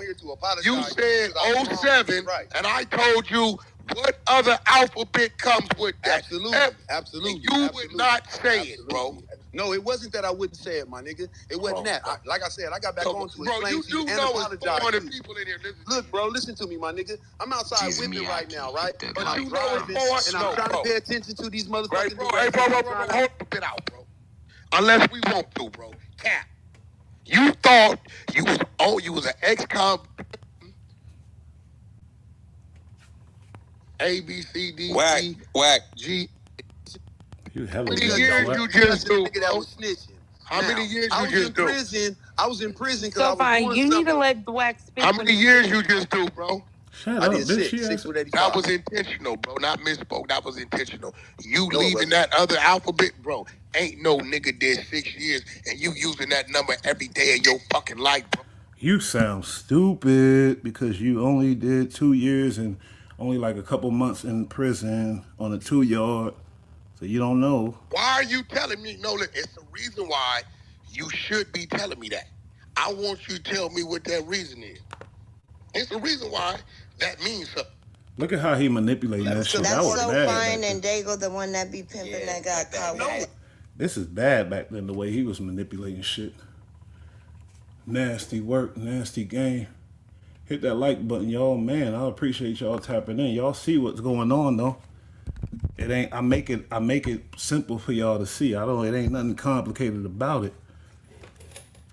You said 07, and I told you what other alphabet comes with that. Absolutely. You would not say it, bro. No, it wasn't that I wouldn't say it, my nigga. It wasn't that. Like I said, I got back on to explain bro, you to you do and know apologize. it's 400 people in here. Look, bro, listen to me, my nigga. I'm outside whipping right now, right? But I'm you know driving, it's and I'm trying to pay attention to these motherfuckers. Bro, hold it out, bro. Unless we want to, bro. Cap. You thought you was an ex-con. A, B, C, D, E, G. How many years you just do, bro? How many years you just do? I was in prison because So I was fine, doing you need something. to let the Wax speak. How many years you just do, bro? Shut I up, did bitch. 6 with 85. That was intentional, bro. Not misspoke. That was intentional. You No, it leaving wasn't. that other alphabet, bro. Ain't no nigga did 6 years, and you using that number every day of your fucking life, bro. You sound stupid because you only did 2 years and only like a couple months in prison on a 2 yard. So you don't know. Why are you telling me? No, look, it's the reason why you should be telling me that. I want you to tell me what that reason is. It's the reason why that means something. Look at how he manipulating that shit. That That's was so bad. fine, and Dago, the one that be pimping that got caught with it. This is bad back then, the way he was manipulating shit. Nasty work, nasty game. Hit that like button, y'all. Man, I appreciate y'all tapping in. Y'all see what's going on, though. It ain't. I make it simple for y'all to see. It ain't nothing complicated about it.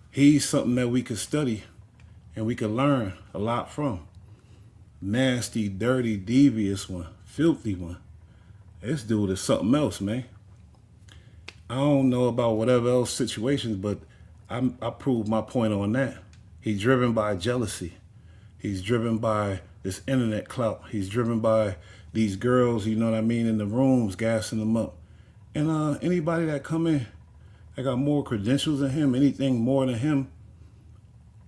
He's something that we could study and we could learn a lot from. Nasty, dirty, devious one, filthy one. This dude is something else, man. I don't know about whatever else situations, but I proved my point on that. He's driven by jealousy. He's driven by this internet clout. He's driven by these girls, you know what I mean, in the rooms, gassing them up. And anybody that come in that got more credentials than him, anything more than him,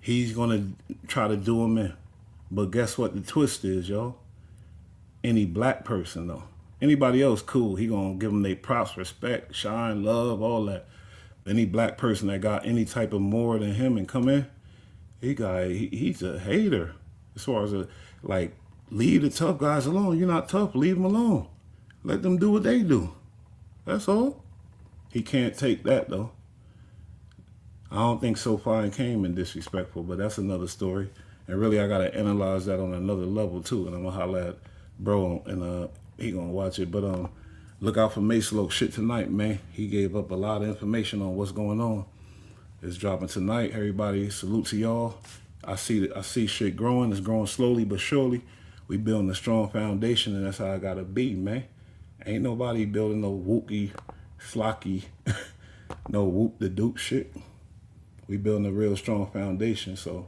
he's gonna try to do them in. But guess what the twist is, y'all? Any black person, though. Anybody else, cool. He gonna give them their props, respect, shine, love, all that. Any black person that got any type of more than him and come in, he's a hater. As far as leave the tough guys alone. You're not tough, leave them alone. Let them do what they do. That's all. He can't take that, though. I don't think So Fine came in disrespectful, but that's another story. And really, I got to analyze that on another level, too. And I'm going to holler at bro, and he going to watch it. But look out for Macelow shit tonight, man. He gave up a lot of information on what's going on. It's dropping tonight. Everybody, salute to y'all. I see shit growing. It's growing slowly but surely. We building a strong foundation, and that's how I gotta be, man. Ain't nobody building no wookie, flocky, no whoop the doop shit. We building a real strong foundation, so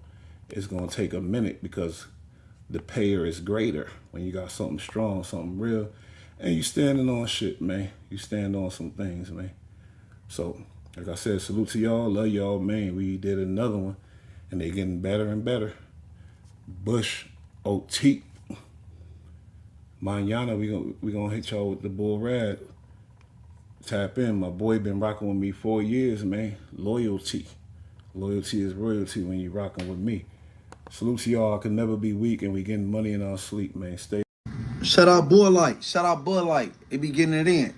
it's gonna take a minute because the payer is greater when you got something strong, something real, and you standing on shit, man. You stand on some things, man. So, like I said, salute to y'all. Love y'all, man. We did another one, and they getting better and better. Bush OT. Mañana, we gonna hit y'all with the bull rad. Tap in. My boy been rocking with me 4 years, man. Loyalty. Loyalty is royalty when you rocking with me. Salute to y'all. I can never be weak, and we getting money in our sleep, man. Stay. Shout out Bud Light. Shout out Bud Light. They be getting it in.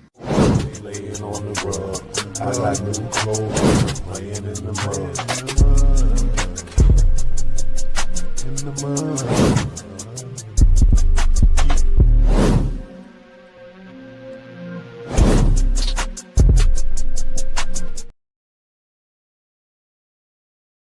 Laying on the rug. I got new clothes. Laying in the mud. In the mud.